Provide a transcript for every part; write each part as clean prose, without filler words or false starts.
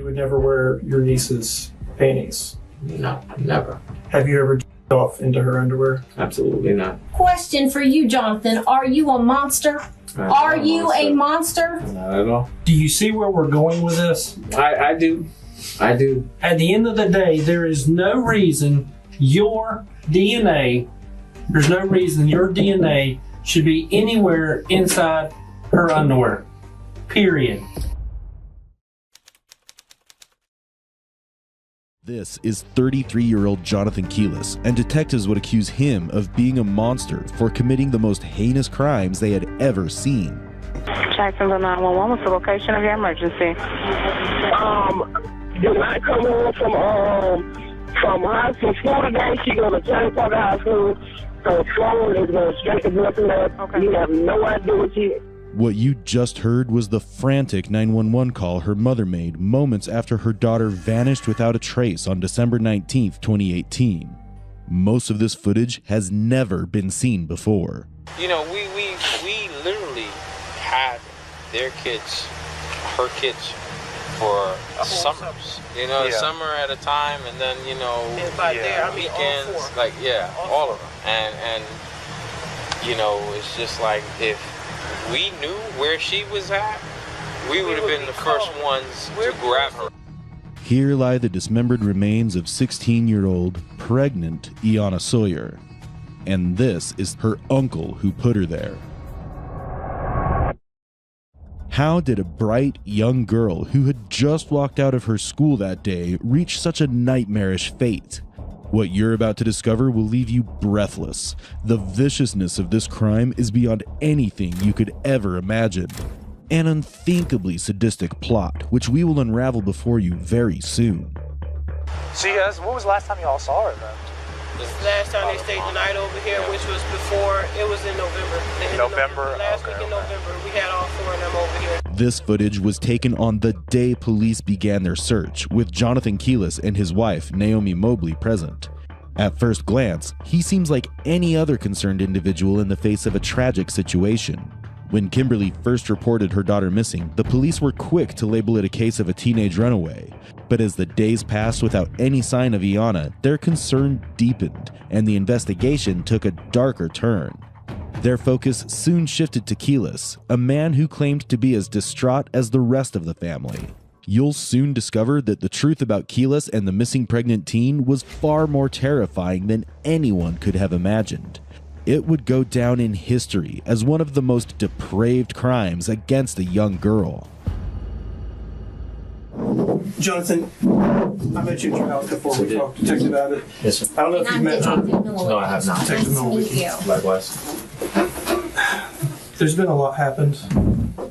You would never wear your niece's panties? No, never. Have you ever off into her underwear? Absolutely not. Question for you, Jonathan. Are you a monster? Are you a monster? Not at all. Do you see where we're going with this? I do. I do. At the end of the day, there is no reason your DNA should be anywhere inside her underwear. Period. This is 33-year-old Jonathan Keyless, and detectives would accuse him of being a monster for committing the most heinous crimes they had ever seen. Jacksonville 911, what's the location of your emergency? Did not come home from high school today. She goes to James Park High School. Her phone is going straight to nothing else. Okay. You have no idea what she... What you just heard was the frantic 911 call her mother made moments after her daughter vanished without a trace on December 19th, 2018. Most of this footage has never been seen before. You know, we literally had her kids for summers. You know, summer at a time, and then, you know, weekends, all of them. And you know, it's just like, if we knew where she was at, we would have been the first ones to grab her. Here lie the dismembered remains of 16-year-old, pregnant Iana Sawyer. And this is her uncle who put her there. How did a bright young girl who had just walked out of her school that day reach such a nightmarish fate? What you're about to discover will leave you breathless. The viciousness of this crime is beyond anything you could ever imagine. An unthinkably sadistic plot, which we will unravel before you very soon. So you guys, when was the last time you all saw her then? Last time they stayed the night over here, which was before, it was in November. Last week in November, we had all four of them over here. This footage was taken on the day police began their search, with Jonathan Keyless and his wife, Naomi Mobley, present. At first glance, he seems like any other concerned individual in the face of a tragic situation. When Kimberly first reported her daughter missing, the police were quick to label it a case of a teenage runaway. But as the days passed without any sign of Iana, their concern deepened, and the investigation took a darker turn. Their focus soon shifted to Keyless, a man who claimed to be as distraught as the rest of the family. You'll soon discover that the truth about Keyless and the missing pregnant teen was far more terrifying than anyone could have imagined. It would go down in history as one of the most depraved crimes against a young girl. Jonathan, I met you at your house before we talked about it. Yes, sir. I don't know if you've met No, I have not. Detective Miller. Likewise. There's been a lot happened.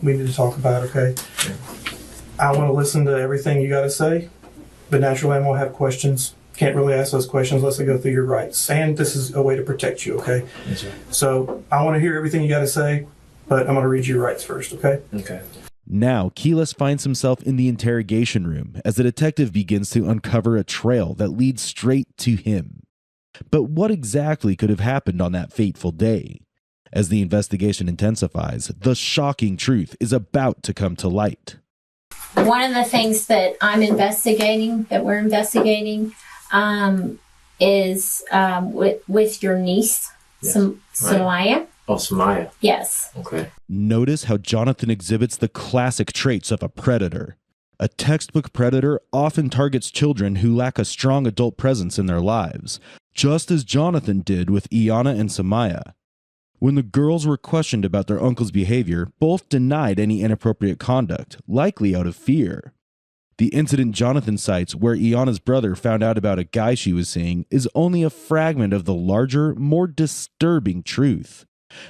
We need to talk about, okay? Yeah. I want to listen to everything you got to say, but naturally I'm going to have questions. Can't really ask those questions unless I go through your rights. And this is a way to protect you, okay? Yes, sir. So I want to hear everything you got to say, but I'm going to read your rights first, okay? Okay. Now, Keyless finds himself in the interrogation room as the detective begins to uncover a trail that leads straight to him. But what exactly could have happened on that fateful day? As the investigation intensifies, the shocking truth is about to come to light. One of the things that we're investigating, is with your niece, Yes. Samaya. Oh, Samaya. Yes. Okay. Notice how Jonathan exhibits the classic traits of a predator. A textbook predator often targets children who lack a strong adult presence in their lives, just as Jonathan did with Iana and Samaya. When the girls were questioned about their uncle's behavior, both denied any inappropriate conduct, likely out of fear. The incident Jonathan cites where Iana's brother found out about a guy she was seeing is only a fragment of the larger, more disturbing truth.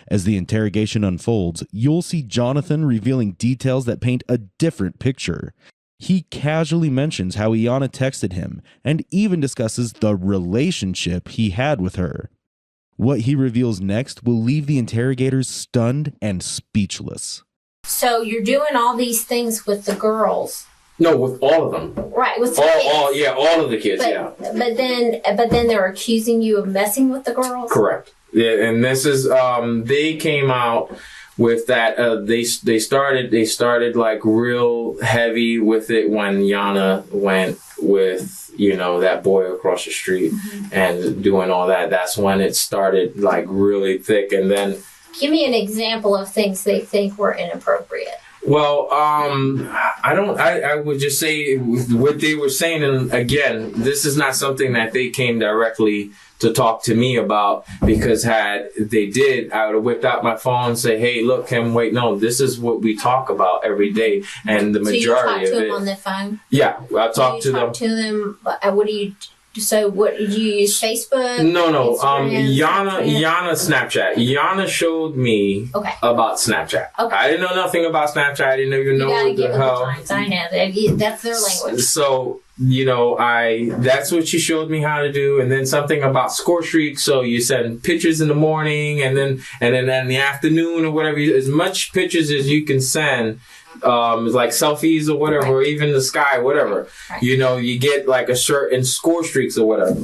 As the interrogation unfolds, you'll see Jonathan revealing details that paint a different picture. He casually mentions how Iana texted him and even discusses the relationship he had with her. What he reveals next will leave the interrogators stunned and speechless. So you're doing all these things with the girls. No, with all of them. Right, with the kids. All of the kids, But then they're accusing you of messing with the girls? Correct. Yeah, and this is, they came out with that, they started like real heavy with it when Yana went with, you know, that boy across the street and doing all that. That's when it started like really thick. And then give me an example of things they think were inappropriate. Well, I would just say what they were saying, and again, this is not something that they came directly to talk to me about, because had they did, I would have whipped out my phone and say, hey, look, Kim, wait, no, this is what we talk about every day. And the majority of it. So you talk to them on the phone? Yeah, I talk to them. You talk to them, what do you... So what, did you use Facebook? No. Instagram, Yana Snapchat. Yana showed me about Snapchat. Okay. I didn't know nothing about Snapchat. I didn't even know what the hell. I know. That's their language. So, you know, that's what she showed me how to do. And then something about score streaks. So you send pictures in the morning and then in the afternoon or whatever, as much pictures as you can send. Like selfies or whatever, or even the sky, whatever. You know, you get like a certain score streaks or whatever.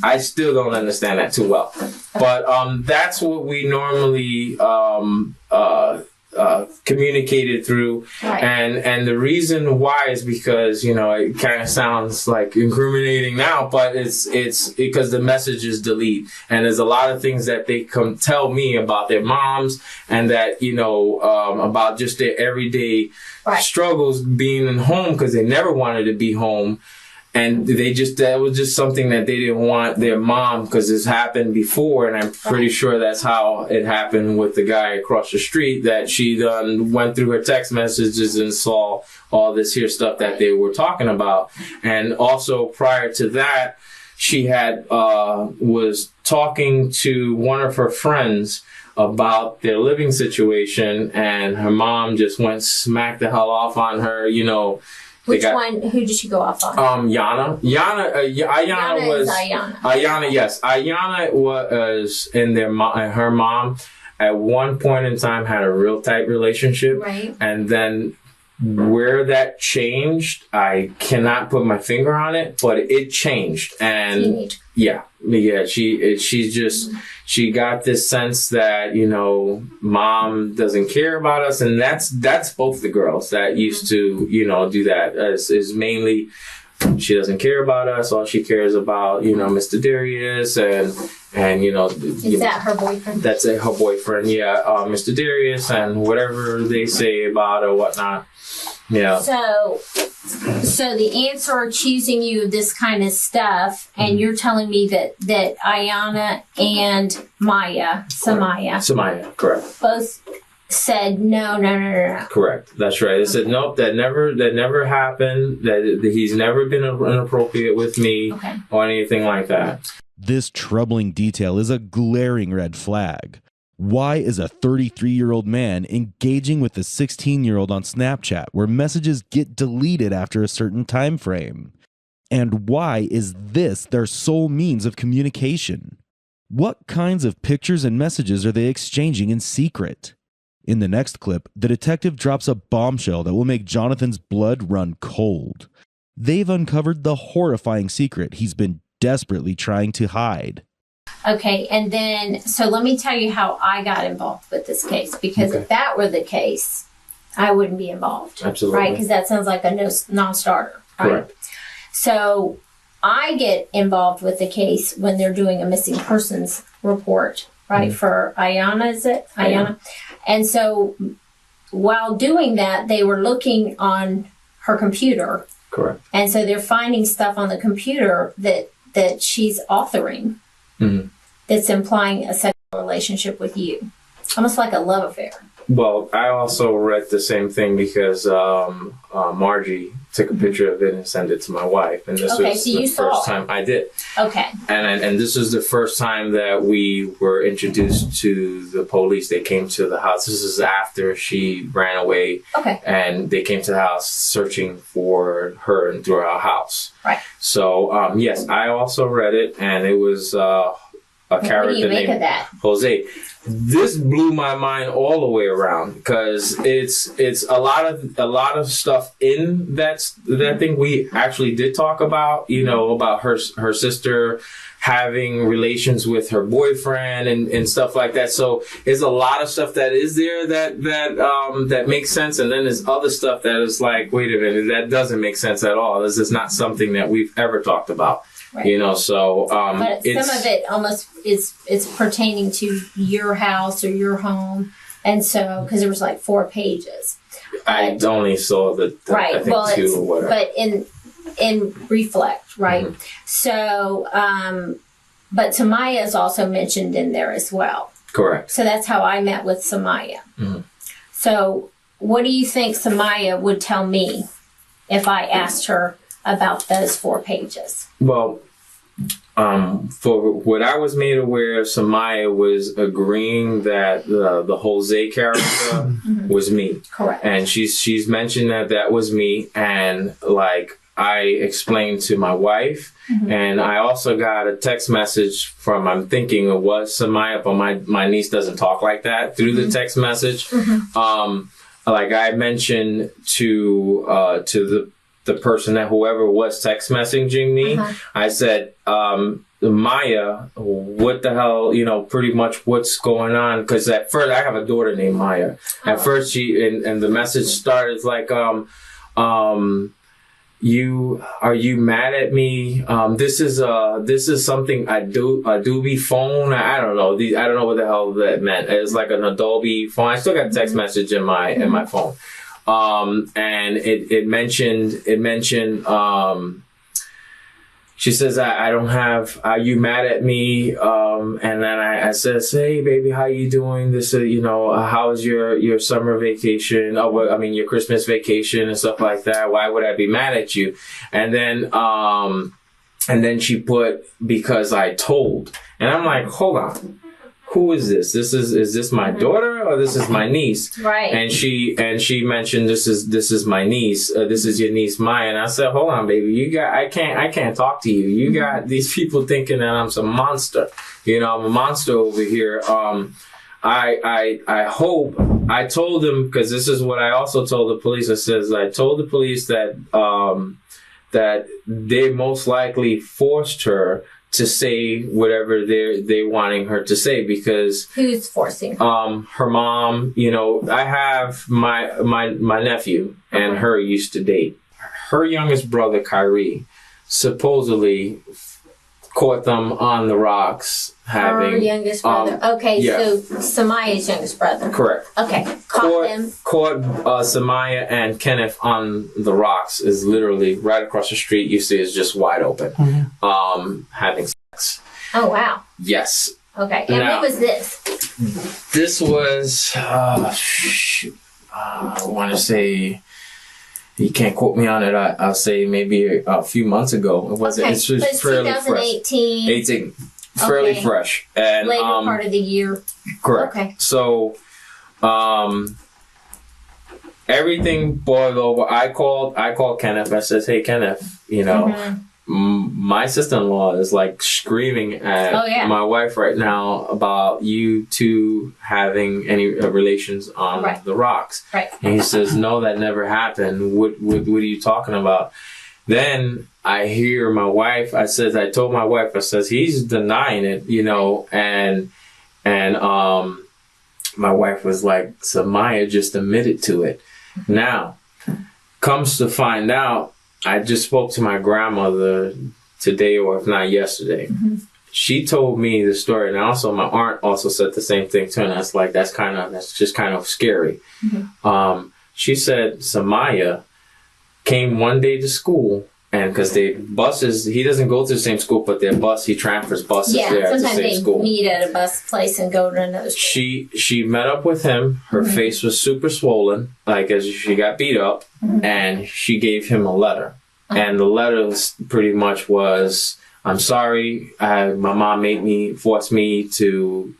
I still don't understand that too well. But that's what we normally communicated through. And the reason why is because, you know, it kind of sounds like incriminating now, but it's because the message is delete. And there's a lot of things that they come tell me about their moms, and that, you know, about just their everyday struggles being in home, because they never wanted to be home. And that was just something that they didn't want their mom, because it's happened before, and I'm pretty sure that's how it happened with the guy across the street, that she went through her text messages and saw all this here stuff that they were talking about. And also prior to that, she had was talking to one of her friends about their living situation, and her mom just went smack the hell off on her, you know. Which one? Who did she go off on? Yana. Ayana was Ayana. Ayana, yes. Ayana was in her mom at one point in time had a real tight relationship. Right. And then where that changed, I cannot put my finger on it, but it changed. And she got this sense that, you know, mom doesn't care about us. And that's both the girls that used to, you know, do that. Is mainly she doesn't care about us. All she cares about, you know, Mr. Darius and you know. Is that her boyfriend? That's her boyfriend, yeah. Mr. Darius and whatever they say about or whatnot. Yeah. So the ants are accusing you of this kind of stuff, and you're telling me that Ayana and Samaya, correct, both said no. Correct. That's right. They said nope. That never happened. That he's never been inappropriate with me or anything like that. This troubling detail is a glaring red flag. Why is a 33-year-old man engaging with a 16-year-old on Snapchat where messages get deleted after a certain time frame? And why is this their sole means of communication? What kinds of pictures and messages are they exchanging in secret? In the next clip, the detective drops a bombshell that will make Jonathan's blood run cold. They've uncovered the horrifying secret he's been desperately trying to hide. Okay, and then, so let me tell you how I got involved with this case, because if that were the case, I wouldn't be involved. Absolutely. Right, because that sounds like a non-starter. Right? Correct. So I get involved with the case when they're doing a missing persons report, right, for Ayana, is it? Ayana. And so while doing that, they were looking on her computer. Correct. And so they're finding stuff on the computer that she's authoring. That's implying a sexual relationship with you. Almost like a love affair. Well, I also read the same thing because Margie took a picture of it and sent it to my wife. And this was the first time I did. Okay. And this was the first time that we were introduced to the police. They came to the house. This is after she ran away. Okay. And they came to the house searching for her through our house. Right. So, yes, I also read it, and it was character what do you make named of that? Jose. This blew my mind all the way around because it's a lot of stuff in that thing we actually did talk about, about her sister having relations with her boyfriend and stuff like that. So there's a lot of stuff that is there that makes sense, and then there's other stuff that is like, wait a minute, that doesn't make sense at all. This is not something that we've ever talked about. Right. But some of it almost is pertaining to your house or your home, and so because there was like 4 pages. I only saw the right. I think 2 or whatever. But in reflect, right? Mm-hmm. So, but Samaya is also mentioned in there as well. Correct. So that's how I met with Samaya. Mm-hmm. So, what do you think Samaya would tell me if I asked her about those 4 pages? Well, for what I was made aware, Samaya was agreeing that the Jose character mm-hmm. was me. Correct. And she's mentioned that was me, and like I explained to my wife, mm-hmm. and I also got a text message from, I'm thinking it was Samaya, but my niece doesn't talk like that, through the text message. Mm-hmm. Like I mentioned to the person that whoever was text messaging me, uh-huh. I said, Maya, what the hell, pretty much what's going on? Because at first, I have a daughter named Maya. Oh. At first, she and the message started like, are you mad at me? This is something Adobe phone. I don't know. I don't know what the hell that meant. It's like an Adobe phone. I still got a text message in my phone. And it mentioned, she says, I don't have, are you mad at me? And then I says, hey baby, how you doing? This, how's your summer vacation? Your Christmas vacation and stuff like that. Why would I be mad at you? And then she put, because I told, and I'm like, hold on. Who is this? Is this my daughter or this is my niece? Right. And she mentioned this is my niece. This is your niece Maya. And I said, hold on, baby. I can't talk to you. You got these people thinking that I'm some monster. I'm a monster over here. I hope I told them, because this is what I also told the police. I told the police that they most likely forced her to say whatever they wanting her to say, because who's forcing her? Her mom. I have my nephew and her used to date. Her youngest brother Kyrie supposedly caught them on the rocks having her youngest brother. Okay, yeah. So Samaya's youngest brother. Correct. Okay, caught Samaya and Kenneth on the rocks is literally right across the street. You see, it's just wide open, mm-hmm. Having sex. Oh wow. Yes. Okay, and when was this? This was I want to say. You can't quote me on it. I'll say maybe a few months ago. It wasn't. Okay. It's just fairly 2018. fresh. 18. Fairly fresh. And later part of the year. Correct. Okay. So, everything boiled over. I called Kenneth. I says, "Hey, Kenneth, mm-hmm. My sister-in-law is like screaming at my wife right now about you two having any relations on the rocks." Right. And he says, "No, that never happened. What are you talking about?" Then I hear my wife. I told my wife. I says, he's denying it, and my wife was like, Samaya just admitted to it. Now, comes to find out, I just spoke to my grandmother today, or if not yesterday. Mm-hmm. She told me the story, and also my aunt also said the same thing too. And that's just kind of scary. Mm-hmm. She said Samaya came one day to school, and because he doesn't go to the same school, but he transfers buses there at the same school. Sometimes they meet at a bus place and go to another school. She met up with him. Her mm-hmm. face was super swollen, like as she got beat up, mm-hmm. and she gave him a letter. Uh-huh. And the letter pretty much was, I'm sorry, my mom forced me to,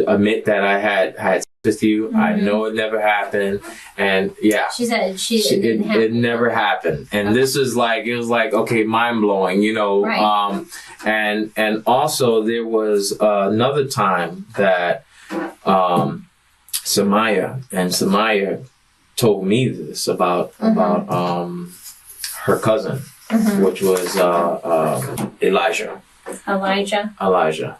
admit that I had with you. I know it never happened. And yeah. She said it didn't happen. It never happened. And this is like, it was like, okay, mind blowing, you know. Right. And also there was another time that Samaya told me this about her cousin, which was Elijah. Elijah.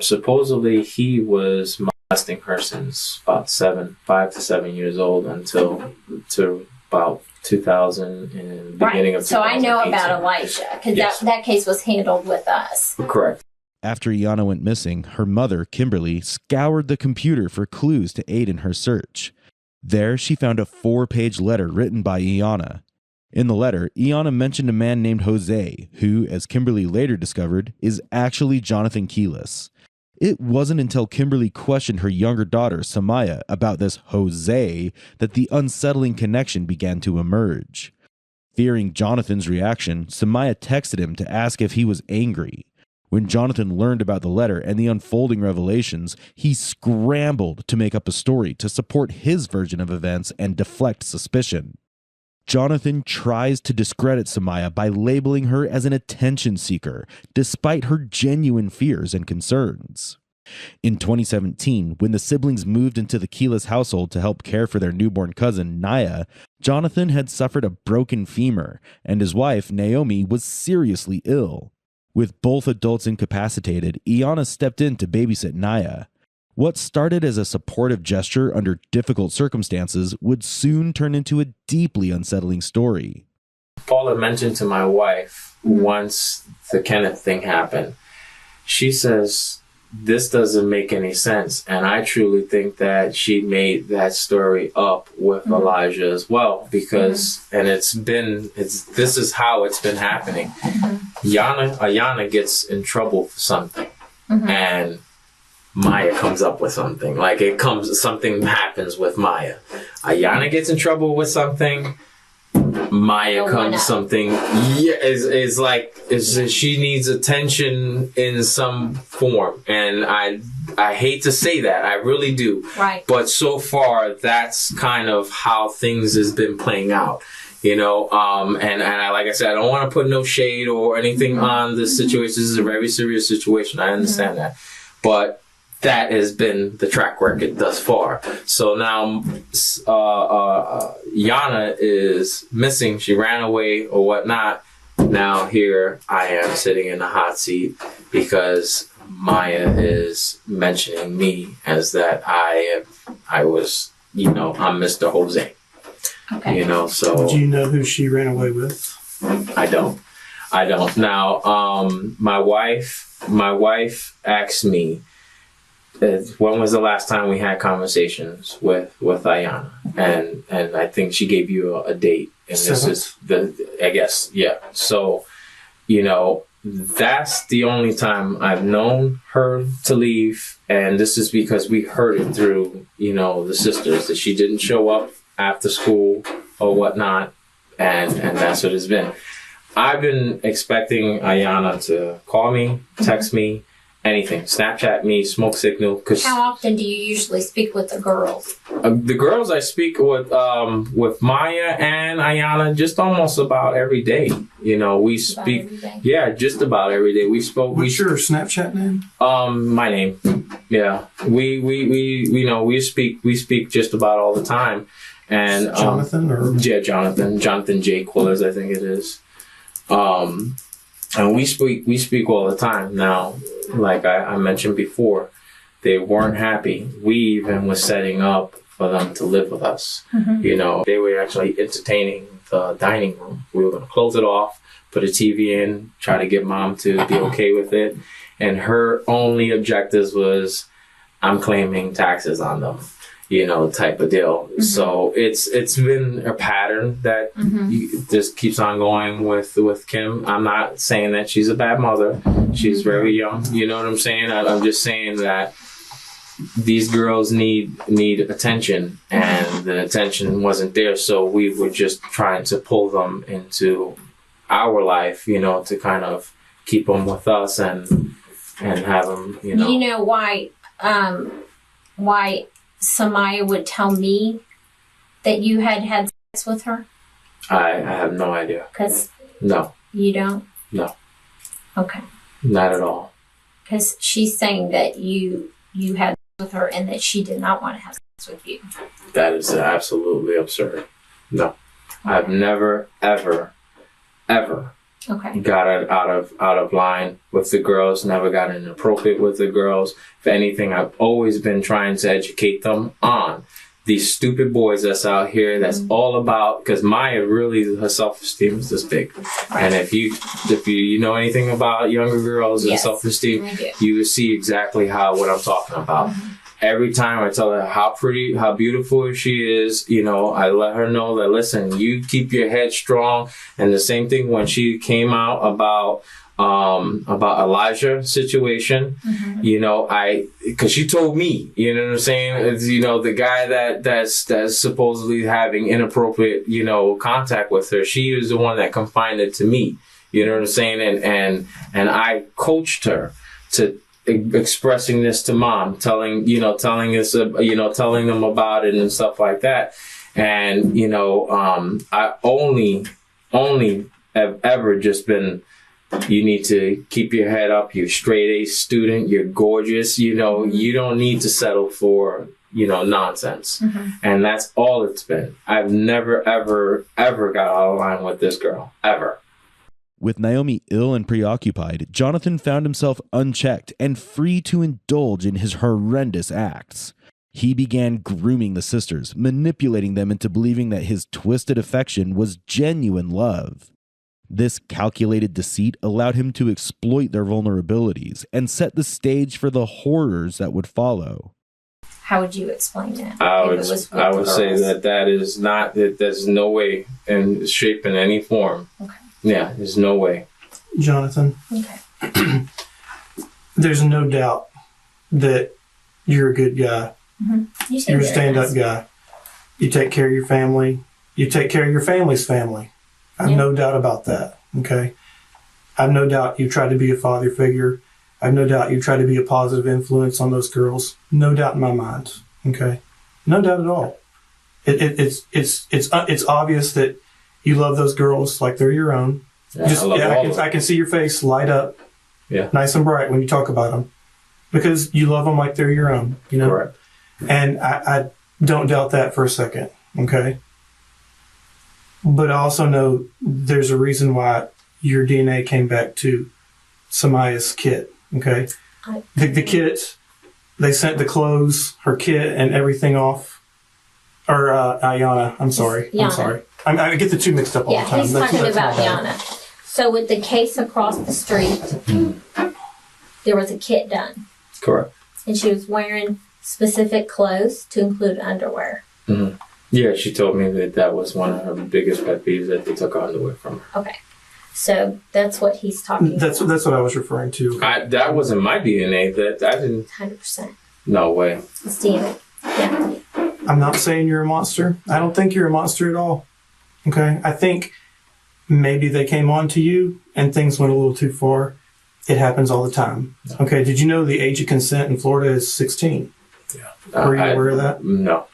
Supposedly he was molesting her since about 5 to 7 years old until to about 2000 and beginning of 2018. So I know about Elijah because that case was handled with us. Correct. After Iyanna went missing, her mother, Kimberly, scoured the computer for clues to aid in her search. There, she found a 4-page letter written by Iyanna. In the letter, Iyanna mentioned a man named Jose, who, as Kimberly later discovered, is actually Jonathan Keyless. It wasn't until Kimberly questioned her younger daughter, Samaya, about this Jose that the unsettling connection began to emerge. Fearing Jonathan's reaction, Samaya texted him to ask if he was angry. When Jonathan learned about the letter and the unfolding revelations, he scrambled to make up a story to support his version of events and deflect suspicion. Jonathan tries to discredit Samaya by labeling her as an attention seeker, despite her genuine fears and concerns. In 2017, when the siblings moved into the Keyless household to help care for their newborn cousin, Naya, Jonathan had suffered a broken femur, and his wife, Naomi, was seriously ill. With both adults incapacitated, Iyanna stepped in to babysit Naya. What started as a supportive gesture under difficult circumstances would soon turn into a deeply unsettling story. Paula mentioned to my wife once the Kenneth thing happened, she says, this doesn't make any sense. And I truly think that she made that story up with Elijah as well, because, and this is how it's been happening. Iyanna gets in trouble for something and Maya comes up with something. Like something happens with Maya. Iyanna gets in trouble with something. Maya comes something. Yeah, is like she needs attention in some form, and I hate to say that, I really do. Right. But so far, that's kind of how things has been playing out. You know, and I, like I said, I don't want to put no shade or anything on this situation. This is a very serious situation. I understand that, but that has been the track record thus far. So now, Iyanna is missing. She ran away or whatnot. Now here I am sitting in the hot seat because Maya is mentioning me as that I was, I'm Mr. Jose. Okay. You know, so. Do you know who she ran away with? I don't. Now, my wife asked me, when was the last time we had conversations with Iyanna? And I think she gave you a date. And this is I guess, yeah. So, that's the only time I've known her to leave. And this is because we heard it through, the sisters, that she didn't show up after school or whatnot. And that's what it's been. I've been expecting Iyanna to call me, text me, anything, Snapchat me, smoke signal. How often do you usually speak with the girls? The girls I speak with Maya and Iyanna just almost about every day. We speak. Yeah, just about every day. We spoke. What's your Snapchat name? My name. Yeah, we speak just about all the time. And Jonathan Jonathan J. Quillers, I think it is. And we speak all the time. Now, like I mentioned before, they weren't happy. We even was setting up for them to live with us. They were actually entertaining the dining room. We were going to close it off, put a TV in, try to get mom to be okay with it. And her only objectives was, I'm claiming taxes on them. Type of deal. So it's been a pattern that just keeps on going with Kim. I'm not saying that she's a bad mother. She's very young. You know what I'm saying? I'm just saying that these girls need attention, and the attention wasn't there. So we were just trying to pull them into our life, to kind of keep them with us and have them, You know why Samaya would tell me that you had had sex with her? I have no idea. Because no, you don't? No. Okay. Not at all. Because she's saying that you had sex with her and that she did not want to have sex with you. That is absolutely absurd. No. Okay. I've never, ever got it out of line with the girls, never got inappropriate with the girls. If anything, I've always been trying to educate them on these stupid boys that's out here that's all about, because Maya really, her self-esteem is this big. Right. And if you know anything about younger girls and self-esteem, you see exactly what I'm talking about. Mm-hmm. Every time I tell her how pretty, how beautiful she is, I let her know that, listen, you keep your head strong. And the same thing when she came out about Elijah situation, because she told me, you know what I'm saying? It's, the guy that's supposedly having inappropriate, contact with her, she was the one that confided to me, you know what I'm saying? And I coached her to expressing this to mom, telling them about it and stuff like that. And, I only have ever just been, you need to keep your head up. You're straight A student. You're gorgeous. You don't need to settle for, nonsense. Mm-hmm. And that's all it's been. I've never, ever, ever got out of line with this girl. Ever. With Naomi ill and preoccupied, Jonathan found himself unchecked and free to indulge in his horrendous acts. He began grooming the sisters, manipulating them into believing that his twisted affection was genuine love. This calculated deceit allowed him to exploit their vulnerabilities and set the stage for the horrors that would follow. How would you explain that? I would say that there's no way in shape in any form. Okay. Yeah, there's no way. Jonathan. Okay. There's no doubt that you're a good guy. Mm-hmm. You're a stand-up guy. You take care of your family. You take care of your family's family. I have no doubt about that. Okay. I have no doubt you try to be a father figure. I have no doubt you try to be a positive influence on those girls. No doubt in my mind. Okay. No doubt at all. It's obvious that you love those girls like they're your own. Yeah, I can see your face light up, nice and bright when you talk about them, because you love them like they're your own. Correct. And I don't doubt that for a second. Okay. But I also know there's a reason why your DNA came back to Samaya's kit. Okay. The kit, they sent the clothes, her kit, and everything off. Or Ayana. I'm sorry. I get the two mixed up all the time. Yeah, he's talking about Yana. So with the case across the street, there was a kit done. Correct. And she was wearing specific clothes to include underwear. Mm-hmm. Yeah, she told me that was one of her biggest pet peeves, that they took underwear from her. Okay. So that's what he's talking about. That's what I was referring to. That wasn't my DNA. That I didn't. 100%. No way. It's DNA. Yeah. I'm not saying you're a monster. I don't think you're a monster at all. Okay? I think maybe they came on to you and things went a little too far. It happens all the time. Okay? Did you know the age of consent in Florida is 16? Yeah. Were you aware of that? No.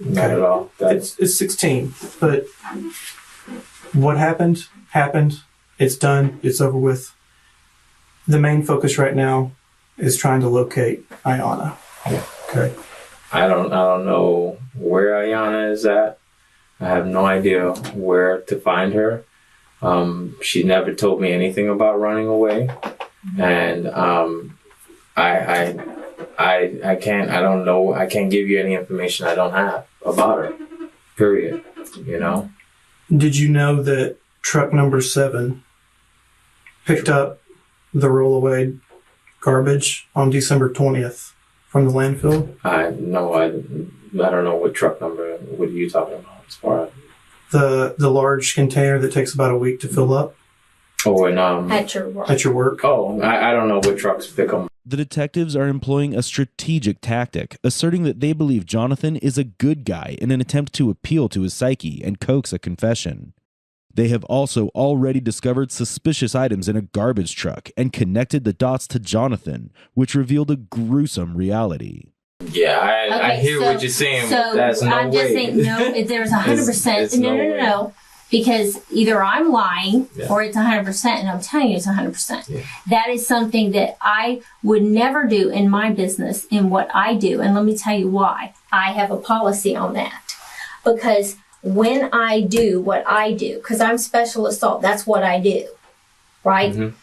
Okay. Not at all. It's 16. But what happened. It's done. It's over with. The main focus right now is trying to locate Ayana. Yeah. Okay? I don't know where Ayana is at. I have no idea where to find her. She never told me anything about running away, and I can't. I don't know. I can't give you any information I don't have about her. Period. Did you know that truck number 7 picked up the rollaway garbage on December 20th? From the landfill? I don't know what truck number. What are you talking about as far as? The large container that takes about a week to fill up. Oh, and at your work. At your work. Oh, I don't know what trucks pick them. The detectives are employing a strategic tactic, asserting that they believe Jonathan is a good guy in an attempt to appeal to his psyche and coax a confession. They have also already discovered suspicious items in a garbage truck and connected the dots to Jonathan, which revealed a gruesome reality. Yeah, I hear what you're saying, but that's no way. I'm just saying, no, there's 100%. No. Because either I'm lying or it's 100%, and I'm telling you it's 100%. Yeah. That is something that I would never do in my business, in what I do. And let me tell you why. I have a policy on that. Because when I do what I do, because I'm special assault, that's what I do, right? Mm-hmm.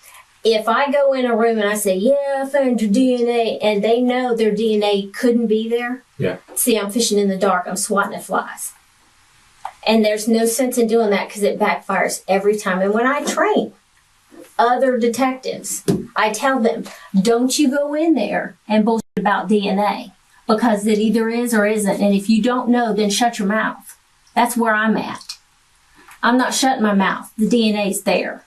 If I go in a room and I say, yeah, I found your DNA, and they know their DNA couldn't be there, see, I'm fishing in the dark, I'm swatting at flies. And there's no sense in doing that because it backfires every time. And when I train other detectives, I tell them, don't you go in there and bullshit about DNA, because it either is or isn't. And if you don't know, then shut your mouth. That's where I'm at. I'm not shutting my mouth. The DNA's there.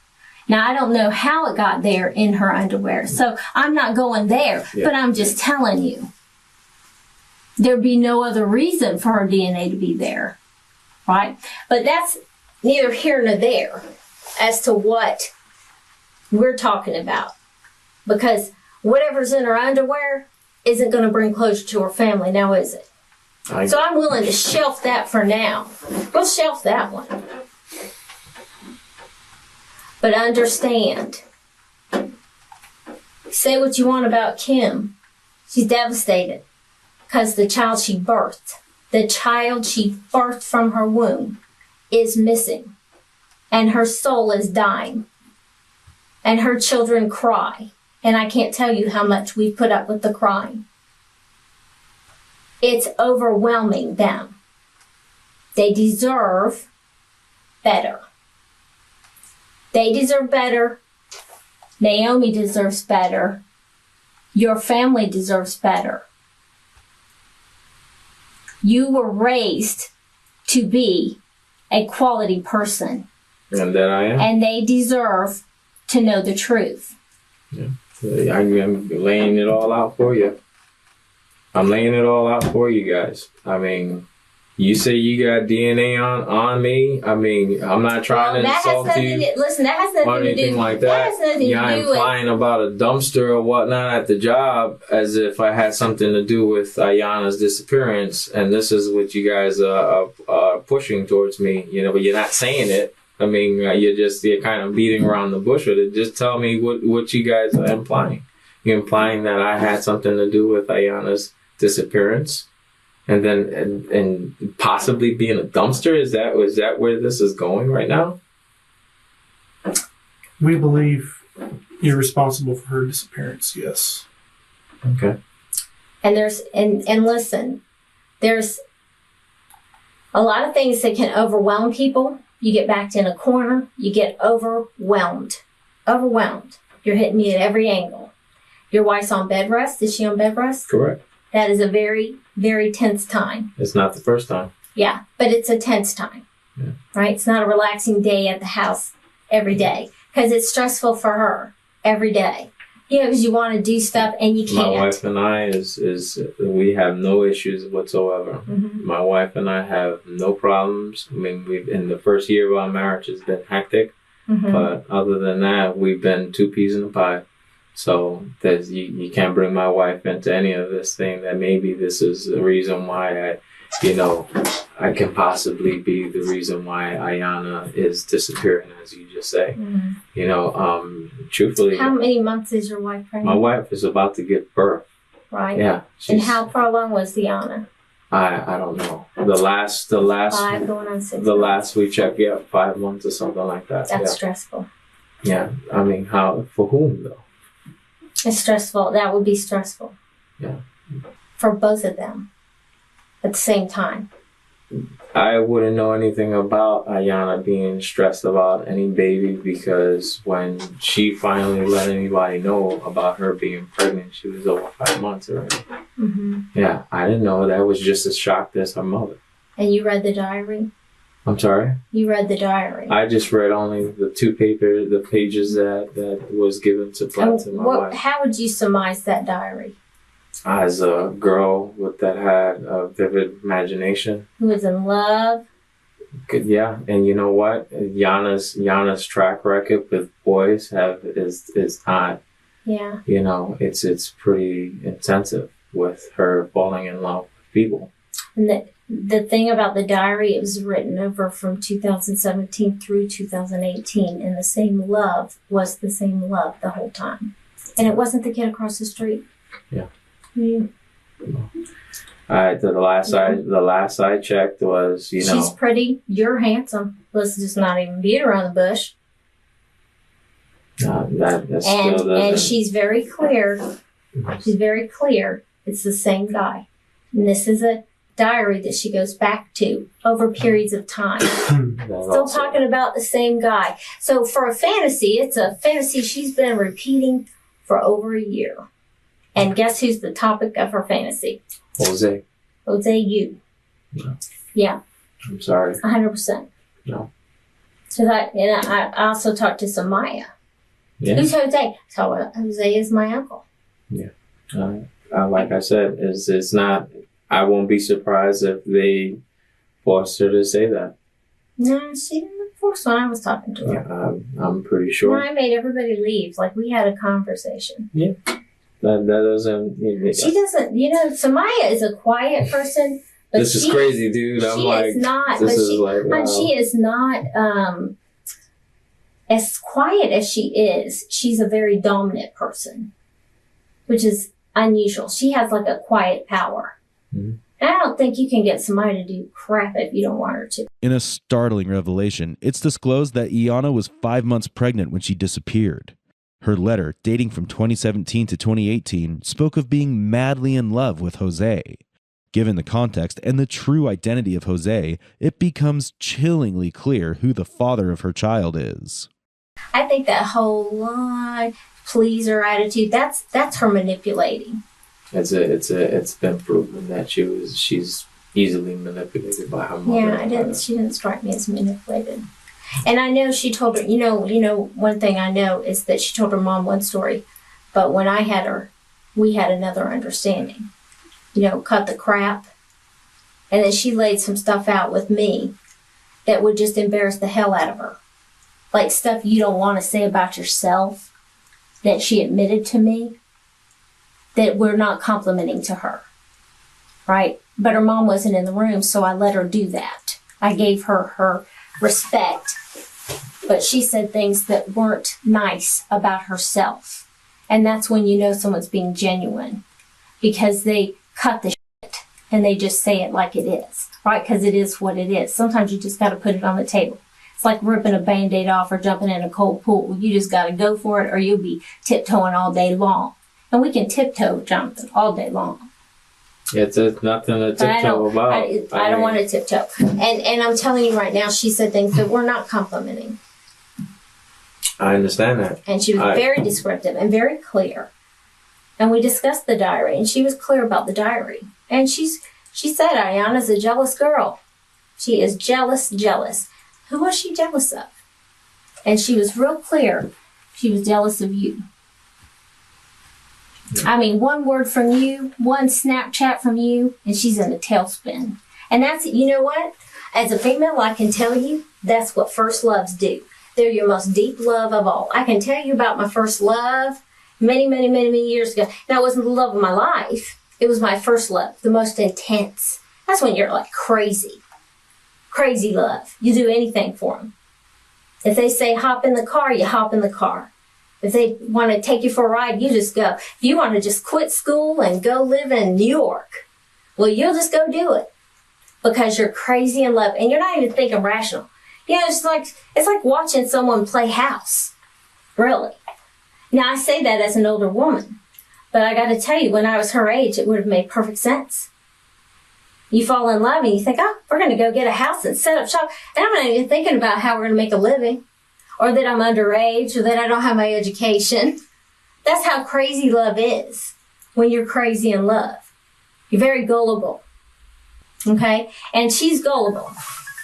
Now, I don't know how it got there in her underwear, so I'm not going there, but I'm just telling you. There'd be no other reason for her DNA to be there. Right? But that's neither here nor there as to what we're talking about. Because whatever's in her underwear isn't going to bring closure to her family, now is it? So I'm willing to shelf that for now. We'll shelf that one. But understand, say what you want about Kim. She's devastated because the child she birthed from her womb is missing, and her soul is dying, and her children cry, and I can't tell you how much we put up with the crying. It's overwhelming them. They deserve better. They deserve better. Naomi deserves better. Your family deserves better. You were raised to be a quality person. And that I am. And they deserve to know the truth. Yeah. I'm laying it all out for you. I'm laying it all out for you guys. I mean, you say you got DNA on me. I mean, I'm not trying to insult you. Listen, that has nothing to do. Anything like that. Has nothing to do implying about a dumpster or whatnot at the job, as if I had something to do with Ayana's disappearance. And this is what you guys are pushing towards me. You know, but you're not saying it. I mean, you're kind of beating around the bush with it. Just tell me what you guys are implying. You're implying that I had something to do with Ayana's disappearance. And then, and possibly being a dumpster? Is that where this is going right now? We believe you're responsible for her disappearance, yes. Okay. And listen, there's a lot of things that can overwhelm people. You get backed in a corner, you get overwhelmed. You're hitting me at every angle. Your wife's on bed rest. Is she on bed rest? Correct. That is a very, very tense time. It's not the first time. Yeah, but it's a tense time, right? It's not a relaxing day at the house every day, because it's stressful for her every day. You know, because you want to do stuff and you can't. My wife and I we have no issues whatsoever. Mm-hmm. My wife and I have no problems. I mean, in the first year of our marriage, it's been hectic, but other than that, we've been two peas in a pie. So you can't bring my wife into any of this thing. That maybe this is the reason why I can possibly be the reason why Ayana is disappearing, as you just say. Mm-hmm. You know, truthfully. How many months is your wife pregnant? My wife is about to give birth. Right. Yeah. And how far along was Ayana? I don't know. The last 5 going on 6. The last we checked, 5 months or something like that. That's stressful. Yeah. I mean, for whom though? It's stressful. That would be stressful. Yeah. For both of them at the same time. I wouldn't know anything about Ayana being stressed about any baby, because when she finally let anybody know about her being pregnant, she was over 5 months already. Mm-hmm. Yeah, I didn't know. That was just as shocked as her mother. And you read the diary? I'm sorry? You read the diary. I just read only the pages that was given to my wife. How would you surmise that diary? As a girl that had a vivid imagination. Who was in love. Yeah, and you know what? Yana's track record with boys is not. Yeah. You know, it's pretty intensive. with her falling in love with people. And the thing about the diary, it was written over from 2017 through 2018, and the same love was the same love the whole time. And it wasn't the kid across the street. Yeah. Mm. The last I checked was, she's pretty, you're handsome. Let's just not even beat around the bush. And she's very clear. She's very clear. It's the same guy. And this is a diary that she goes back to over periods of time. Still talking about the same guy. So for a fantasy, it's a fantasy she's been repeating for over a year. And guess who's the topic of her fantasy? Jose, you. No. Yeah. I'm sorry. 100%. No. So and I also talked to Samaya. Yeah. Who's Jose? So Jose is my uncle. Yeah. Like I said, it's not. I won't be surprised if they forced her to say that. No, she didn't force when I was talking to her. Yeah, I'm pretty sure. No, I made everybody leave. Like, we had a conversation. Yeah. That doesn't. She doesn't. Samaya is a quiet person. But this is crazy, dude. I'm like, is not. This but is like, wow. She is not as quiet as she is. She's a very dominant person, which is unusual. She has like a quiet power. Mm-hmm. And I don't think you can get somebody to do crap if you don't want her to. In a startling revelation, it's disclosed that Iyanna was 5 months pregnant when she disappeared. Her letter, dating from 2017 to 2018, spoke of being madly in love with Jose. Given the context and the true identity of Jose, it becomes chillingly clear who the father of her child is. I think that whole lie, pleaser attitude, that's her manipulating. It's been proven that she's easily manipulated by her mother. Yeah, she didn't strike me as manipulated. And I know she told her, one thing I know is that she told her mom one story, but when I had her, we had another understanding. Cut the crap. And then she laid some stuff out with me that would just embarrass the hell out of her. Like stuff you don't want to say about yourself that she admitted to me that we're not complimenting to her. Right? But her mom wasn't in the room, so I let her do that. I gave her respect. But she said things that weren't nice about herself. And that's when you know someone's being genuine. Because they cut the shit and they just say it like it is. Right? Because it is what it is. Sometimes you just got to put it on the table. It's like ripping a Band-Aid off or jumping in a cold pool. You just got to go for it or you'll be tiptoeing all day long. And we can tiptoe, Jonathan, all day long. It's nothing to tiptoe about. I don't want to tiptoe. And I'm telling you right now, she said things that we're not complimenting. I understand that. And she was very descriptive and very clear. And we discussed the diary, and she was clear about the diary. And she said, Iyanna's a jealous girl. She is jealous. Who was she jealous of? And she was real clear. She was jealous of you. I mean, one word from you, one Snapchat from you, and she's in a tailspin. And that's, you know what? As a female, I can tell you, that's what first loves do. They're your most deep love of all. I can tell you about my first love many, many, many, many years ago. Now, it wasn't the love of my life. It was my first love, the most intense. That's when you're like crazy. Crazy love. You do anything for them. If they say hop in the car, you hop in the car. If they want to take you for a ride, you just go. If you want to just quit school and go live in New York, well, you'll just go do it. Because you're crazy in love. And you're not even thinking rational. It's like watching someone play house. Really. Now, I say that as an older woman. But I got to tell you, when I was her age, it would have made perfect sense. You fall in love and you think, we're going to go get a house and set up shop. And I'm not even thinking about how we're going to make a living. Or that I'm underage, or that I don't have my education. That's how crazy love is. When you're crazy in love. You're very gullible. Okay? And she's gullible.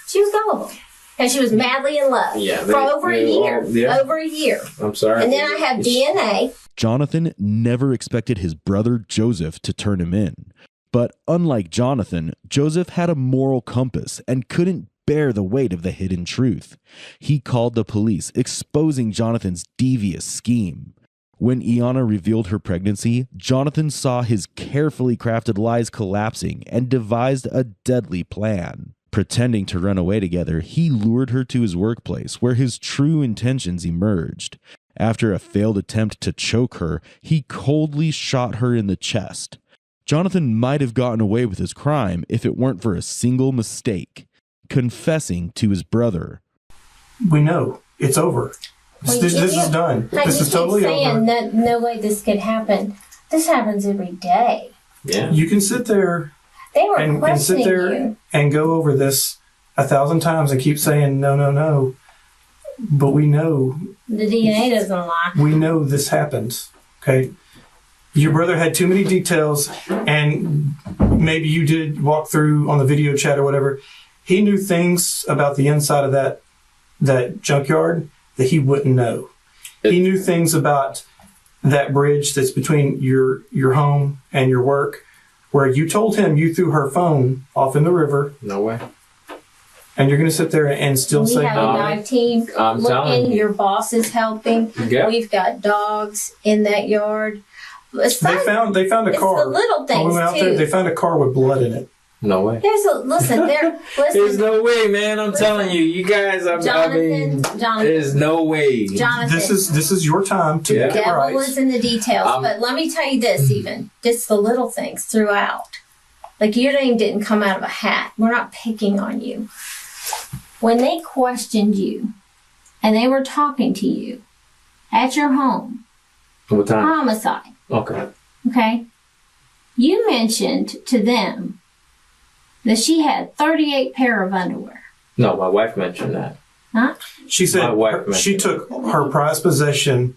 She was gullible. And she was madly in love. For over a year. Over a year. I'm sorry. And then I have DNA. Jonathan never expected his brother Joseph to turn him in. But unlike Jonathan, Joseph had a moral compass and couldn't bear the weight of the hidden truth. He called the police, exposing Jonathan's devious scheme. When Iana revealed her pregnancy, Jonathan saw his carefully crafted lies collapsing and devised a deadly plan. Pretending to run away together, he lured her to his workplace, where his true intentions emerged. After a failed attempt to choke her, he coldly shot her in the chest. Jonathan might have gotten away with his crime if it weren't for a single mistake: confessing to his brother. We know. It's over. This is done. This is totally over. No way this could happen. This happens every day. Yeah. You can sit there and sit there and go over this 1,000 times and keep saying no. But we know the DNA doesn't lie. We know this happens. Okay. Your brother had too many details, and maybe you did walk through on the video chat or whatever. He knew things about the inside of that junkyard that he wouldn't know. He knew things about that bridge that's between your home and your work, where you told him you threw her phone off in the river. No way. And you're going to sit there and still say no. We have a dive team looking. Your boss is helping. Yeah. We've got dogs in that yard. They found a car. It's the little things, when we went out there, they found a car with blood in it. No way. Listen. There's no way, man. I'm telling you. You guys, Jonathan, there's no way. Jonathan. This is your time to get it right. The devil is in the details. But let me tell you this, even. Just the little things throughout. Like, your name didn't come out of a hat. We're not picking on you. When they questioned you, and they were talking to you at your home. What time? Homicide. Okay. You mentioned to them that she had 38 pair of underwear. No, my wife mentioned that. Huh? She said she took her prized possession,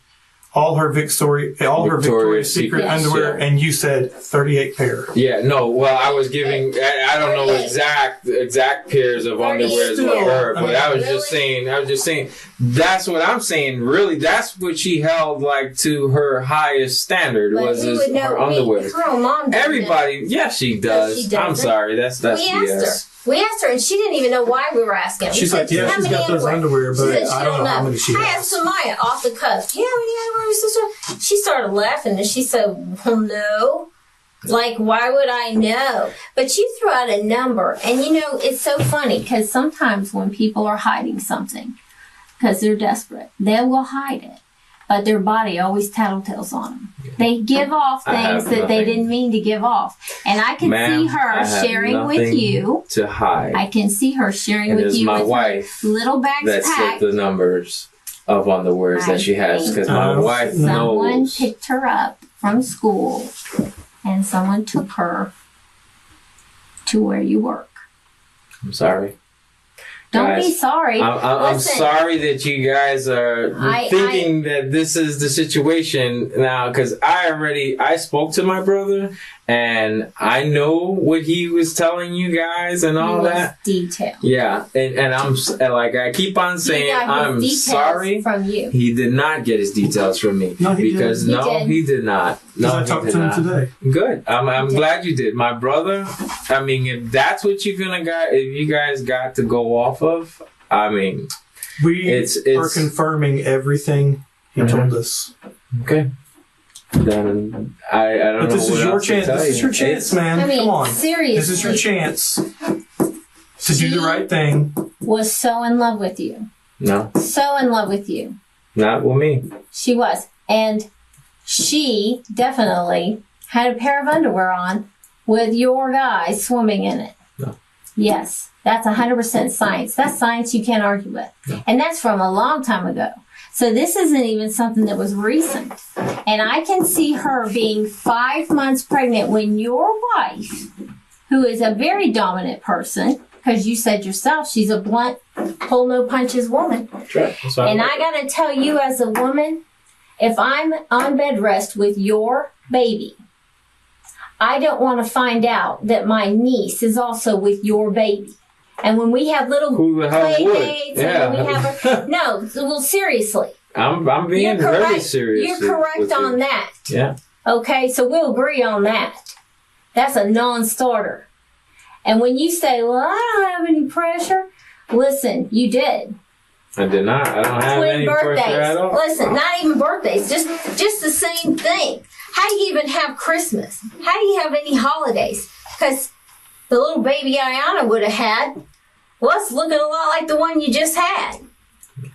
all her Victoria's Secret underwear, and you said 38 pair. Yeah, no. Well, I was giving. I don't know exact pairs of underwear with her, but I was just saying. That's what I'm saying. Really, that's what she held like to her highest standard was her underwear. Everybody, she does. I'm sorry, that's BS. We asked her, and she didn't even know why we were asking. She's like, she's got those underwear, but I don't know how many she has. I asked Samaya off the cuff, do you have any underwear, sister? She started laughing, and she said, well, no. Like, why would I know? But you threw out a number, and it's so funny, because sometimes when people are hiding something, because they're desperate, they will hide it. But their body always tattletales on them. They give off things that they didn't mean to give off. And I can see her sharing with you. To hide. I can see her sharing with you. My wife little bags that packed. set the numbers of underwears that she has. Because my wife knows. Someone picked her up from school, and someone took her to where you work. I'm sorry. Don't be sorry. I'm sorry that you guys are thinking that this is the situation now, because I spoke to my brother, and I know what he was telling you guys and all that. Detail. Yeah, and I'm like, I keep on saying I'm sorry. From you. He did not get his details from me. No, he did not. No, I talked to him today. Good. I'm glad you did. My brother, I mean, if that's what you're gonna got, if you guys got to go off of, I mean, we are confirming everything he told us. Okay. Then I don't know. But this is your chance. This is your chance, man. Come on. Seriously. This is your chance to do the right thing. Was so in love with you. No. So in love with you. Not with me. She was. And she definitely had a pair of underwear on with your guy swimming in it. No. Yes. That's 100% science. That's science you can't argue with. No. And that's from a long time ago. So this isn't even something that was recent. And I can see her being 5 months pregnant when your wife, who is a very dominant person, because you said yourself she's a blunt, pull no punches woman. Sure. And I got to tell you as a woman, if I'm on bed rest with your baby, I don't want to find out that my niece is also with your baby. And when we have little play dates, and when we have seriously. I'm being very serious. You're correct on that. Yeah. Okay, so we'll agree on that. That's a non-starter. And when you say, well, I don't have any pressure, listen, you did. I did not. I don't have Twin any birthdays. pressure at all. Listen, not even birthdays. Just the same thing. How do you even have Christmas? How do you have any holidays? Because the little baby Ayana would have had was looking a lot like the one you just had.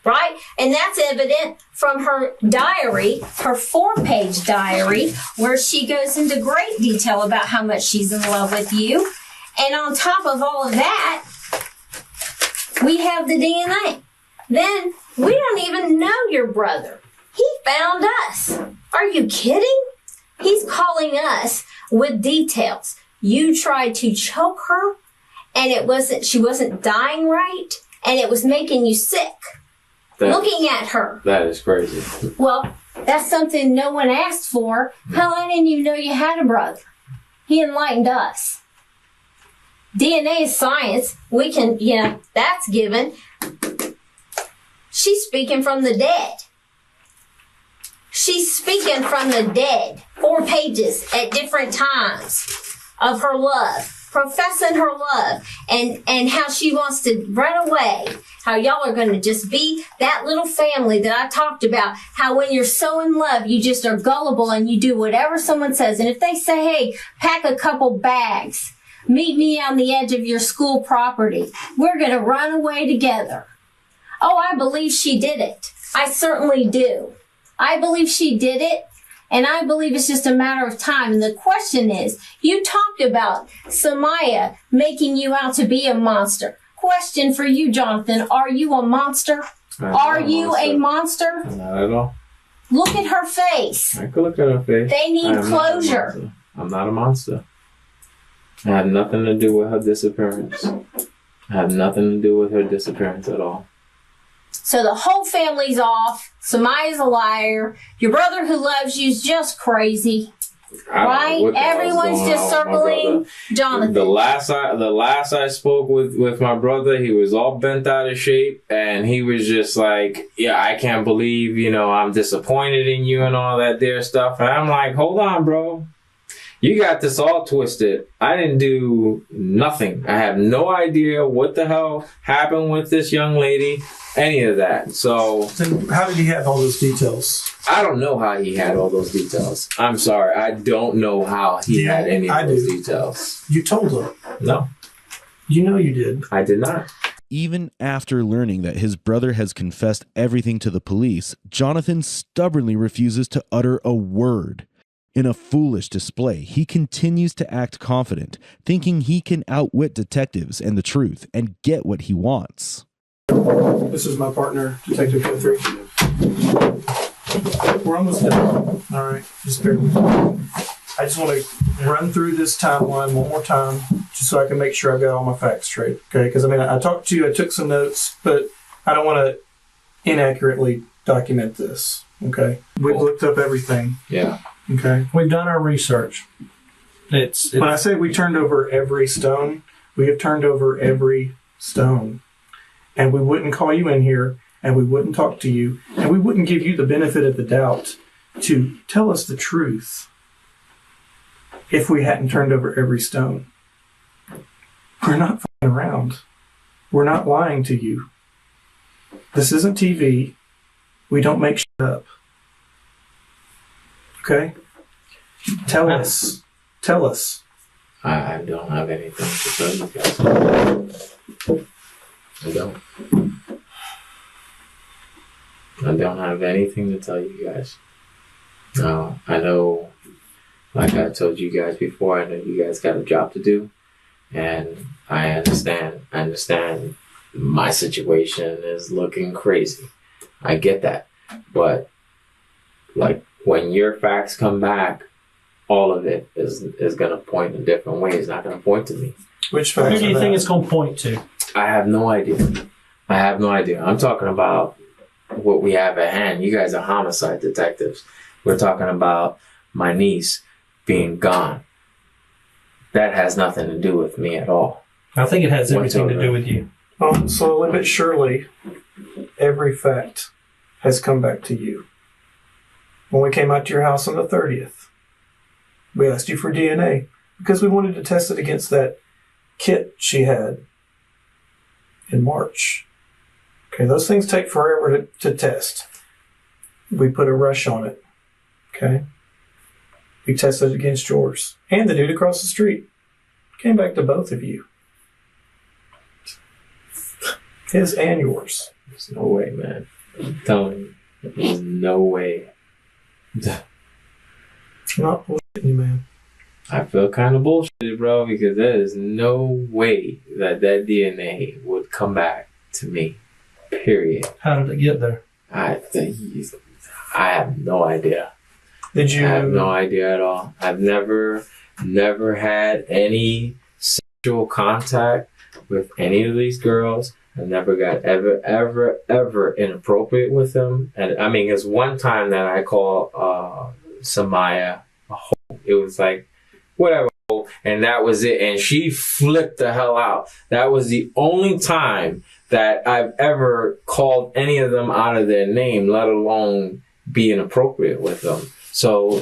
Right? And that's evident from her diary, her 4-page diary, where she goes into great detail about how much she's in love with you. And on top of all of that, we have the DNA. Then we don't even know your brother. He found us. Are you kidding? He's calling us with details. You tried to choke her, and she wasn't dying right, and it was making you sick. Looking at her. That is crazy. Well, that's something no one asked for. Hell, I didn't even know you had a brother. He enlightened us. DNA is science. We can, that's given. She's speaking from the dead. She's speaking from the dead. 4 pages at different times of her love. Professing her love. And how she wants to run away. How y'all are going to just be that little family that I talked about. How when you're so in love, you just are gullible and you do whatever someone says. And if they say, hey, pack a couple bags, meet me on the edge of your school property, we're going to run away together. Oh, I believe she did it. I certainly do. I believe she did it. And I believe it's just a matter of time. And the question is, you talked about Samaya making you out to be a monster. Question for you, Jonathan. Are you a monster? Are you a monster? Not at all. Look at her face. I could look at her face. They need closure. I'm not a monster. I had nothing to do with her disappearance. I had nothing to do with her disappearance at all. So the whole family's off. Samaya's a liar. Your brother who loves you is just crazy. Right? Everyone's just circling Jonathan. The last I spoke with my brother, he was all bent out of shape, and he was just like, yeah, I can't believe, I'm disappointed in you and all that there stuff. And I'm like, hold on, bro. You got this all twisted. I didn't do nothing. I have no idea what the hell happened with this young lady, any of that. So then how did he have all those details? I don't know how he had all those details. I'm sorry. I don't know how he had any of those details. You told him. No. You know you did. I did not. Even after learning that his brother has confessed everything to the police, Jonathan stubbornly refuses to utter a word. In a foolish display, he continues to act confident, thinking he can outwit detectives and the truth and get what he wants. This is my partner, Detective Guthrie. We're almost done. All right, just bear with me. I just want to run through this timeline one more time, just so I can make sure I've got all my facts straight. Okay, because I talked to you, I took some notes, but I don't want to inaccurately document this. Okay, we've looked up everything. Yeah. Okay, we've done our research. It's when I say we turned over every stone, we have turned over every stone. And we wouldn't call you in here, and we wouldn't talk to you, and we wouldn't give you the benefit of the doubt to tell us the truth if we hadn't turned over every stone. We're not fucking around. We're not lying to you. This isn't TV. We don't make shit up. Okay? Tell us. Tell us. I don't have anything to tell you guys. I don't have anything to tell you guys. No, I know, like I told you guys before, I know you guys got a job to do, and I understand. I understand my situation is looking crazy. I get that. But, like, when your facts come back, all of it is going to point in different ways. It's not going to point to me. Which facts? Who do you think it's going to point to? I have no idea. I'm talking about what we have at hand. You guys are homicide detectives. We're talking about my niece being gone. That has nothing to do with me at all. I think it has everything to do with you. Slowly but surely, every fact has come back to you. When we came out to your house on the 30th, we asked you for DNA because we wanted to test it against that kit she had in March. Okay, those things take forever to test. We put a rush on it. Okay? We tested it against yours. And the dude across the street. Came back to both of you. His and yours. There's no way, man. I'm telling you. There's no way. I'm not bullshitting you, man. I feel kind of bullshitted, bro, because there is no way that DNA would come back to me. Period. How did it get there? I have no idea. Did you? I have no idea at all. I've never had any sexual contact with any of these girls. I never got ever inappropriate with them. And I mean, there's one time that I called Samaya a hoe. It was like, whatever, and that was it. And she flipped the hell out. That was the only time that I've ever called any of them out of their name, let alone be inappropriate with them. So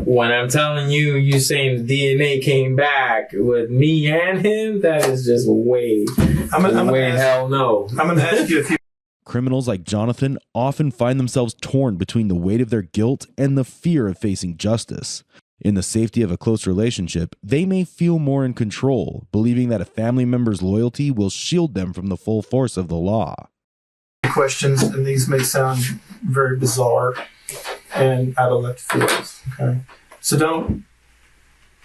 when I'm telling you, you saying the DNA came back with me and him, that is just way hell no. I'm going to ask you a few. Criminals like Jonathan often find themselves torn between the weight of their guilt and the fear of facing justice. In the safety of a close relationship, they may feel more in control, believing that a family member's loyalty will shield them from the full force of the law. Questions, and these may sound very bizarre and out of left field. Okay, so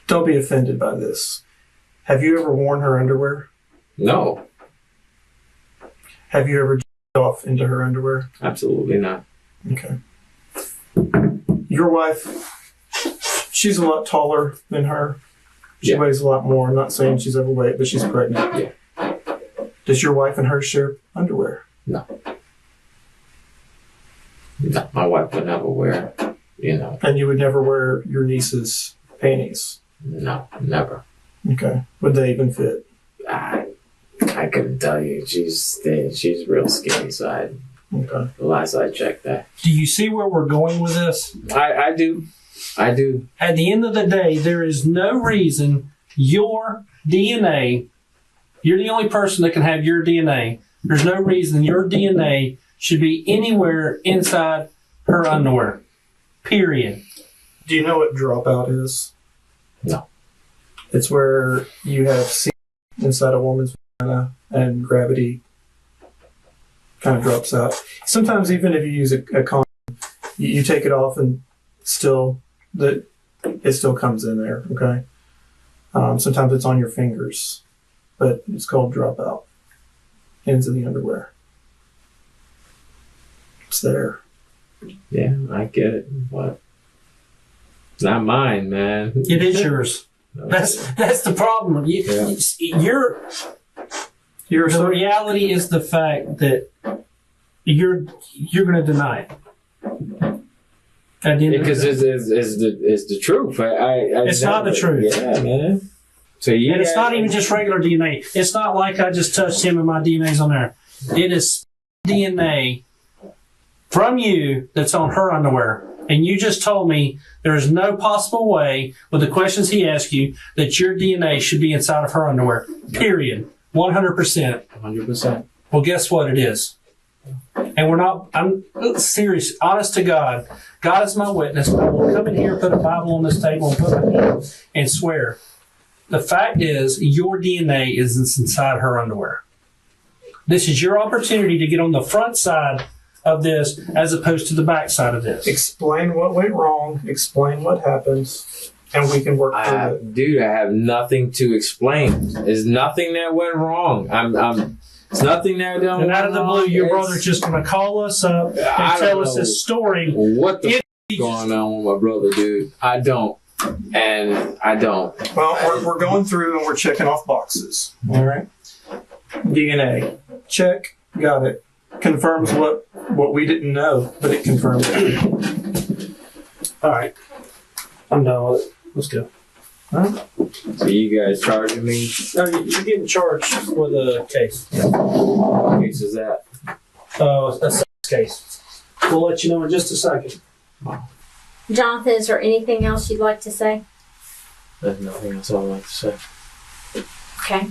don't be offended by this. Have you ever worn her underwear? No. Have you ever jerked off into her underwear? Absolutely not. Okay. Your wife, she's a lot taller than her. She weighs a lot more. I'm not saying she's overweight, but she's pregnant. Yeah. Does your wife and her share underwear? No. No, my wife would never wear, And you would never wear your niece's panties? No, never. Okay. Would they even fit? I couldn't tell you. She's real skinny, so okay. The last I checked that. Do you see where we're going with this? I do. At the end of the day, there is no reason your DNA, you're the only person that can have your DNA. There's no reason your DNA should be anywhere inside her underwear. Period. Do you know what dropout is? No. It's where you have semen inside a woman's vagina and gravity kind of drops out. Sometimes even if you use a condom, you take it off and it still comes in there, okay? Sometimes it's on your fingers, but it's called dropout. Ends of the underwear. It's there. Yeah, I get it, but it's not mine, man. It is yours. No. That's the problem. The reality is the fact that you're going to deny it. Because it's the truth. It's not the truth. Yeah, man. So and it's not even just regular DNA. It's not like I just touched him and my DNA's on there. It is DNA from you that's on her underwear. And you just told me there's no possible way, with the questions he asked you, that your DNA should be inside of her underwear. Period. 100%. 100%. Well, guess what it is? And I'm serious, honest to God. God is my witness. I will come in here, put a Bible on this table, and put my hand and swear. The fact is, your DNA is inside her underwear. This is your opportunity to get on the front side of this as opposed to the back side of this. Explain what went wrong, explain what happens, and we can work through it. Dude, I have nothing to explain. There's nothing that went wrong. It's nothing that done. And out of the blue, your brother's just going to call us up and tell us his story. What the is going on with my brother, dude? I don't. And I don't. Well, we're going through and we're checking off boxes. All right. DNA. Check. Got it. Confirms what we didn't know, but it confirms it. All right. I'm done with it. Let's go. Huh? So you guys charging me? No, you're getting charged with a case. What case is that? A sex case. We'll let you know in just a second. Jonathan, is there anything else you'd like to say? There's nothing else I'd like to say. Okay.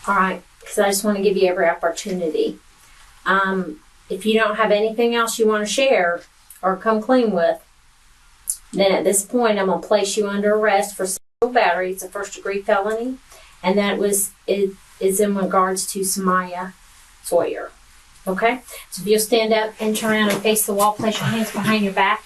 All right. Because I just want to give you every opportunity. If you don't have anything else you want to share or come clean with, then at this point I'm going to place you under arrest for sexual battery. It's a first-degree felony, and that is in regards to Samaya Sawyer. Okay? So if you'll stand up and turn around and face the wall, place your hands behind your back.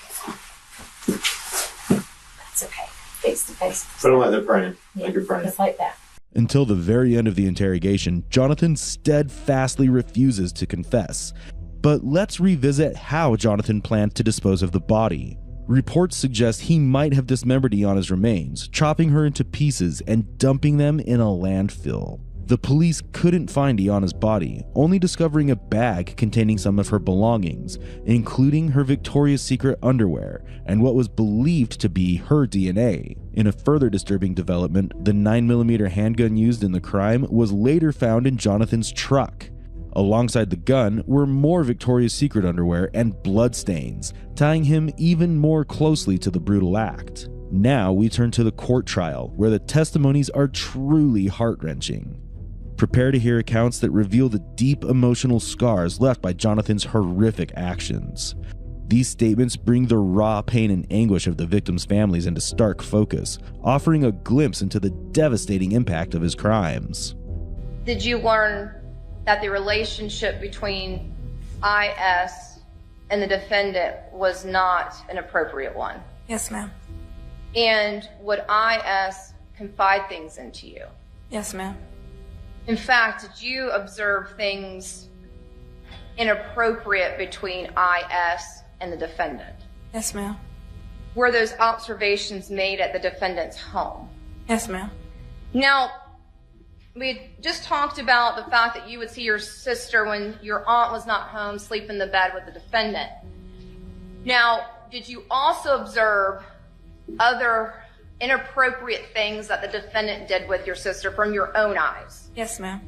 That's okay. Face to face. So don't let them praying. Yeah, like you're praying. just like that. Until the very end of the interrogation, Jonathan steadfastly refuses to confess. But let's revisit how Jonathan planned to dispose of the body. Reports suggest he might have dismembered Iana's remains, chopping her into pieces and dumping them in a landfill. The police couldn't find Iana's body, only discovering a bag containing some of her belongings, including her Victoria's Secret underwear and what was believed to be her DNA. In a further disturbing development, the 9mm handgun used in the crime was later found in Jonathan's truck. Alongside the gun were more Victoria's Secret underwear and bloodstains, tying him even more closely to the brutal act. Now we turn to the court trial, where the testimonies are truly heart-wrenching. Prepare to hear accounts that reveal the deep emotional scars left by Jonathan's horrific actions. These statements bring the raw pain and anguish of the victims' families into stark focus, offering a glimpse into the devastating impact of his crimes. Did you learn that the relationship between IS and the defendant was not an appropriate one? Yes, ma'am. And would IS confide things into you? Yes, ma'am. In fact, did you observe things inappropriate between IS and the defendant? Yes, ma'am. Were those observations made at the defendant's home? Yes, ma'am. Now, we just talked about the fact that you would see your sister when your aunt was not home, sleep in the bed with the defendant. Now, did you also observe other inappropriate things that the defendant did with your sister from your own eyes? Yes, ma'am.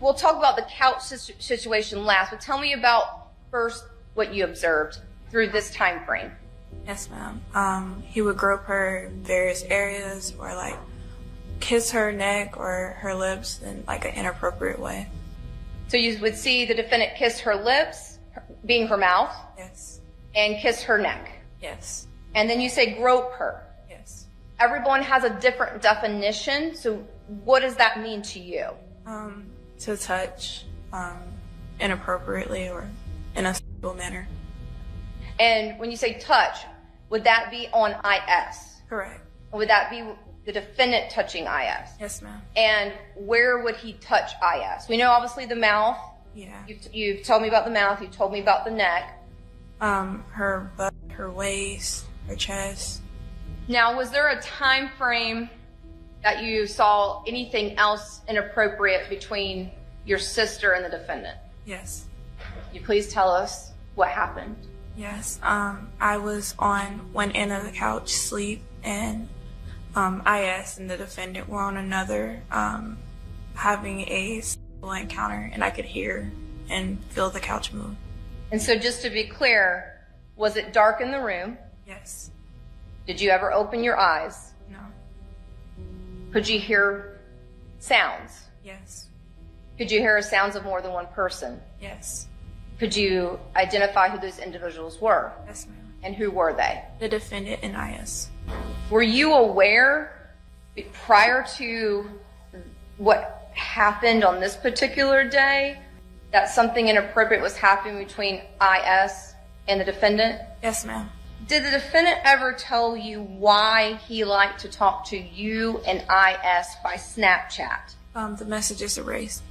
We'll talk about the couch situation last, but tell me about first what you observed through this time frame. Yes, ma'am. He would grope her in various areas, or like kiss her neck or her lips in like an inappropriate way. So you would see the defendant kiss her lips, being her mouth? Yes. And kiss her neck? Yes. And then you say grope her? Yes. Everyone has a different definition, so what does that mean to you? To touch inappropriately or in a sexual manner. And when you say touch, would that be on IS? Correct. Would that be the defendant touching IS? Yes, ma'am. And where would he touch IS? We know obviously the mouth. Yeah. You've told me about the mouth. You've told me about the neck. Her butt, her waist, her chest. Now, was there a time frame that you saw anything else inappropriate between your sister and the defendant? Yes. Can you please tell us what happened? Yes. I was on one end of the couch, sleep, and IS and the defendant were on another, having a sexual encounter, and I could hear and feel the couch move. And so just to be clear, was it dark in the room? Yes. Did you ever open your eyes? No. Could you hear sounds? Yes. Could you hear sounds of more than one person? Yes. Could you identify who those individuals were? Yes, ma'am. And who were they? The defendant and IS. Were you aware prior to what happened on this particular day that something inappropriate was happening between IS and the defendant? Yes, ma'am. Did the defendant ever tell you why he liked to talk to you and IS by Snapchat? The messages erased.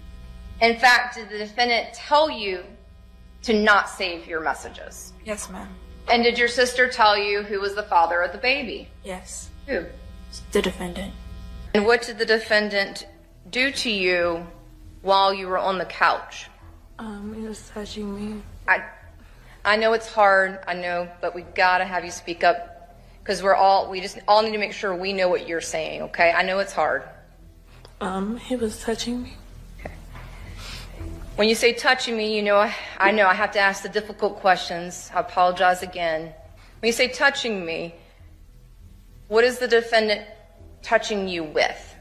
In fact, did the defendant tell you to not save your messages? Yes, ma'am. And did your sister tell you who was the father of the baby? Yes. Who? The defendant. And what did the defendant do to you while you were on the couch? He was touching me. I know it's hard, I know, but we gotta have you speak up because we just all need to make sure we know what you're saying, okay? I know it's hard. He was touching me. Okay. When you say touching me, I know I have to ask the difficult questions. I apologize again. When you say touching me, what is the defendant touching you with?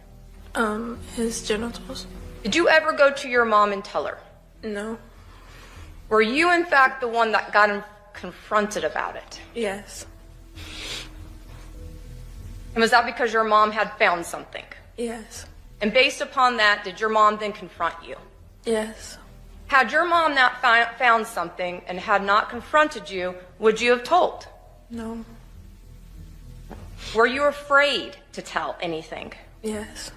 His genitals. Did you ever go to your mom and tell her? No. Were you, in fact, the one that got confronted about it? Yes. And was that because your mom had found something? Yes. And based upon that, did your mom then confront you? Yes. Had your mom not found something and had not confronted you, would you have told? No. Were you afraid to tell anything? Yes.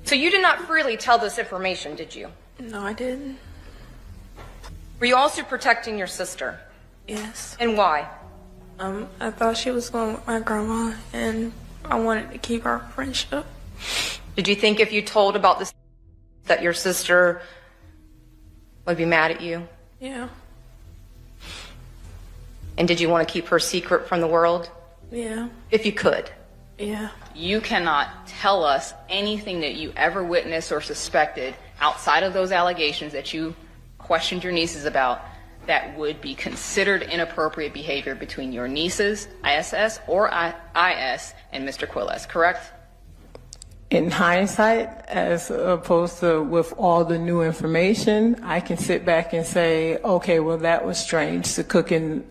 So you did not freely tell this information, did you? No, I didn't. Were you also protecting your sister? Yes. And why? I thought she was going with my grandma, and I wanted to keep our friendship. Did you think if you told about this that your sister would be mad at you? Yeah. And did you want to keep her secret from the world? Yeah. If you could? Yeah. You cannot tell us anything that you ever witnessed or suspected outside of those allegations that you questioned your nieces about that would be considered inappropriate behavior between your nieces, ISS, or IS, and Mr. Quilles, correct? In hindsight, as opposed to with all the new information, I can sit back and say, okay, well, that was strange, to cooking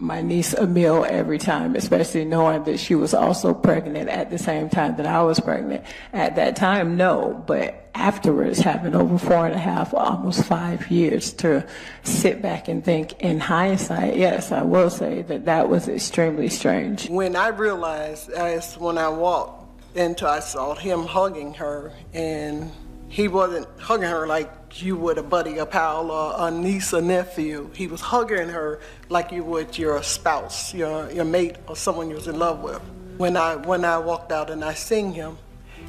my niece a meal every time, especially knowing that she was also pregnant at the same time that I was pregnant. At that time, no, but afterwards, having over 4.5, almost 5 years to sit back and think in hindsight, yes, I will say that that was extremely strange. When I realized, when I walked into, I saw him hugging her, and he wasn't hugging her like you would a buddy, a pal, or a niece or nephew. He was hugging her like you would your spouse, your mate, or someone you was in love with. When I walked out and I seen him,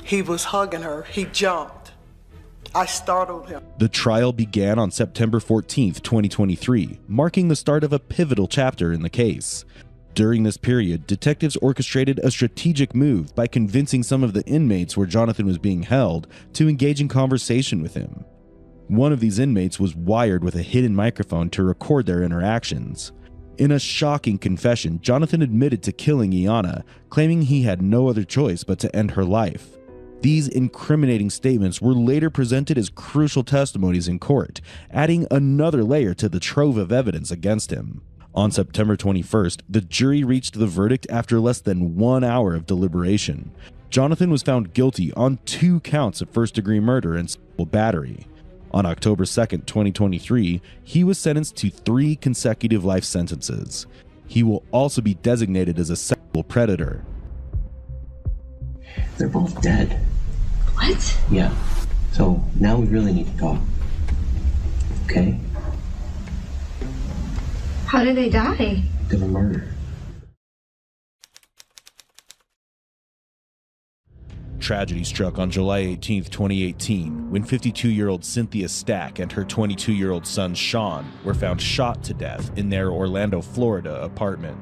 he was hugging her. He jumped. I startled him. The trial began on September 14th, 2023, marking the start of a pivotal chapter in the case. During this period, detectives orchestrated a strategic move by convincing some of the inmates where Jonathan was being held to engage in conversation with him. One of these inmates was wired with a hidden microphone to record their interactions. In a shocking confession, Jonathan admitted to killing Iana, claiming he had no other choice but to end her life. These incriminating statements were later presented as crucial testimonies in court, adding another layer to the trove of evidence against him. On September 21st, the jury reached the verdict after less than 1 hour of deliberation. Jonathan was found guilty on 2 counts of first-degree murder and sexual battery. On October 2nd, 2023, he was sentenced to 3 consecutive life sentences. He will also be designated as a sexual predator. They're both dead. What? Yeah. So now we really need to talk. Okay? How did they die? They were murdered. Tragedy struck on July 18, 2018, when 52-year-old Cynthia Stack and her 22-year-old son Sean were found shot to death in their Orlando, Florida apartment.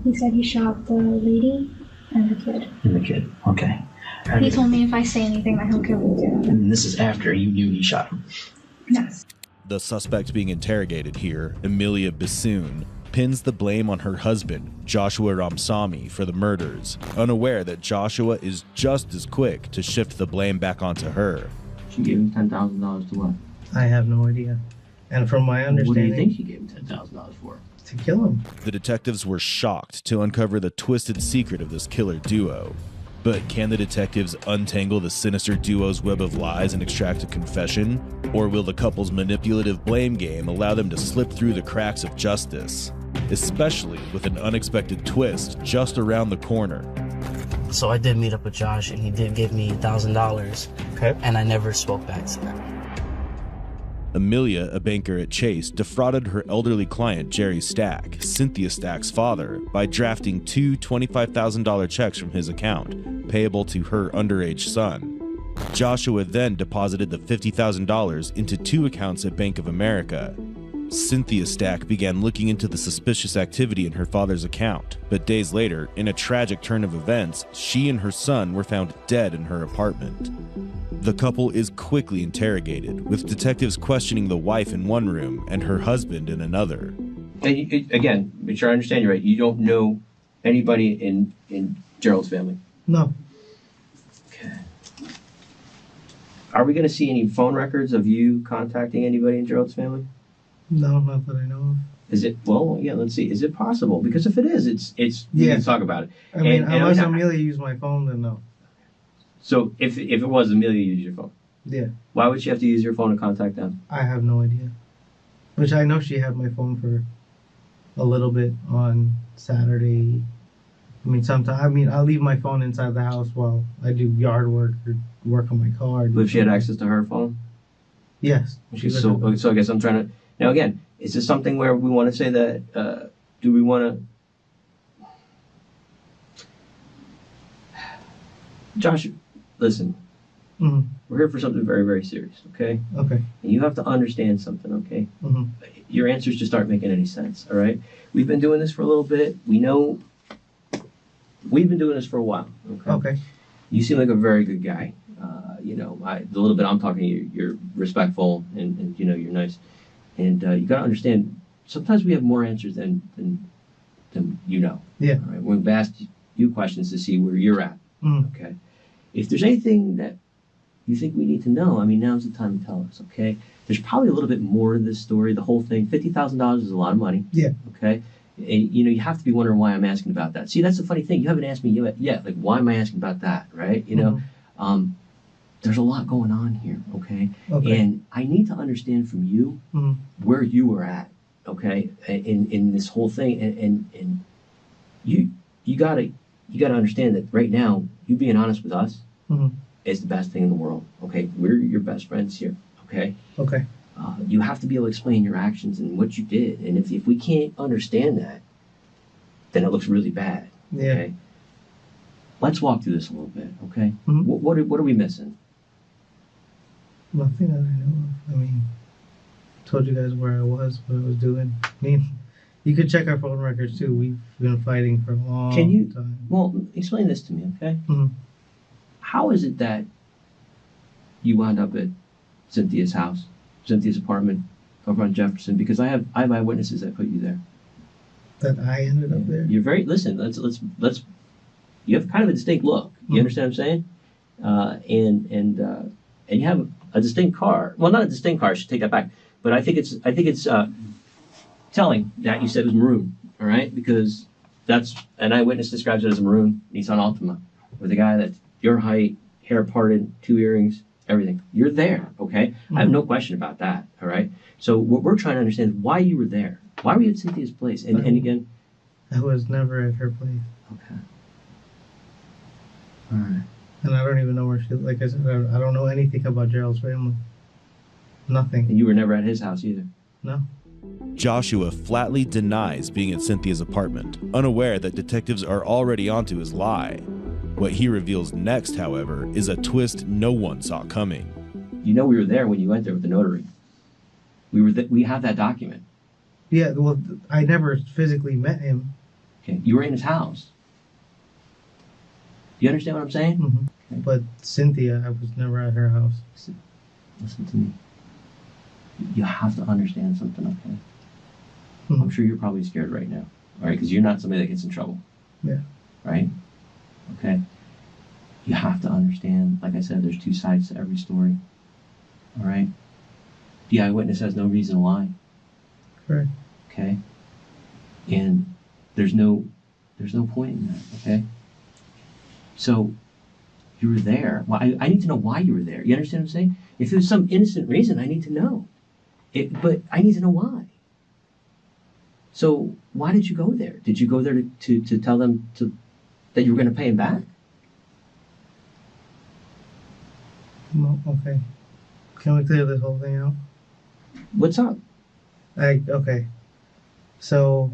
He said he shot the lady and the kid. And the kid, okay. He told me if I say anything that he'll kill me too. And this is after you knew he shot him. Yes. The suspect being interrogated here, Amelia Bassoon, pins the blame on her husband, Joshua Ramsamy, for the murders, unaware that Joshua is just as quick to shift the blame back onto her. She gave him $10,000 to what? I have no idea. And from my understanding... What do you think she gave him $10,000 for? To kill him. The detectives were shocked to uncover the twisted secret of this killer duo. But can the detectives untangle the sinister duo's web of lies and extract a confession? Or will the couple's manipulative blame game allow them to slip through the cracks of justice? Especially with an unexpected twist just around the corner. So I did meet up with Josh, and he did give me $1,000. Okay. And I never spoke back to him. Amelia, a banker at Chase, defrauded her elderly client, Jerry Stack, Cynthia Stack's father, by drafting 2 $25,000 checks from his account, payable to her underage son. Joshua then deposited the $50,000 into 2 accounts at Bank of America. Cynthia Stack began looking into the suspicious activity in her father's account, but days later, in a tragic turn of events, she and her son were found dead in her apartment. The couple is quickly interrogated, with detectives questioning the wife in one room and her husband in another. Again, make sure I understand you right. You don't know anybody in Gerald's family? No. Okay. Are we going to see any phone records of you contacting anybody in Gerald's family? No, not that I know of. Is it? Well, yeah. Let's see. Is it possible? Because if it is, it's we Yeah. need to talk about it. I mean, unless I'm not- Amelia used my phone, then no. So if it was Amelia, use your phone. Yeah. Why would she have to use your phone to contact them? I have no idea. Which I know she had my phone for a little bit on Saturday. I mean, sometimes. I mean, I'll leave my phone inside the house while I do yard work or work on my car. But if she had access to her phone? Yes. So I guess I'm trying to. Now, again, is this something where we want to say that, do we want to. Josh, listen. Mm-hmm. We're here for something very, very serious, okay? Okay. And you have to understand something, okay? Mm-hmm. Your answers just aren't making any sense, all right? We've been doing this for a little bit. We know. We've been doing this for a while, okay? Okay. You seem like a very good guy. The little bit I'm talking to you, you're respectful and you're nice. And you got to understand, sometimes we have more answers than you know. Yeah. All right? We've asked you questions to see where you're at. Mm. Okay. If there's anything that you think we need to know, I mean, now's the time to tell us, okay? There's probably a little bit more to this story. The whole thing, $50,000 is a lot of money. Yeah. Okay? And, you have to be wondering why I'm asking about that. See, that's the funny thing. You haven't asked me yet. Like, why am I asking about that, right? There's a lot going on here, okay? And I need to understand from you where you were at, okay, in this whole thing. And you gotta understand that right now, you being honest with us is the best thing in the world, okay? We're your best friends here, okay? Okay. You have to be able to explain your actions and what you did. And if we can't understand that, then it looks really bad, Yeah. okay? Let's walk through this a little bit, okay? Mhm. What are we missing? Nothing that I know of. I mean, told you guys where I was, what I was doing. I mean, you could check our phone records too. We've been fighting for a long Can you, time. well, explain this to me, okay? Mhm. How is it that you wound up at Cynthia's house, Cynthia's apartment over on Jefferson? Because I have eyewitnesses that put you there. That I ended up there? You're very, listen, let's, you have kind of a distinct look. You understand what I'm saying? And you have a distinct car. Well, not a distinct car, I should take that back. But I think it's telling that you said it was maroon, all right? Because that's, an eyewitness describes it as a maroon Nissan Altima with a guy that's your height, hair parted, 2 earrings, everything. You're there, okay? I have no question about that, all right? So what we're trying to understand is why you were there. Why were you at Cynthia's place? And again, I was never at her place. okay. All right. And I don't even know where she, like I said, I don't know anything about Gerald's family. Nothing. And you were never at his house either? No. Joshua flatly denies being at Cynthia's apartment, unaware that detectives are already onto his lie. What he reveals next, however, is a twist no one saw coming. You know we were there when you went there with the notary. We have that document. Yeah, well, I never physically met him. Okay, you were in his house. You understand what I'm saying? Mm-hmm. Okay. But Cynthia, I was never at her house. Listen to me. You have to understand something, okay? I'm sure you're probably scared right now, all right? Because you're not somebody that gets in trouble. Yeah. Right? Okay? You have to understand, like I said, there's 2 sides to every story. All right? The eyewitness has no reason to lie. Correct. Okay? And there's no point in that, okay? So, you were there. Well, I need to know why you were there. You understand what I'm saying? If there's some innocent reason, I need to know. But I need to know why. So, why did you go there? Did you go there to tell them that you were going to pay him back? No, okay. Can we clear this whole thing out? What's up? Okay. So,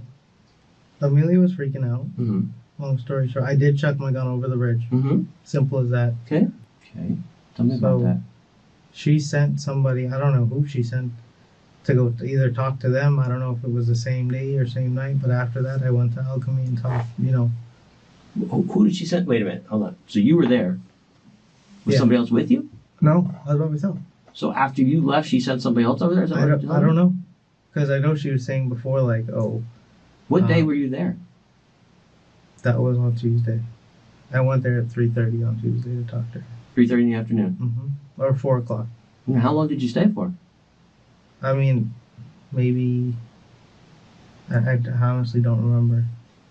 Amelia was freaking out. Mm-hmm. Long story short, I did chuck my gun over the bridge. Mm-hmm. Simple as that. Okay. Tell me about that. She sent somebody, I don't know who she sent, to go to either talk to them. I don't know if it was the same day or same night, but after that I went to Alchemy and talked, Who did she send? Wait a minute, hold on. So you were there. Was somebody else with you? No, I was by myself. So after you left, she sent somebody else over there? Is that I don't know. Because I know she was saying before, like, What day were you there? That was on Tuesday. I went there at 3:30 on Tuesday to talk to her. 3:30 in the afternoon? Mm-hmm. Or 4 o'clock. How long did you stay for? I mean, maybe I honestly don't remember.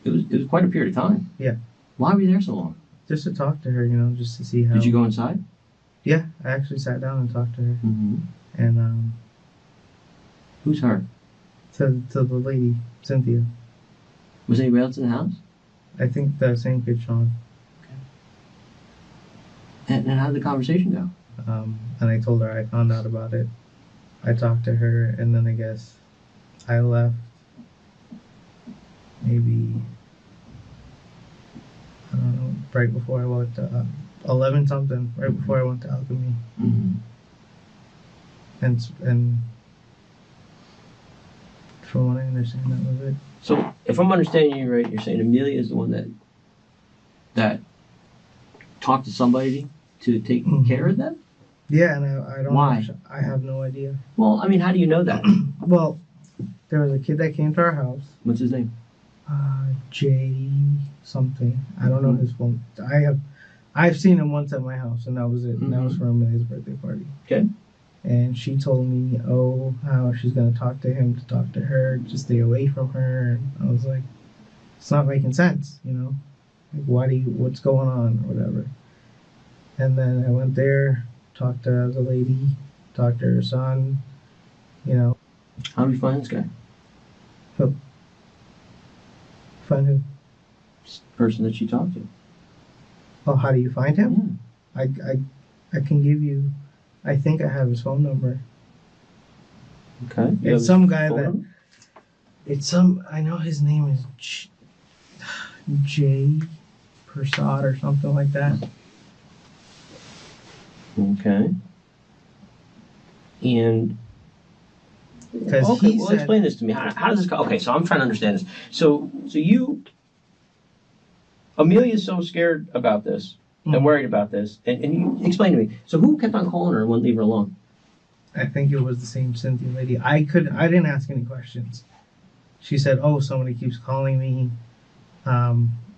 It was quite a period of time. Yeah. Why were you there so long? Just to talk to her, just to see how. Did you go inside? Yeah, I actually sat down and talked to her. Mm-hmm. And who's her? To the lady, Cynthia. Was anybody else in the house? I think the same kid, Sean. And how did the conversation go? And I told her I found out about it. I talked to her, and then I guess I left maybe, I don't know, right before I went to 11 something, right before I went to Alchemy. Mm-hmm. And from what I understand, that was it. So, if I'm understanding you right, you're saying Amelia is the one that talked to somebody to take care of them? Yeah, and I don't Why? know. I have no idea. Well, I mean, how do you know that? Well, there was a kid that came to our house. What's his name? Jay something. I don't know his phone. I've seen him once at my house, and that was it. And that was for Amelia's birthday party. Okay. And she told me, how she's gonna talk to him to talk to her, to stay away from her. And I was like, it's not making sense, Like, what's going on, or whatever. And then I went there, talked to the lady, talked to her son, How do you find this guy? Who? Find who? This person that she talked to. Oh, how do you find him? I can give you, I think I have his phone number. Okay. It's some guy that, I know his name is Jay Prasad or something like that. Okay. And because explain this to me. How does this go? Okay, so I'm trying to understand this. So Amelia's so scared about this and worried about this, and you explain to me. So who kept on calling her and wouldn't leave her alone? I think it was the same Cynthia lady. I didn't ask any questions. She said, somebody keeps calling me.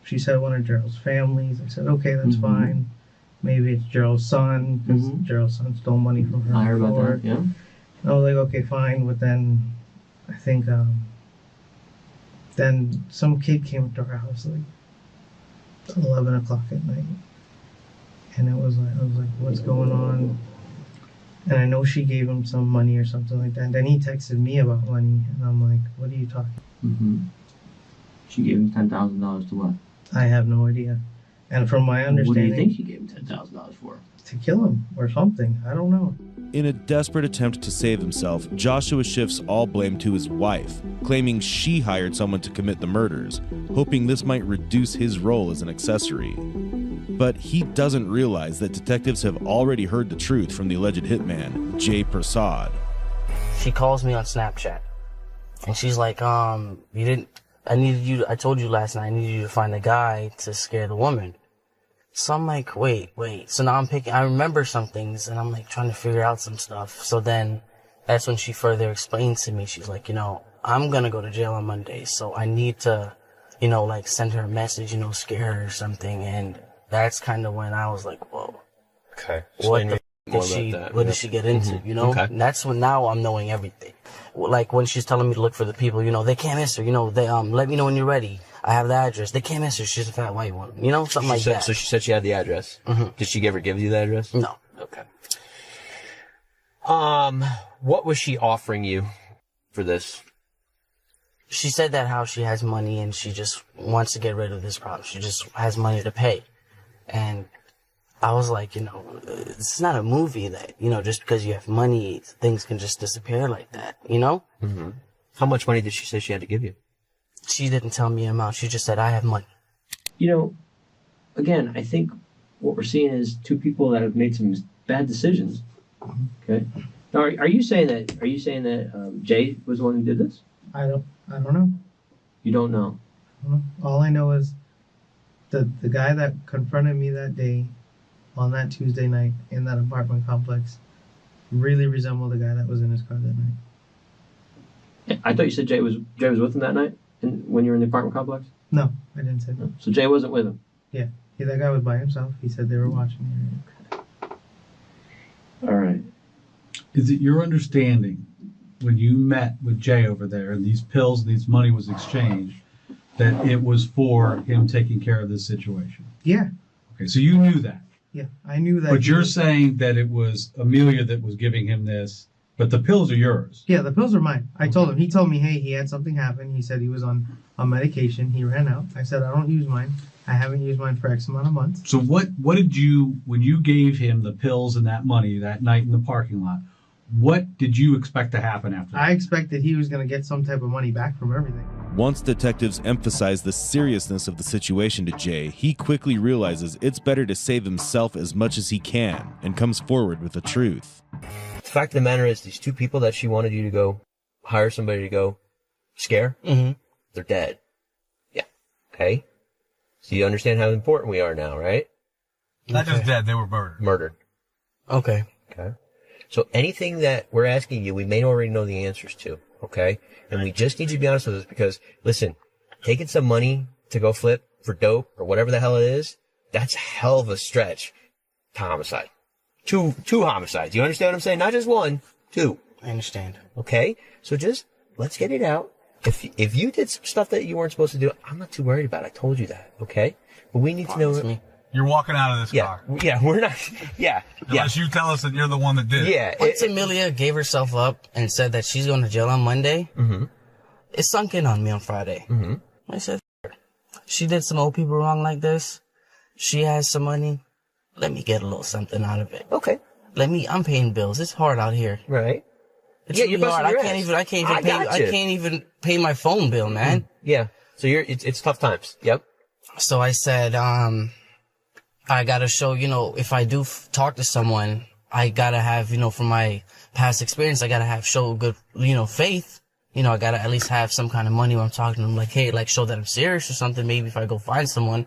She said one of Gerald's families. I said, okay, that's fine. Maybe it's Gerald's son, because Gerald's son stole money from her. I heard about that, yeah. And I was like, okay, fine. But then I think then some kid came to our house like 11 o'clock at night. And I was like, what's going on? And I know she gave him some money or something like that. And then he texted me about money. And I'm like, what are you talking about? She gave him $10,000 to what? I have no idea. And from my understanding... What do you think she gave him $10,000 for? To kill him or something. I don't know. In a desperate attempt to save himself, Joshua shifts all blame to his wife, claiming she hired someone to commit the murders, hoping this might reduce his role as an accessory. But he doesn't realize that detectives have already heard the truth from the alleged hitman, Jay Prasad. She calls me on Snapchat, and she's like, I told you last night I needed you to find a guy to scare the woman. So I'm like, wait. So now I remember some things, and I'm like trying to figure out some stuff. So then that's when she further explained to me, she's like, I'm gonna go to jail on Monday, so I need to, send her a message, scare her or something. And that's kind of when I was like, whoa. Okay. What did she get into, Okay. And that's when now I'm knowing everything. Like when she's telling me to look for the people, they can't miss her, they, let me know when you're ready. I have the address. They can't miss her. She's a fat white one. Something like that. So she said she had the address. Did she ever give you the address? No. Okay. What was she offering you for this? She said that how she has money and she just wants to get rid of this problem. She just has money to pay. And I was like, it's not a movie that, just because you have money, things can just disappear like that, How much money did she say she had to give you? She didn't tell me an amount. She just said, I have money. Again, I think what we're seeing is two people that have made some bad decisions. Okay. Now, are you saying that Jay was the one who did this? I don't know. You don't know? All I know is the guy that confronted me that day on that Tuesday night in that apartment complex really resembled the guy that was in his car that night. I thought you said Jay was with him that night when you were in the apartment complex? No, I didn't say that. So Jay wasn't with him? Yeah. That guy was by himself. He said they were watching. All right. Is it your understanding when you met with Jay over there, and these pills and these money was exchanged, that it was for him taking care of this situation. Yeah. Okay, so you knew that. Yeah, I knew that. But you're saying that it was Amelia that was giving him this, but the pills are yours. Yeah, the pills are mine. I told him. He told me, hey, he had something happen. He said he was on medication. He ran out. I said, I don't use mine. I haven't used mine for X amount of months. So what did you, when you gave him the pills and that money that night in the parking lot, what did you expect to happen after that? I expected he was going to get some type of money back from everything. Once detectives emphasize the seriousness of the situation to Jay, he quickly realizes it's better to save himself as much as he can and comes forward with the truth. The fact of the matter is, these two people that she wanted you to go hire somebody to go scare, they're dead. Yeah. Okay? So you understand how important we are now, right? Not just dead, they were murdered. Murdered. Okay. Okay. So anything that we're asking you, we may already know the answers to, okay? And we just need you to be honest with us because, listen, taking some money to go flip for dope or whatever the hell it is, that's a hell of a stretch to homicide. Two homicides. You understand what I'm saying? Not just one, two. I understand. Okay? So just, let's get it out. If you did some stuff that you weren't supposed to do, I'm not too worried about it. I told you that, okay? But we need to know... You're walking out of this car. Yeah, we're not... Yeah. Unless you tell us that you're the one that did it. Yeah. Once Amelia gave herself up and said that she's going to jail on Monday, it sunk in on me on Friday. I said, she did some old people wrong like this. She has some money. Let me get a little something out of it. Okay. I'm paying bills. It's hard out here. Right. It's Yeah, really you're hard. busting I can't even pay my phone bill, man. Yeah. So it's tough times. Yep. So I said, I gotta show, if I do talk to someone, I gotta have, from my past experience, I gotta show good, faith. I gotta at least have some kind of money when I'm talking to them, like, hey, show that I'm serious or something, maybe if I go find someone.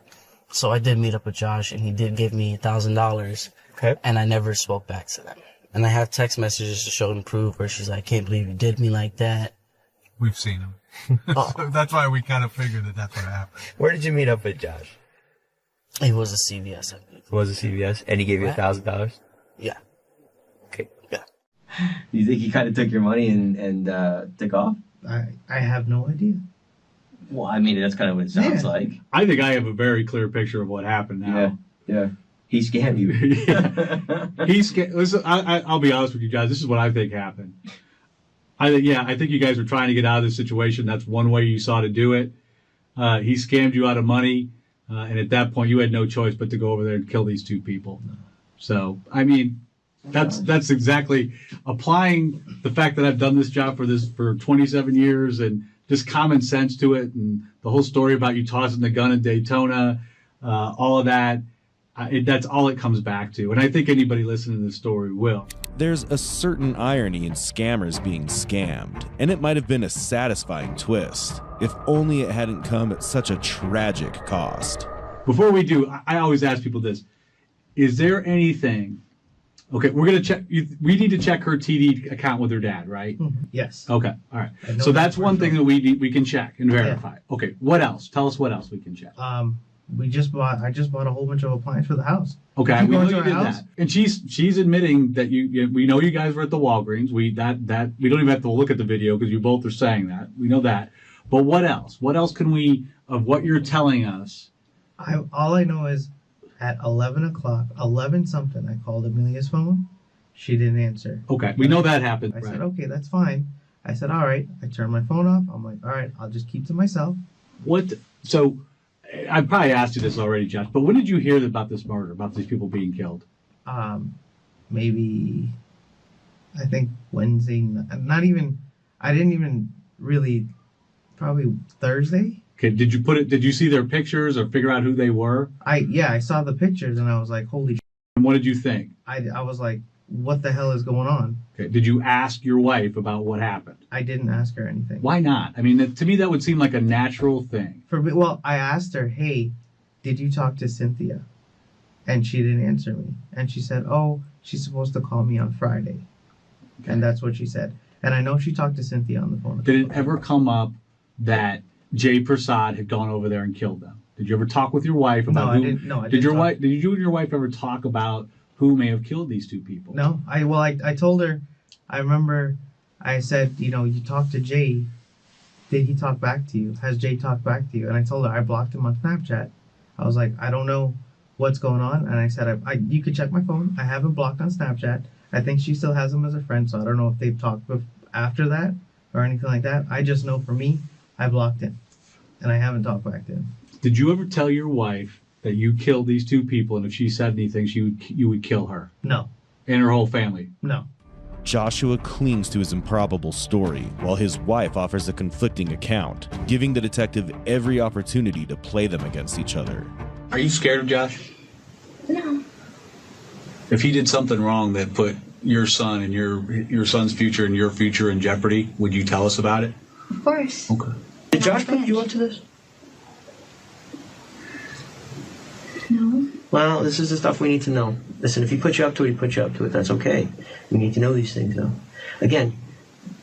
So I did meet up with Josh, and he did give me $1,000. Okay. And I never spoke back to them. And I have text messages to show and prove where she's like, can't believe you did me like that. We've seen him. So that's why we kind of figured that that's what happened. Where did you meet up with Josh? It was a CVS, I believe. It was a CVS? And he gave you $1,000? Yeah. Okay. Yeah. You think he kind of took your money and took off? I have no idea. Well, I mean, that's kind of what it sounds like. I think I have a very clear picture of what happened now. Yeah. He scammed you. He scammed. Listen, I'll be honest with you guys. This is what I think happened. I think you guys were trying to get out of this situation. That's one way you saw to do it. He scammed you out of money. And at that point, you had no choice but to go over there and kill these two people. So, I mean, that's exactly applying the fact that I've done this job for 27 years and just common sense to it, and the whole story about you tossing the gun in Daytona, all of that. That's all it comes back to. And I think anybody listening to this story will. There's a certain irony in scammers being scammed, and it might have been a satisfying twist, if only it hadn't come at such a tragic cost. Before we do, I always ask people this. Is there anything... Okay, we're going to check... We need to check her TD account with her dad, right? Yes. Okay, all right. So that's one thing that we can check and verify. Yeah. Okay, what else? Tell us what else we can check. I just bought a whole bunch of appliances for the house. Okay, we know you did that, and she's admitting that we know you guys were at the Walgreens. We don't even have to look at the video because you both are saying that. We know that, but what else? What else can we of what you're telling us? All I know is at 11 o'clock, 11 something, I called Amelia's phone. She didn't answer. Okay, we know that happened. I said, okay, that's fine. I said, all right. I turned my phone off. I'm like, all right, I'll just keep to myself. So. I probably asked you this already, Josh, but when did you hear about this murder, about these people being killed? Maybe, I think Wednesday. I didn't even really, probably Thursday. Okay, did you see their pictures or figure out who they were? I saw the pictures and I was like, holy shit. And what did you think? I was like, what the hell is going on? Okay, did you ask your wife about what happened? I didn't ask her anything. Why not? I mean, to me, that would seem like a natural thing. I asked her, hey, did you talk to Cynthia? And she didn't answer me. And she said, oh, she's supposed to call me on Friday. Okay. And that's what she said. And I know she talked to Cynthia on the phone. Did it ever come up that Jay Prasad had gone over there and killed them? Did you ever talk with your wife about I didn't. Did you and your wife ever talk about who may have killed these two people? No. I told her, I remember I said, you know, you talked to Jay. Did he talk back to you? Has Jay talked back to you? And I told her I blocked him on Snapchat. I was like, I don't know what's going on. And I said, you could check my phone. I have him blocked on Snapchat. I think she still has him as a friend, so I don't know if they've talked after that or anything like that. I just know for me, I blocked him. And I haven't talked back to him. Did you ever tell your wife that you killed these two people, and if she said anything, you would kill her? No. And her whole family? No. Joshua clings to his improbable story, while his wife offers a conflicting account, giving the detective every opportunity to play them against each other. Are you scared of Josh? No. If he did something wrong that put your son and your son's future and your future in jeopardy, would you tell us about it? Of course. Okay. Did Josh put you up to this? No. Well, this is the stuff we need to know. Listen, if he put you up to it, he put you up to it. That's okay. We need to know these things, though. Again,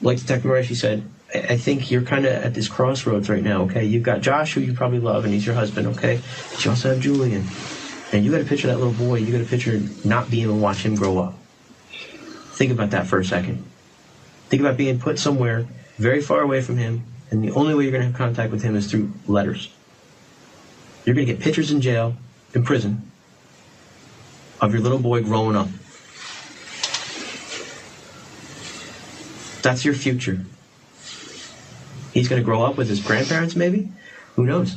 like Detective Murray said, I think you're kind of at this crossroads right now, okay? You've got Josh, who you probably love, and he's your husband, okay? But you also have Julian. And you got to picture that little boy. You got to picture not being able to watch him grow up. Think about that for a second. Think about being put somewhere very far away from him, and the only way you're going to have contact with him is through letters. You're going to get pictures in jail, in prison, of your little boy growing up. That's your future. He's going to grow up with his grandparents, maybe? Who knows?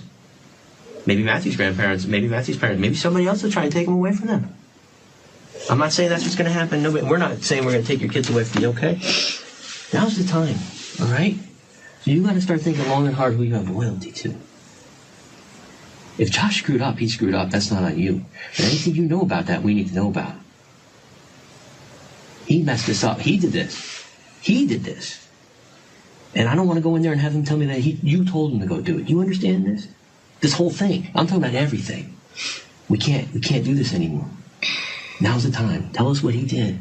Maybe Matthew's grandparents, maybe Matthew's parents, maybe somebody else will try and take him away from them. I'm not saying that's what's going to happen. Nobody, we're not saying we're going to take your kids away from you, okay? Now's the time, all right? So you got to start thinking long and hard who you have loyalty to. If Josh screwed up, he screwed up. That's not on you. But anything you know about that, we need to know about. He messed this up. He did this. He did this. And I don't want to go in there and have him tell me that you told him to go do it. You understand this? This whole thing. I'm talking about everything. We can't do this anymore. Now's the time. Tell us what he did.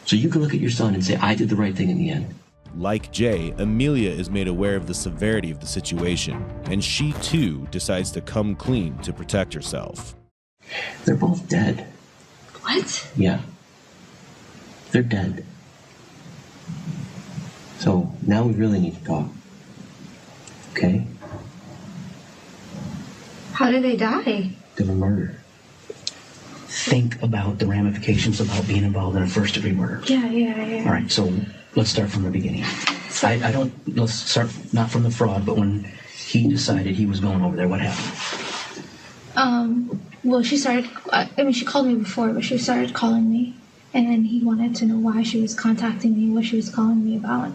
So you can look at your son and say, I did the right thing in the end. Like Jay, Amelia is made aware of the severity of the situation, and she too decides to come clean to protect herself. They're both dead. What? Yeah. They're dead. So now we really need to talk. Okay? How did they die? They were murdered. Think about the ramifications about being involved in a first-degree murder. Yeah. All right, so let's start from the beginning. Let's start not from the fraud, but when he decided he was going over there, what happened? Well, she called me before, but she started calling me. And then he wanted to know why she was contacting me, what she was calling me about.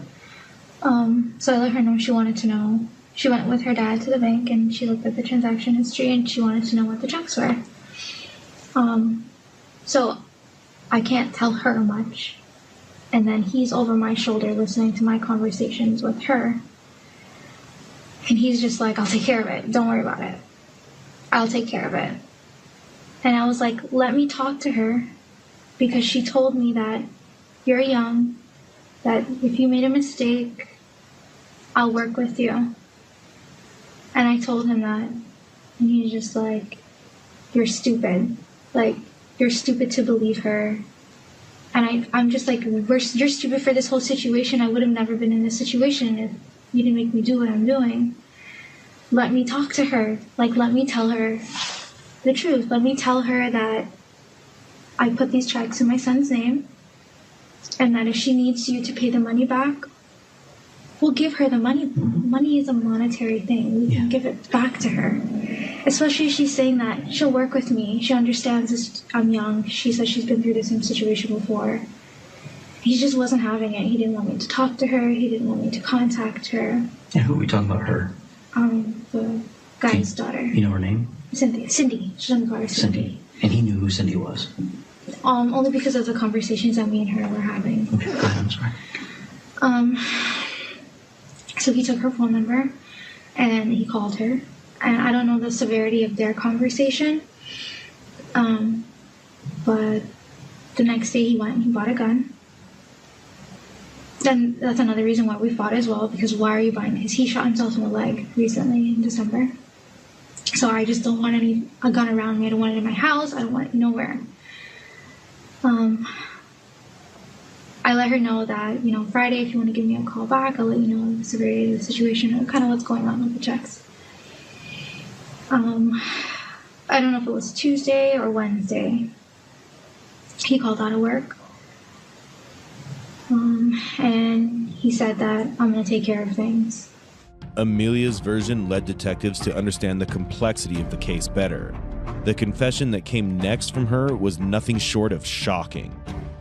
So I let her know she wanted to know. She went with her dad to the bank and she looked at the transaction history and she wanted to know what the checks were. So I can't tell her much. And then he's over my shoulder listening to my conversations with her. And he's just like, I'll take care of it. Don't worry about it. I'll take care of it. And I was like, let me talk to her, because she told me that you're young, that if you made a mistake, I'll work with you. And I told him that. And he's just like, you're stupid. Like, you're stupid to believe her. And I'm just like, you're stupid for this whole situation. I would have never been in this situation if you didn't make me do what I'm doing. Let me talk to her. Like, let me tell her the truth. Let me tell her that I put these checks in my son's name, and that if she needs you to pay the money back, we'll give her the money. Money is a monetary thing. We can give it back to her. Especially if she's saying that she'll work with me. She understands this. I'm young. She says she's been through the same situation before. He just wasn't having it. He didn't want me to talk to her. He didn't want me to contact her. And who are we talking about, her? The guy's daughter. You know her name? Cindy. She doesn't call her Cindy. And he knew who Cindy was? Only because of the conversations that me and her were having. Okay, go ahead, I'm sorry. So he took her phone number and he called her. And I don't know the severity of their conversation. But the next day he went and he bought a gun. Then that's another reason why we fought as well, because why are you buying? Because he shot himself in the leg recently in December. So I just don't want a gun around me. I don't want it in my house. I don't want it nowhere. I let her know that, Friday, if you want to give me a call back, I'll let you know the severity of the situation and kind of what's going on with the checks. I don't know if it was Tuesday or Wednesday. He called out of work. And he said that I'm going to take care of things. Amelia's version led detectives to understand the complexity of the case better. The confession that came next from her was nothing short of shocking.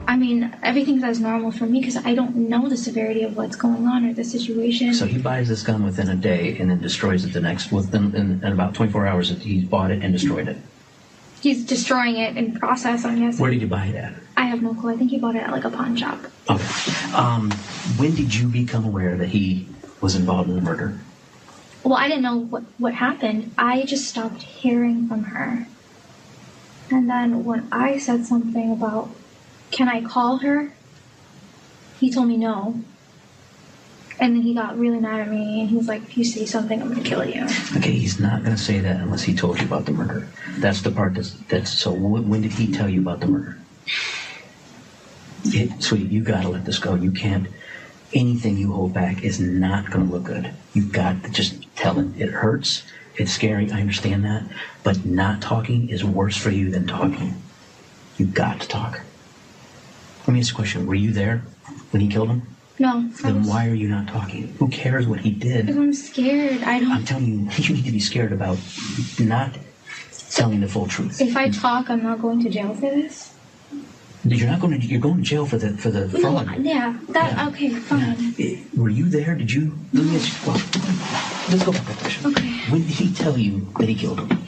I mean, everything's as normal for me because I don't know the severity of what's going on or the situation. So he buys this gun within a day and then destroys it the next, in about 24 hours, he bought it and destroyed it. He's destroying it in process, I'm guessing. Where did you buy it at? I have no clue. I think he bought it at like a pawn shop. Okay. When did you become aware that he was involved in the murder? Well, I didn't know what happened. I just stopped hearing from her. And then when I said something about, can I call her? He told me no. And then he got really mad at me, and he was like, if you say something, I'm going to kill you. Okay, he's not going to say that unless he told you about the murder. That's the part that's so when did he tell you about the murder? Sweetie, you got to let this go. You can't, anything you hold back is not going to look good. You've got to just tell it. It hurts. It's scary. I understand that. But not talking is worse for you than talking. You've got to talk. Let me ask you a question. Were you there when he killed him? No. Then why are you not talking? Who cares what he did? Because I'm scared. I'm telling you, you need to be scared about not telling the full truth. If I talk, I'm not going to jail for this? You're going to jail for the fraud. No, yeah. Okay, fine. Were you there? Did you? Let me ask you. Well, let's go back to that question. Okay. When did he tell you that he killed him?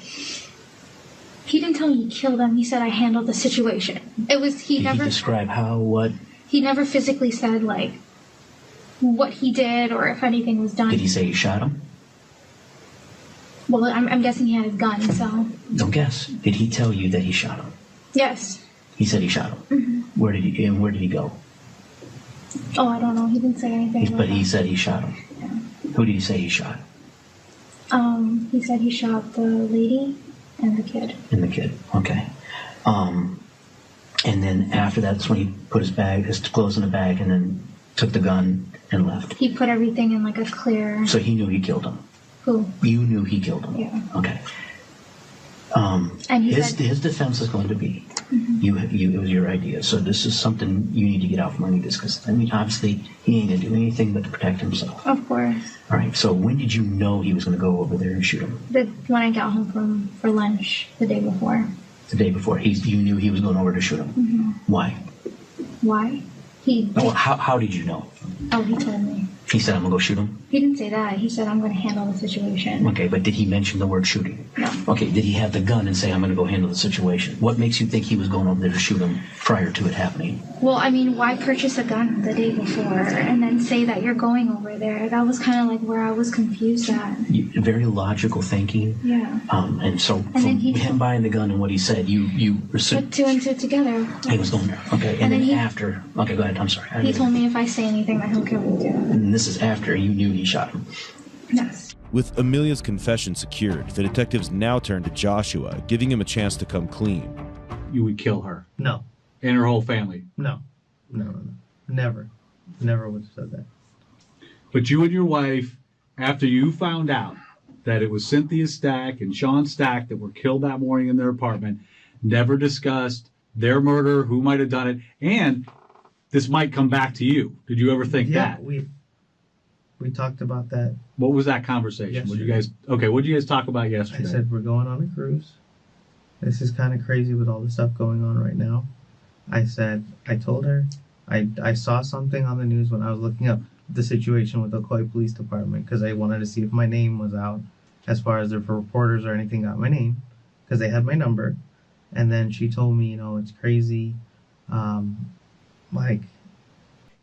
He didn't tell me he killed him. He said I handled the situation. It was Did he describe how, what? He never physically said like what he did or if anything was done. Did he say he shot him? Well, I'm guessing he had his gun, so. Don't guess. Did he tell you that he shot him? Yes. He said he shot him. Mm-hmm. Where did he go? Oh, I don't know. He didn't say anything. But he said he shot him. Yeah. Who did he say he shot? He said he shot the lady and the kid. And the kid. Okay. And then after that's when he put his clothes in a bag, and then took the gun and left. He put everything in like a clear. So he knew he killed him. Who? You knew he killed him. Yeah. Okay. And his defense is going to be, it was your idea. So this is something you need to get out from underneath this, because obviously he ain't gonna do anything but to protect himself. Of course. All right. So when did you know he was gonna go over there and shoot him? When I got home for lunch the day before. The day before, you knew he was going over to shoot him. Mm-hmm. Why? Why? How did you know? Oh, he told me. He said, I'm gonna go shoot him? He didn't say that. He said, I'm going to handle the situation. Okay, but did he mention the word shooting? No. Okay, did he have the gun and say, I'm gonna go handle the situation? What makes you think he was going over there to shoot him prior to it happening? Well, I mean, why purchase a gun the day before and then say that you're going over there? That was kind of like where I was confused at. Very logical thinking. Yeah. And so And from then him buying the gun and what he said, you put two and two together. He was going there. Okay, and then after, okay, go ahead, I'm sorry. He told me if I say anything that he'll kill me too. And this is after you knew he shot him. Yes. With Amelia's confession secured, the detectives now turn to Joshua, giving him a chance to come clean. You would kill her? No. And her whole family? No. Never would have said that. But you and your wife, after you found out that it was Cynthia Stack and Sean Stack that were killed that morning in their apartment, never discussed their murder, who might have done it, and this might come back to you. Did you ever think that? Yeah, we talked about that. What was that conversation? What did you guys talk about yesterday? I said, we're going on a cruise. This is kind of crazy with all the stuff going on right now. I told her, I saw something on the news when I was looking up the situation with the Coy Police Department, because I wanted to see if my name was out as far as if reporters or anything got my name, because they had my number. And then she told me, it's crazy.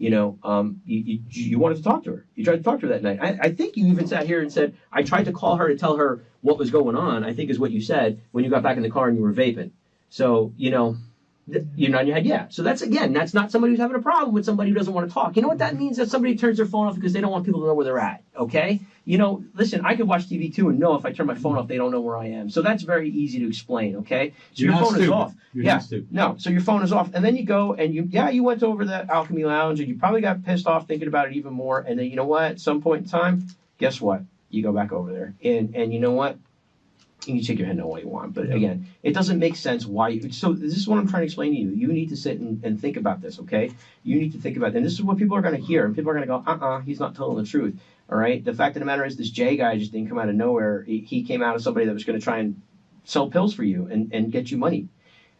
You wanted to talk to her. You tried to talk to her that night. I think you even sat here and said, I tried to call her to tell her what was going on, I think is what you said when you got back in the car and you were vaping. So, You're nodding your head, yeah. So that's not somebody who's having a problem with somebody who doesn't want to talk. You know what that means? That somebody turns their phone off because they don't want people to know where they're at, okay? Listen, I could watch TV too and know if I turn my phone off, they don't know where I am. So that's very easy to explain, okay? So your phone is off. So your phone is off. And then you go and you went over the Alchemy Lounge and you probably got pissed off thinking about it even more. And then you know what? At some point in time, guess what? You go back over there. And you know what? You can shake your head no way you want, but again, it doesn't make sense why. So this is what I'm trying to explain to you. You need to sit and think about this, okay? You need to think about it. And this is what people are going to hear. And people are going to go, he's not telling the truth, all right? The fact of the matter is this Jay guy just didn't come out of nowhere. He came out of somebody that was going to try and sell pills for you and get you money.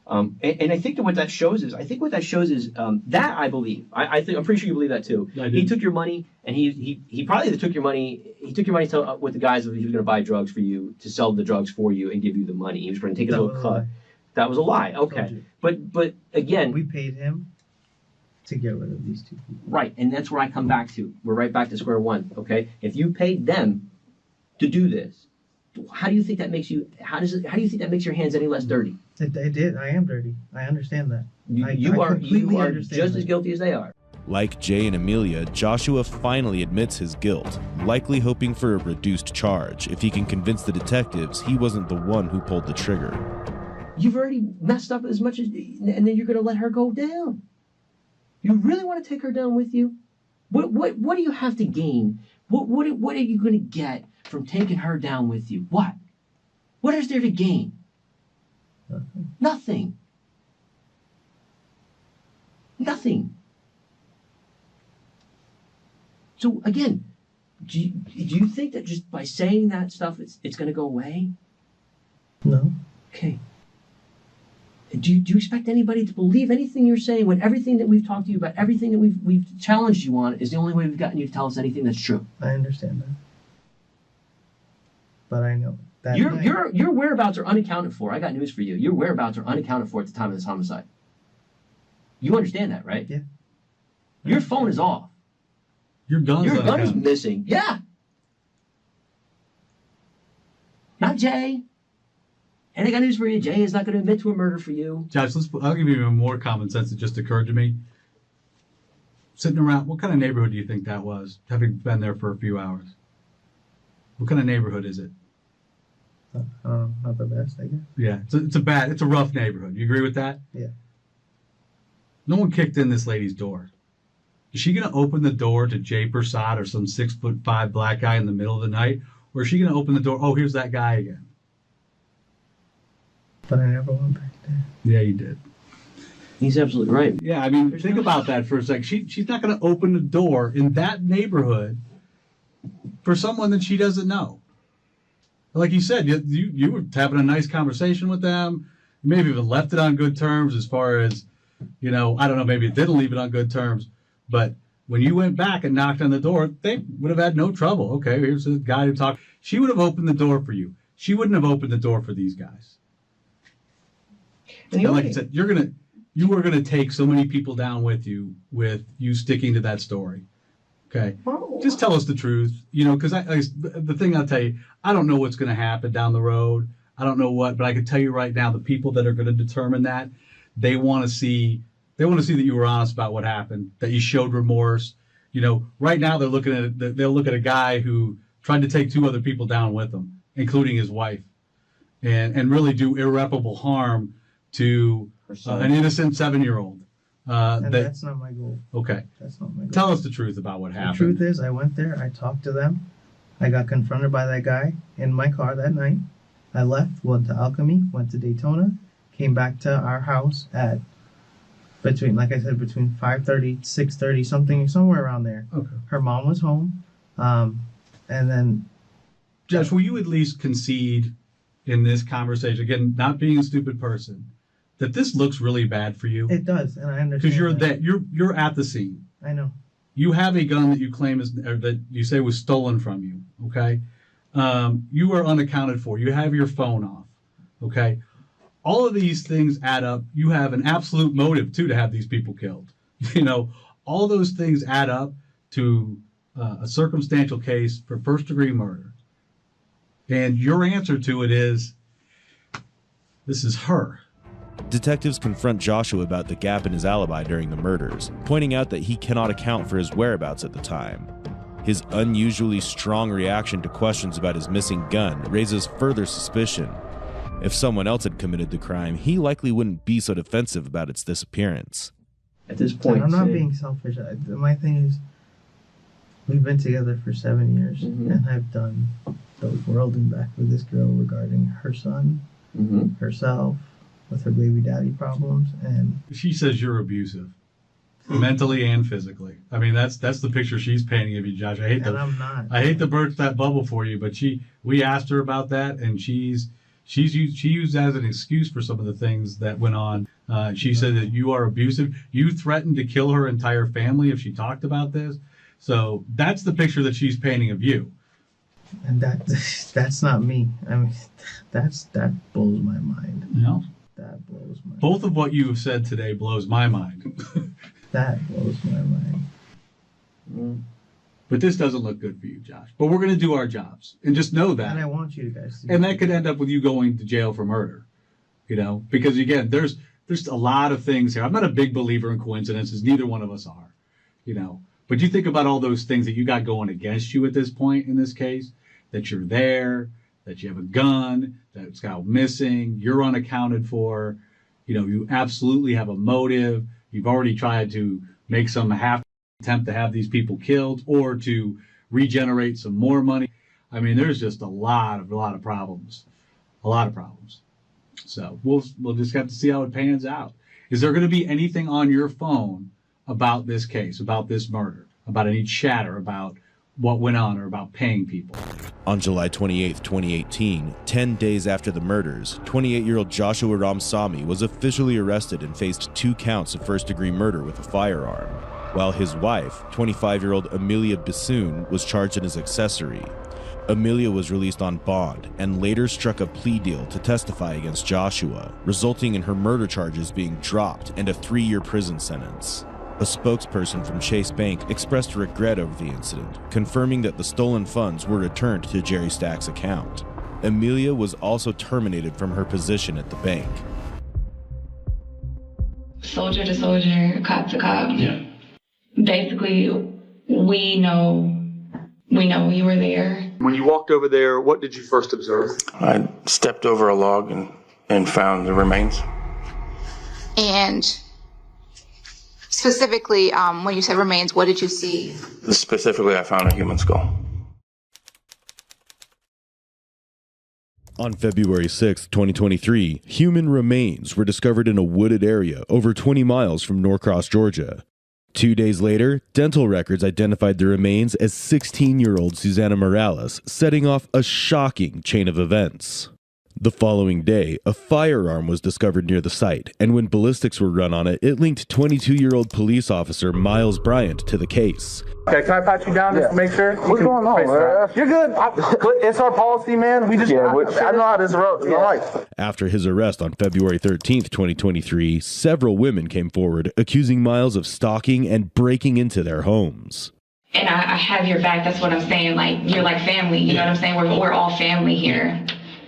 And I think that what that shows is, that I believe. I'm pretty sure you believe that too. He took your money, and he probably took your money. He took your money with the guys that he was going to buy drugs for you, to sell the drugs for you and give you the money. He was going to take a little cut. That was a lie. Okay, but again, we paid him to get rid of these two people. Right, and that's where I come back to. We're right back to square one. Okay, if you paid them to do this, how do you think that makes you? How do you think that makes your hands any less dirty? It did. I am dirty. I understand that. You are just as guilty as they are. Like Jay and Amelia, Joshua finally admits his guilt, likely hoping for a reduced charge if he can convince the detectives he wasn't the one who pulled the trigger. You've already messed up as much as, and then you're going to let her go down. You really want to take her down with you? What do you have to gain? What are you going to get from taking her down with you? What? What is there to gain? Nothing. So again, do you think that just by saying that stuff, it's going to go away? No. Okay. Do you expect anybody to believe anything you're saying when everything that we've talked to you about, everything that we've challenged you on, is the only way we've gotten you to tell us anything that's true? I understand that, but I know that your whereabouts are unaccounted for. I got news for you. Your whereabouts are unaccounted for at the time of this homicide. You understand that, right? Yeah. Your phone is off. Your gun is missing. Yeah. Not Jay. And I got news for you. Jay is not going to admit to a murder for you. Josh, I'll give you even more common sense that just occurred to me. Sitting around, what kind of neighborhood do you think that was, having been there for a few hours? What kind of neighborhood is it? Not the best, I guess. Yeah, it's a rough neighborhood. You agree with that? Yeah. No one kicked in this lady's door. Is she going to open the door to Jay Persad or some 6'5" black guy in the middle of the night? Or is she going to open the door, oh, here's that guy again? But I never went back there. Yeah, you did. He's absolutely right. Yeah, I mean, think about that for a second. She's not going to open the door in that neighborhood for someone that she doesn't know. Like you said, you were having a nice conversation with them. Maybe even left it on good terms as far as, I don't know, maybe it didn't leave it on good terms. But when you went back and knocked on the door, they would have had no trouble. Okay, here's a guy who talked. She would have opened the door for you. She wouldn't have opened the door for these guys. And like I said, you are gonna take so many people down with you sticking to that story. Okay, just tell us the truth. Because the thing I'll tell you, I don't know what's going to happen down the road. I don't know what, but I can tell you right now, the people that are going to determine that, they want to see that you were honest about what happened, that you showed remorse. Right now they'll look at a guy who tried to take two other people down with him, including his wife, and really do irreparable harm to an innocent 7-year-old. That's not my goal. Okay. That's not my goal. Tell us the truth about what happened. The truth is, I went there, I talked to them, I got confronted by that guy in my car that night. I left, went to Alchemy, went to Daytona, came back to our house at between 5:30, 6:30, somewhere around there. Okay. Her mom was home, and then. Josh, will you at least concede in this conversation, again, not being a stupid person, that this looks really bad for you? It does, and I understand. Because you're at the scene. I know. You have a gun that you claim that you say was stolen from you. Okay, you are unaccounted for. You have your phone off. Okay, all of these things add up. You have an absolute motive too to have these people killed. All those things add up to a circumstantial case for first-degree murder. And your answer to it is, this is her. Detectives confront Joshua about the gap in his alibi during the murders, pointing out that he cannot account for his whereabouts at the time. His unusually strong reaction to questions about his missing gun raises further suspicion. If someone else had committed the crime, he likely wouldn't be so defensive about its disappearance. At this point, I'm not being selfish. My thing is, we've been together for 7 years, and I've done the world and back with this girl regarding her son, herself, with her baby daddy problems, and she says you're abusive, mentally and physically. I mean, that's the picture she's painting of you, Josh. I hate to burst that bubble for you, but we asked her about that, and she used as an excuse for some of the things that went on. She said that you are abusive. You threatened to kill her entire family if she talked about this. So that's the picture that she's painting of you. And that's not me. I mean, that blows my mind. No. That blows my mind. Both of what you have said today blows my mind. That blows my mind. But this doesn't look good for you, Josh. But we're going to do our jobs. And just know that. And I want you guys to. And that could end up with you going to jail for murder. You know? Because, again, there's a lot of things here. I'm not a big believer in coincidences. Neither one of us are. You know? But you think about all those things that you got going against you at this point in this case. That you're there. That you have a gun. That it's got missing. You're unaccounted for. You know, you absolutely have a motive. You've already tried to make some half attempt to have these people killed or to regenerate some more money. I mean, there's just a lot of problems. A lot of problems. So we'll just have to see how it pans out. Is there going to be anything on your phone about this case, about this murder, about any chatter about what went on or about paying people? On July 28, 2018, 10 days after the murders, 28-year-old Joshua Ramsamy was officially arrested and faced 2 counts of first-degree murder with a firearm, while his wife, 25-year-old Amelia Bassoon, was charged in his accessory. Amelia was released on bond and later struck a plea deal to testify against Joshua, resulting in her murder charges being dropped and a 3-year prison sentence. A spokesperson from Chase Bank expressed regret over the incident, confirming that the stolen funds were returned to Jerry Stack's account. Amelia was also terminated from her position at the bank. Soldier to soldier, cop to cop. Yeah. Basically, we know you were there. When you walked over there, what did you first observe? I stepped over a log and found the remains. And specifically, when you said remains, what did you see? Specifically, I found a human skull. On February 6, 2023, human remains were discovered in a wooded area over 20 miles from Norcross, Georgia. 2 days later, dental records identified the remains as 16-year-old Susana Morales, setting off a shocking chain of events. The following day, a firearm was discovered near the site, and when ballistics were run on it, it linked 22-year-old police officer Miles Bryant to the case. Okay, can I pat you down just to make sure? What's going on? You're good. It's our policy, man. We just, I know how this works. All right. After his arrest on February 13th, 2023, several women came forward accusing Miles of stalking and breaking into their homes. And I have your back. That's what I'm saying. Like, you're like family. You know what I'm saying? We're all family here.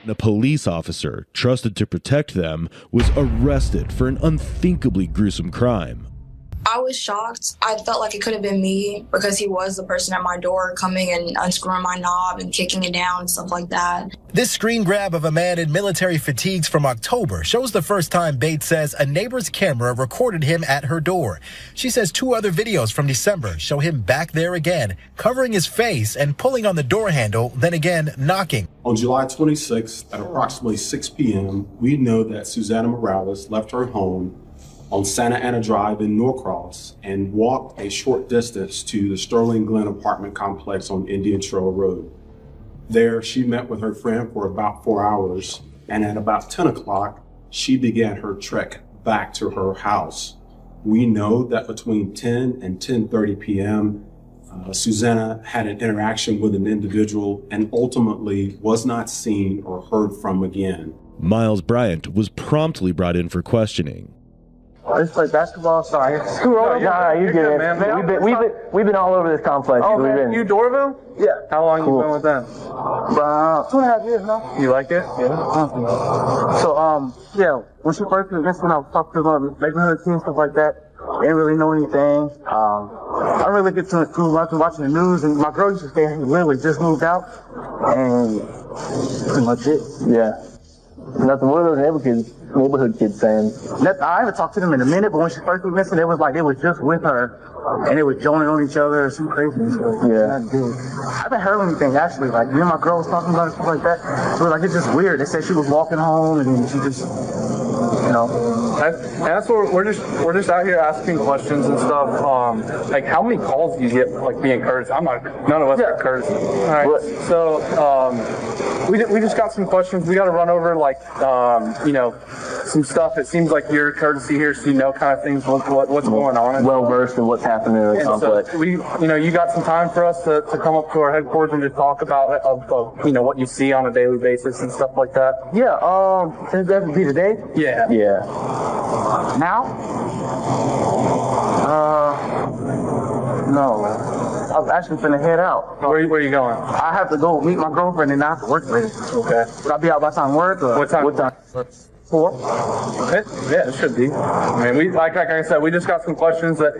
A police officer, trusted to protect them, was arrested for an unthinkably gruesome crime. I was shocked. I felt like it could have been me because he was the person at my door coming and unscrewing my knob and kicking it down and stuff like that. This screen grab of a man in military fatigues from October shows the first time Bates says a neighbor's camera recorded him at her door. She says 2 other videos from December show him back there again, covering his face and pulling on the door handle, then again knocking. On July 26th at approximately 6 p.m., we know that Susana Morales left her home on Santa Ana Drive in Norcross and walked a short distance to the Sterling Glen apartment complex on Indian Trail Road. There, she met with her friend for about 4 hours, and at about 10 o'clock, she began her trek back to her house. We know that between 10 and 10:30 p.m., Susana had an interaction with an individual and ultimately was not seen or heard from again. Miles Bryant was promptly brought in for questioning. I just play basketball. Sorry. Nah, you're good, man. We've been all over this complex. Oh, man. You Dorville? Yeah. How long you been with them? 2.5 years now. You like it? Yeah. So, yeah, when she first was missing, I was talking to them, neighborhood team, stuff like that. They didn't really know anything. I don't really get to school much and watching the news, and my girl used to stay here, literally just moved out, and pretty much it. Yeah. Nothing. What are those neighborhood kids saying? I haven't talked to them in a minute, but when she first was missing, it was like it was just with her, and they were joining on each other, some crazy stuff. Yeah. I haven't heard anything actually. Like me and my girl was talking about it, stuff like that. It was like it's just weird. They said she was walking home, and then she just, you know. And that's what we're just out here asking questions and stuff. Like how many calls do you get like being courteous? None of us are courteous. All right. So we just got some questions. We got to run over like some stuff. It seems like you're courtesy here, so you know kind of things what's going on. Well versed in what's happening in the complex. So you got some time for us to come up to our headquarters and just talk about what you see on a daily basis and stuff like that. Yeah. Can that be today? Yeah. Yeah. Now? No. I was actually finna head out. Where are you going? I have to go meet my girlfriend and I have to work later. Okay. Would I be out by time work? Or What time? 4? Yeah, it should be. I mean, like I said, we just got some questions that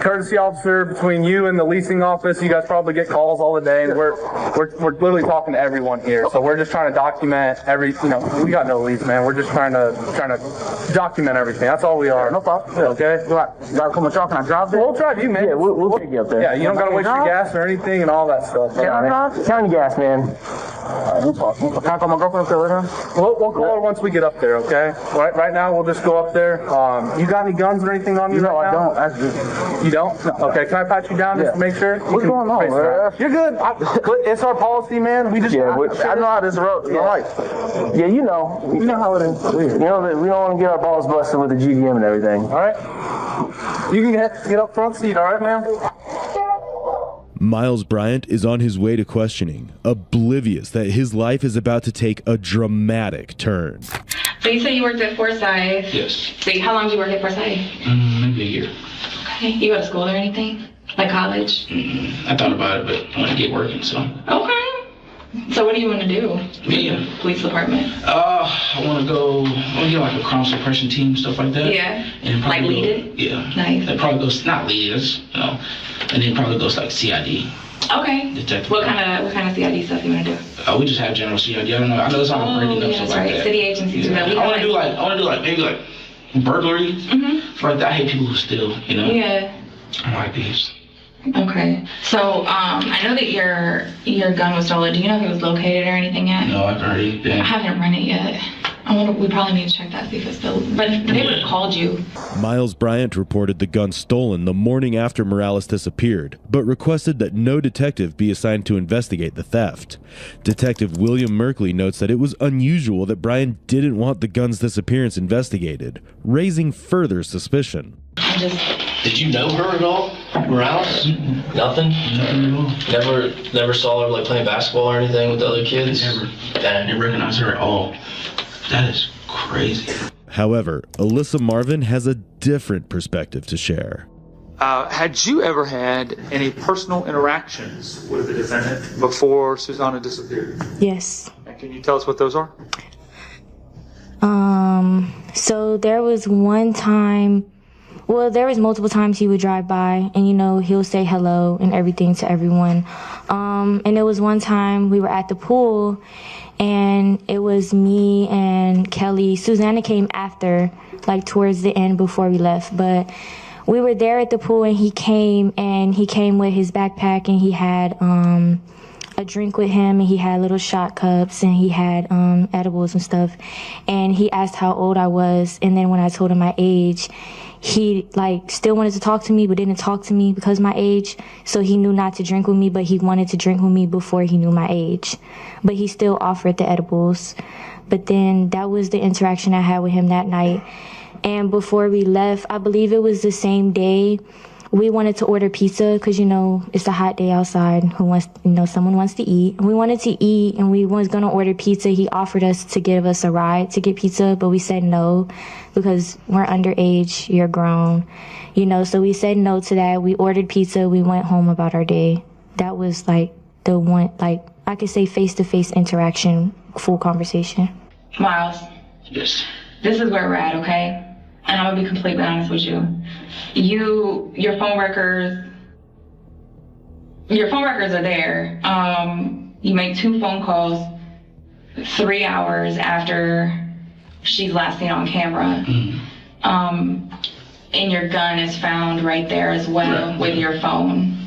courtesy officer between you and the leasing office. You guys probably get calls all the day, and we're literally talking to everyone here. So we're just trying to document we got no leads, man. We're just trying to document everything. That's all we are. No problem. Yeah. Okay. Do I come with y'all? Can I drive there? We'll drive you, man. Yeah, we'll take you up there. Yeah, you don't gotta waste your gas or anything and all that stuff. County gas, man. No problem. Can I call my girlfriend later? We'll call her once we get up there, okay? Right now, we'll just go up there. You got any guns or anything on you No, right I now? don't. Actually. You don't? No. Okay, can I pat you down just to make sure? What's going on, man? You're good. It's our policy, man. We just... I know how this road. Yeah. All right. Yeah, you know how it is. You know that we don't want to get our balls busted with the GDM and everything. All right. You can get up front seat, all right, man? Miles Bryant is on his way to questioning, oblivious that his life is about to take a dramatic turn. So you said you worked at Forsyth. Yes. So how long did you work at Forsyth? Maybe a year. Okay. You go to school or anything? Like college? I thought about it, but I want to get working, so. Okay. So what do you want to do? Me? Police department? I want to get like a crime suppression team, stuff like that. Yeah. And like lead it? Yeah. Nice. It probably goes, not lead it, and then probably goes like CID. Okay. Detective. What kind of CID stuff you want to do? We just have general CID. I don't know. I know it's all breaking up stuff like that. City agencies do that. I want to do like maybe burglary. Mm-hmm. Like that. I hate people who steal. Yeah. I don't like thieves. Okay. So I know that your gun was stolen. Do you know if it was located or anything yet? No, I haven't heard anything. I haven't run it yet. We probably need to check that, see if it's still. But they would have called you. Miles Bryant reported the gun stolen the morning after Morales disappeared, but requested that no detective be assigned to investigate the theft. Detective William Merkley notes that it was unusual that Bryant didn't want the gun's disappearance investigated, raising further suspicion. Did you know her at all, Morales? Nothing? Nothing at all. Never saw her like playing basketball or anything with the other kids? Never. I didn't recognize her at all. That is crazy. However, Alyssa Marvin has a different perspective to share. Had you ever had any personal interactions with the defendant before Susanna disappeared? Yes. And can you tell us what those are? So there was one time, there was multiple times he would drive by and, he'll say hello and everything to everyone. And there was one time we were at the pool and it was me and Kelly. Susanna came after, like towards the end before we left, but we were there at the pool and he came with his backpack and he had, a drink with him and he had little shot cups and he had edibles and stuff, and he asked how old I was, and then when I told him my age, he still wanted to talk to me but didn't talk to me because of my age. So he knew not to drink with me, but he wanted to drink with me before he knew my age, but he still offered the edibles. But then that was the interaction I had with him that night. And before we left, I believe it was the same day, we wanted to order pizza because, you know, it's a hot day outside. Someone wants to eat. We wanted to eat, and we was going to order pizza. He offered us to give us a ride to get pizza, but we said no because we're underage, you're grown, you know, so we said no to that. We ordered pizza. We went home about our day. That was like the one, like I could say face-to-face interaction, full conversation. Miles. Yes. This is where we're at, okay? And I'm gonna be completely honest with you. Your phone records are there. You make 2 phone calls 3 hours after she's last seen on camera. And your gun is found right there as well with your phone,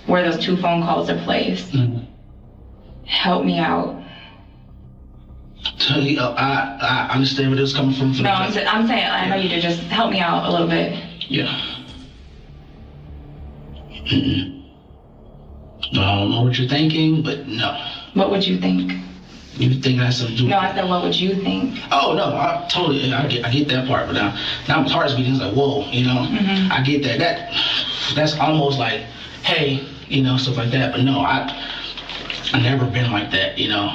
where those 2 phone calls are placed. Help me out. I understand where this is coming from. No, I'm saying, I know you do. Just help me out a little bit. Yeah. I don't know what you're thinking, but no. What would you think? You think that's something to do? No, I said, what would you think? Oh no, I get that part, but now my heart's beating. It's like, whoa, you know. I get that. That's almost like, hey, you know, stuff like that. But no, I never been like that, you know.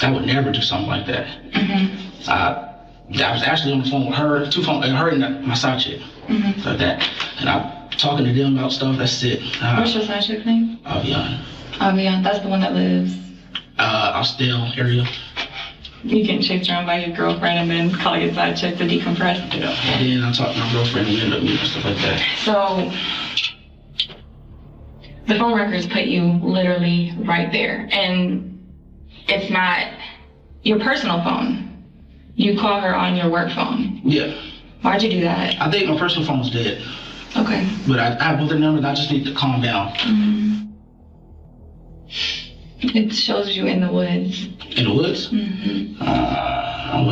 I would never do something like that. I was actually on the phone with her, her and my side chick, like that. And I'm talking to them about stuff. That's it. What's your side chick's name? Avion. Avion, that's the one that lives. Austell area. You getting chased around by your girlfriend and then call your side chick to decompress. Yeah. And then I talked to my girlfriend and we ended up meeting and stuff like that. So the phone records put you literally right there, and it's not your personal phone. You call her on your work phone. Yeah. Why'd you do that? I think my personal phone was dead. Okay. But I have both their numbers. I just need to calm down. It shows you in the woods. In the woods? I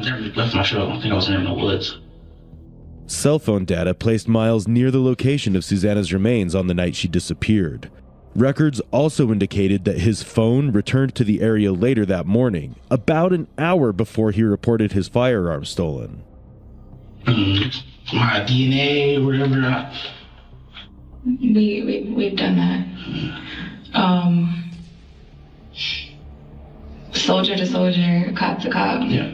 never left my show. I don't think I was in the woods. Cell phone data placed Miles near the location of Susanna's remains on the night she disappeared. Records also indicated that his phone returned to the area later that morning, about an hour before he reported his firearm stolen. My DNA, whatever. We've done that. Soldier to soldier, cop to cop. Yeah.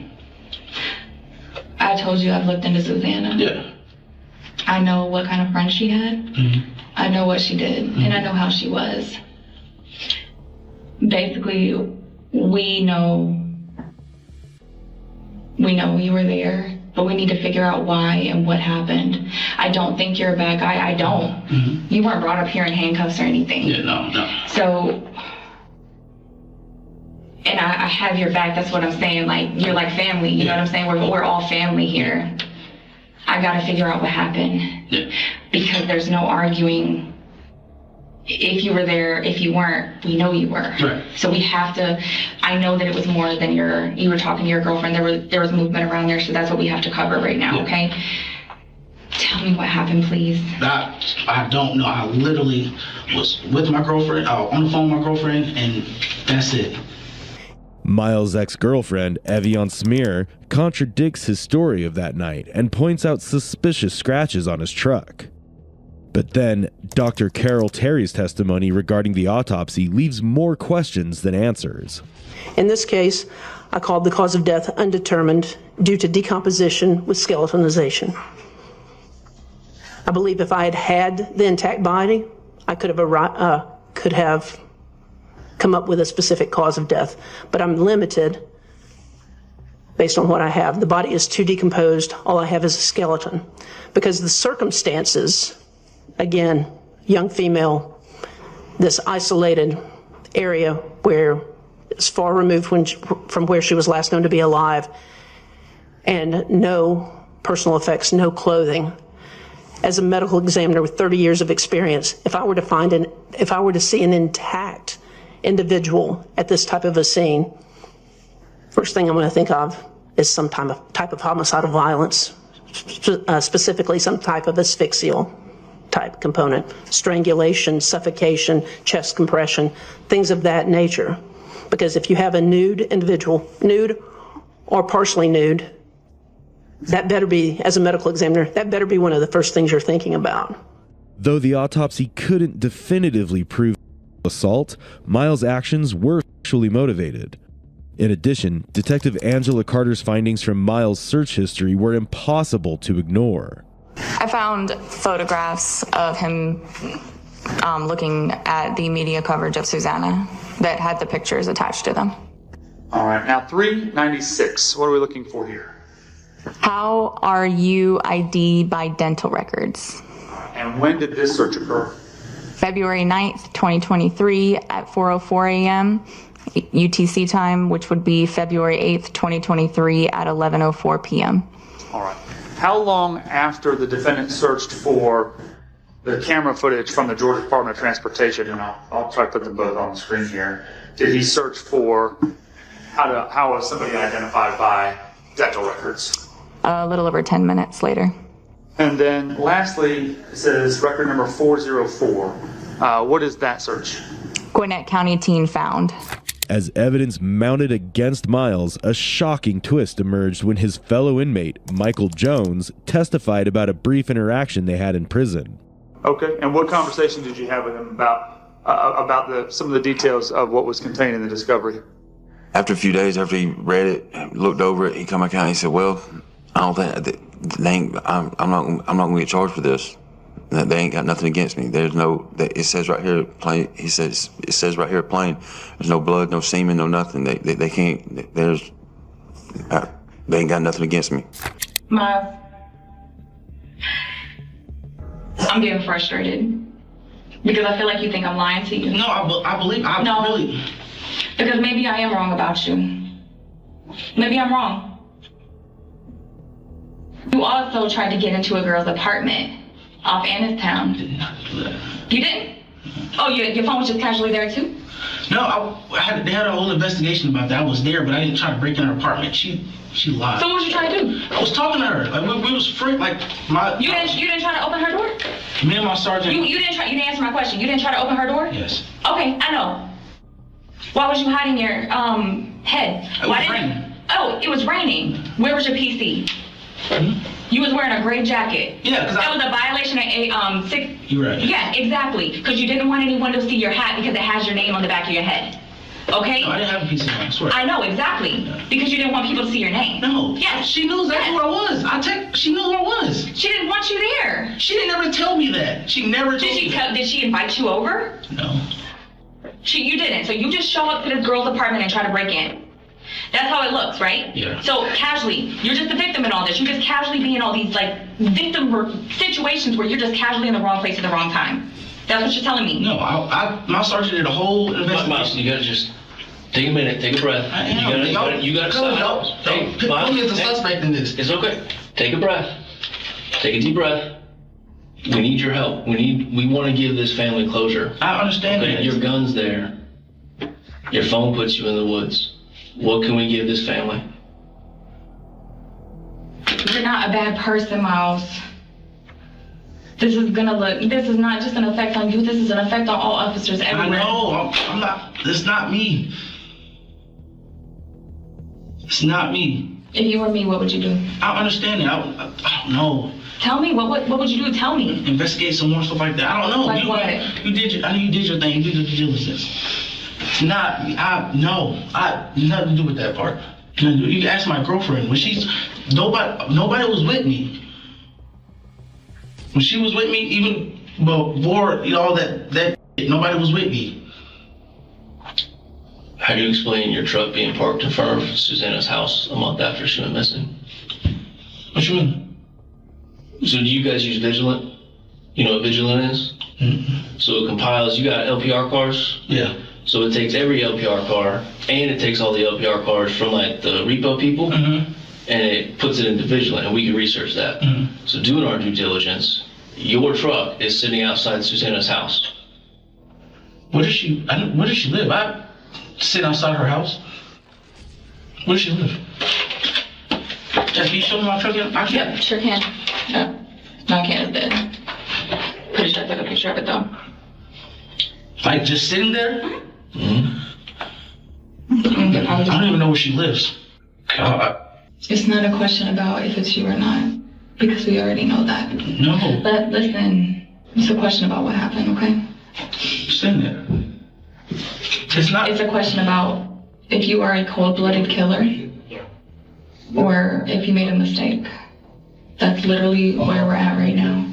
I told you I've looked into Susanna. Yeah. I know what kind of friend she had. I know what she did, and I know how she was. Basically, we know you were there, but we need to figure out why and what happened. I don't think you're a bad guy. I don't. You weren't brought up here in handcuffs or anything. Yeah, no. So, and I have your back. That's what I'm saying. Like, you're like family. You know what I'm saying? We're all family here. I gotta figure out what happened. Yeah. Because there's no arguing if you were there, if you weren't, we know you were. Right. So we have to, I know that it was more than you were talking to your girlfriend, there was movement around there, so that's what we have to cover right now, okay? Tell me what happened, please. I don't know. I literally was with my girlfriend, on the phone with my girlfriend, and that's it. Miles' ex-girlfriend, Evian Smear, contradicts his story of that night and points out suspicious scratches on his truck. But then, Dr. Carol Terry's testimony regarding the autopsy leaves more questions than answers. In this case, I called the cause of death undetermined due to decomposition with skeletonization. I believe if I had had the intact body, I could have come up with a specific cause of death, but I'm limited based on what I have. The body is too decomposed. All I have is a skeleton. Because the circumstances, again, young female, this isolated area where it's far removed from where she was last known to be alive, and no personal effects, no clothing. As a medical examiner with 30 years of experience, if I were to see an intact individual at this type of a scene, first thing I'm going to think of is some type of homicidal violence, specifically some type of asphyxial type component, strangulation, suffocation, chest compression, things of that nature. Because if you have a nude individual, nude or partially nude, That better be, as a medical examiner, that better be one of the first things you're thinking about. Though the autopsy couldn't definitively prove assault, Miles' actions were sexually motivated. In addition, Detective Angela Carter's findings from Miles' search history were impossible to ignore. I found photographs of him looking at the media coverage of Susanna that had the pictures attached to them. All right, now 396. What are we looking for here? How are you ID'd by dental records? And when did this search occur? February 9th, 2023 at 4:04 a.m. UTC time, which would be February 8th, 2023 at 11:04 p.m. All right. How long after the defendant searched for the camera footage from the Georgia Department of Transportation, and I'll try to put them both on the screen here, did he search for how was somebody identified by dental records? A little over 10 minutes later. And then lastly, it says record number 404. What is that search? Gwinnett County teen found. As evidence mounted against Miles, a shocking twist emerged when his fellow inmate, Michael Jones, testified about a brief interaction they had in prison. Okay, and what conversation did you have with him about some of the details of what was contained in the discovery? After a few days, after he read it, looked over it, he come back out and he said, "Well, I don't think I'm not gonna get charged for this. They ain't got nothing against me. There's no. It says right here plain. He says it says right here plain. There's no blood, no semen, no nothing. They can't. They ain't got nothing against me." Miles, I'm getting frustrated because I feel like you think I'm lying to you. No, I believe. Really. Because maybe I am wrong about you. Maybe I'm wrong. You also tried to get into a girl's apartment off Annistown. You didn't? Oh, your phone was just casually there too? No, they had a whole investigation about that. I was there, but I didn't try to break in her apartment. She lied. So what was you trying to do? I was talking to her. Like we was free. Like You didn't try to open her door? Me and my sergeant. You didn't answer my question. You didn't try to open her door? Yes. Okay, I know. Why was you hiding your head? It was raining. Oh, it was raining. Where was your PC? You was wearing a gray jacket. Yeah, that was a violation of 6. You're right. Yeah, exactly. Because you didn't want anyone to see your hat because it has your name on the back of your head. Okay? No, I didn't have a PC on. I swear. I know, exactly. Yeah. Because you didn't want people to see your name. No. Yes. She knew exactly where I was. She knew who I was. She didn't want you there. She didn't ever tell me that. She never told me that. Did she invite you over? No. You didn't. So you just show up to this girl's apartment and try to break in. That's how it looks, right? Yeah. So casually, you're just the victim in all this. You just casually be in all these like victim situations where you're just casually in the wrong place at the wrong time. That's what you're telling me. No, my sergeant did a whole investigation. Miles, you gotta just take a minute, take a breath. You gotta stop. Hey, Miles, who is the suspect in this? It's okay. Take a breath. Take a deep breath. We need your help. We want to give this family closure. I understand that. Your gun's there. Your phone puts you in the woods. What can we give this family? You're not a bad person, Miles. This is not just an effect on you, this is an effect on all officers everywhere. I know, I'm not, it's not me. It's not me. If you were me, what would you do? I understand it, I don't know. Tell me, what would you do? Tell me. Investigate some more stuff like that. I don't know. Like what? I know you did your thing. You did your due diligence. It's not. Nothing to do with that part. You can ask my girlfriend. Nobody was with me. When she was with me, even before all that nobody was with me. How do you explain your truck being parked in front of Susanna's house a month after she went missing? What you mean? So do you guys use Vigilant? You know what Vigilant is? Mm-hmm. So it compiles, you got LPR cars? Yeah. So it takes every LPR car, and it takes all the LPR cars from like the repo people, and it puts it into Vigilant, and we can research that. So doing our due diligence, your truck is sitting outside Susanna's house. Where does she live? I sit outside her house. Where does she live? Can you show me my truck yet? Yep, sure can. No, I can't. It's dead. Pretty sure I took a picture of it though. Like just sitting there? Mm-hmm. I don't even know where she lives. It's not a question about if it's you or not, because we already know that. No. But listen, it's a question about what happened, okay? Send it. It's not. It's a question about if you are a cold-blooded killer or if you made a mistake. That's literally where we're at right now.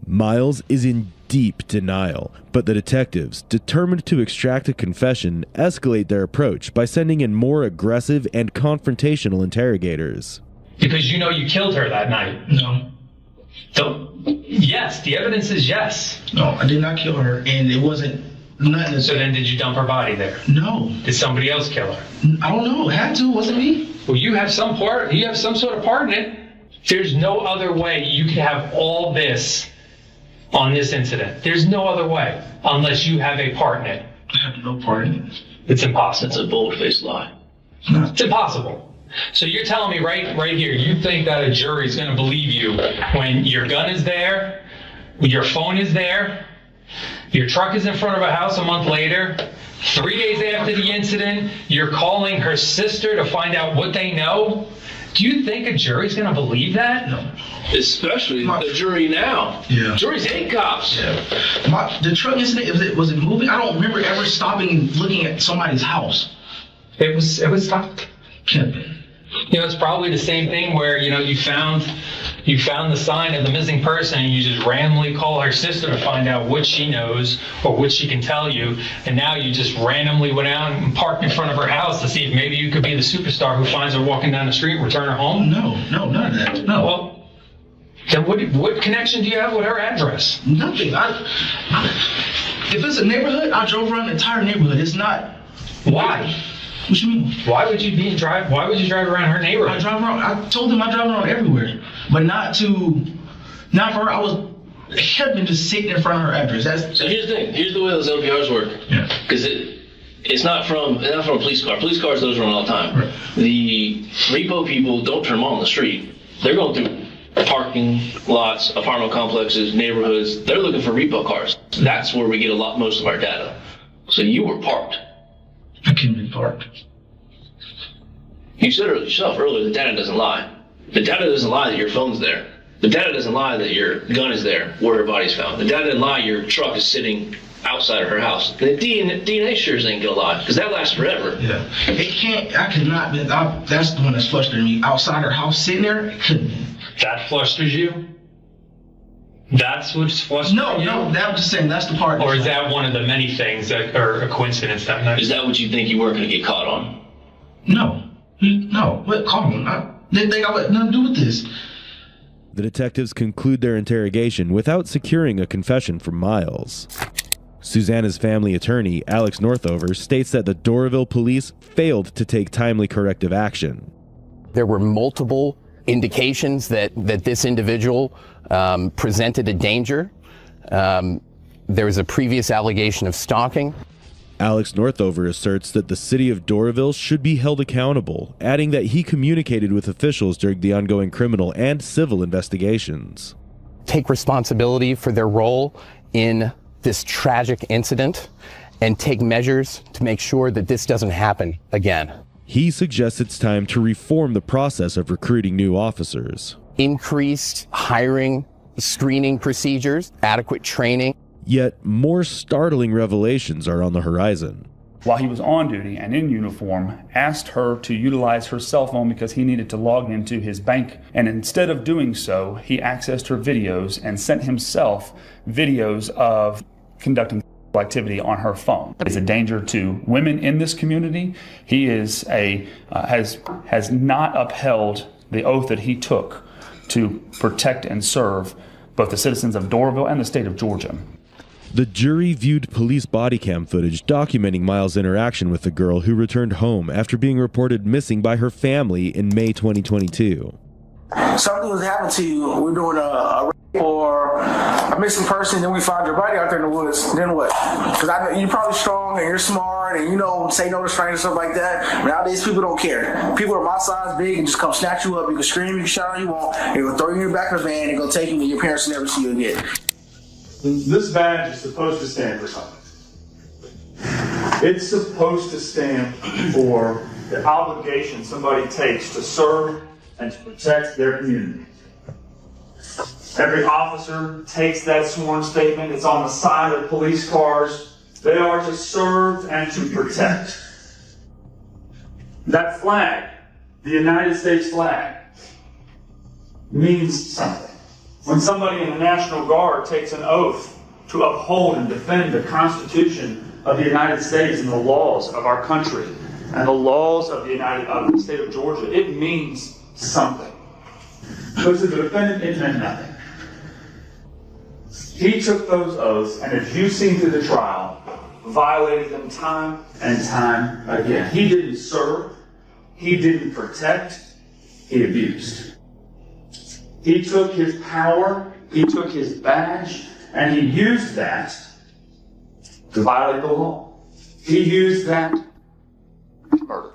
Miles is in deep denial, but the detectives, determined to extract a confession, escalate their approach by sending in more aggressive and confrontational interrogators. Because you know you killed her that night. No. So, yes, the evidence is yes. No, I did not kill her, and it wasn't nothing. So then did you dump her body there? No. Did somebody else kill her? I don't know. It had to. It wasn't me. Well, you have some part. You have some sort of part in it. There's no other way you could have all this on this incident. There's no other way unless you have a part in it. I have no part in it. It's impossible. That's a bold-faced lie. It's impossible. So you're telling me right here, you think that a jury is going to believe you when your gun is there, your phone is there, your truck is in front of a house a month later, 3 days after the incident, you're calling her sister to find out what they know? Do you think a jury's going to believe that? No. Especially the jury now. Yeah. Juries hate cops. Yeah. The truck incident, was it moving? I don't remember ever stopping and looking at somebody's house. It was stopped. Can't be. You know, it's probably the same thing where, you know, you found the sign of the missing person and you just randomly call her sister to find out what she knows or what she can tell you, and now you just randomly went out and parked in front of her house to see if maybe you could be the superstar who finds her walking down the street and return her home? No, none of that. No. Well, then what connection do you have with her address? Nothing. If it's a neighborhood, I drove around the entire neighborhood. It's not. Why? What you mean? Why would you drive around her neighborhood? I drive around. I told them I drive around everywhere, but not for her. I was helping to sit in front of her address. So here's the thing. Here's the way those LPRs work. Yeah. Because it's not from a police car. Police cars, those run all the time. Right. The repo people don't turn them on the street. They're going through parking lots, apartment complexes, neighborhoods. They're looking for repo cars. That's where we get most of our data. So you were parked. I couldn't be parked. You said it yourself earlier, the data doesn't lie. The data doesn't lie that your phone's there. The data doesn't lie that your gun is there, where her body's found. The data doesn't lie your truck is sitting outside of her house. The DNA sure ain't gonna lie, because that lasts forever. Yeah. It can't, I could not be, that's the one that's frustrating me. Outside her house, sitting there, it couldn't be. That flusters you? That's what's frustrating you? No, I'm just saying that's the part. Or is that one of the many things that are a coincidence that night? Is that what you think you weren't going to get caught on? No. What? Call him. I didn't think I would have nothing to do with this. The detectives conclude their interrogation without securing a confession from Miles. Susanna's family attorney, Alex Northover, states that the Doraville police failed to take timely corrective action. There were multiple indications that this individual presented a danger. There was a previous allegation of stalking. Alex Northover asserts that the city of Doraville should be held accountable, adding that he communicated with officials during the ongoing criminal and civil investigations. Take responsibility for their role in this tragic incident and take measures to make sure that this doesn't happen again. He suggests it's time to reform the process of recruiting new officers. Increased hiring, screening procedures, adequate training. Yet more startling revelations are on the horizon. While he was on duty and in uniform, asked her to utilize her cell phone because he needed to log into his bank. And instead of doing so, he accessed her videos and sent himself videos of conducting activity on her phone. It's a danger to women in this community. He is has not upheld the oath that he took to protect and serve both the citizens of Doraville and the state of Georgia. The jury viewed police body cam footage documenting Miles' interaction with the girl who returned home after being reported missing by her family in May 2022. Something was happening to you. We're doing a rape or a missing person, then we find your body out there in the woods. Then what? Because I know you're probably strong and you're smart and you know say no to strangers, stuff like that. Nowadays people don't care. People are my size, big, and just come snatch you up. You can scream, you can shout all you want. They're gonna throw you in the back of the van and go take you, and your parents will never see you again. This badge is supposed to stand for something. It's supposed to stand for the obligation somebody takes to serve and to protect their community. Every officer takes that sworn statement. It's on the side of police cars. They are to serve and to protect. That flag, the United States flag, means something. When somebody in the National Guard takes an oath to uphold and defend the Constitution of the United States and the laws of our country and the laws of the state of Georgia, it means something. But to the defendant, it meant nothing. He took those oaths, and as you've seen through the trial, violated them time and time again. He didn't serve, he didn't protect, he abused. He took his power, he took his badge, and he used that to violate the law. He used that to murder.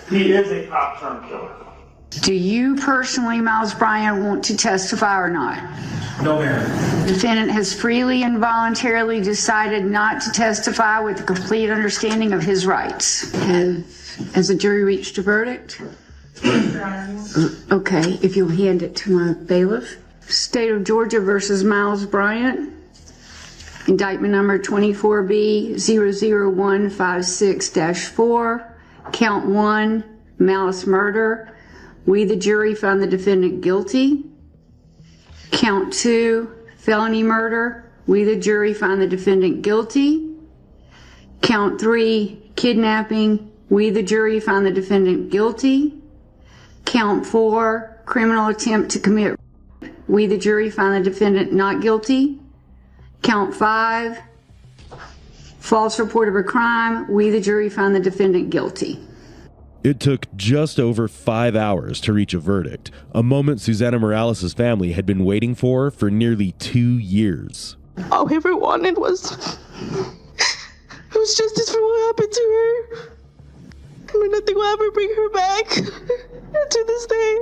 He is a cop-turned killer. Do you personally, Miles Bryant, want to testify or not? No, ma'am. The defendant has freely and voluntarily decided not to testify with a complete understanding of his rights. Has the jury reached a verdict? Okay, if you'll hand it to my bailiff. State of Georgia versus Miles Bryant. Indictment number 24B-00156-4. Count 1, malice murder. We, the jury, find the defendant guilty. Count 2, felony murder. We, the jury, find the defendant guilty. Count 3, kidnapping. We, the jury, find the defendant guilty. Count 4, criminal attempt to commit. We, the jury, find the defendant not guilty. Count 5, false report of a crime. We, the jury, find the defendant guilty. It took just over 5 hours to reach a verdict, a moment Susana Morales' family had been waiting for nearly 2 years. All I ever wanted was justice for what happened to her. I mean, nothing will ever bring her back. And to this day,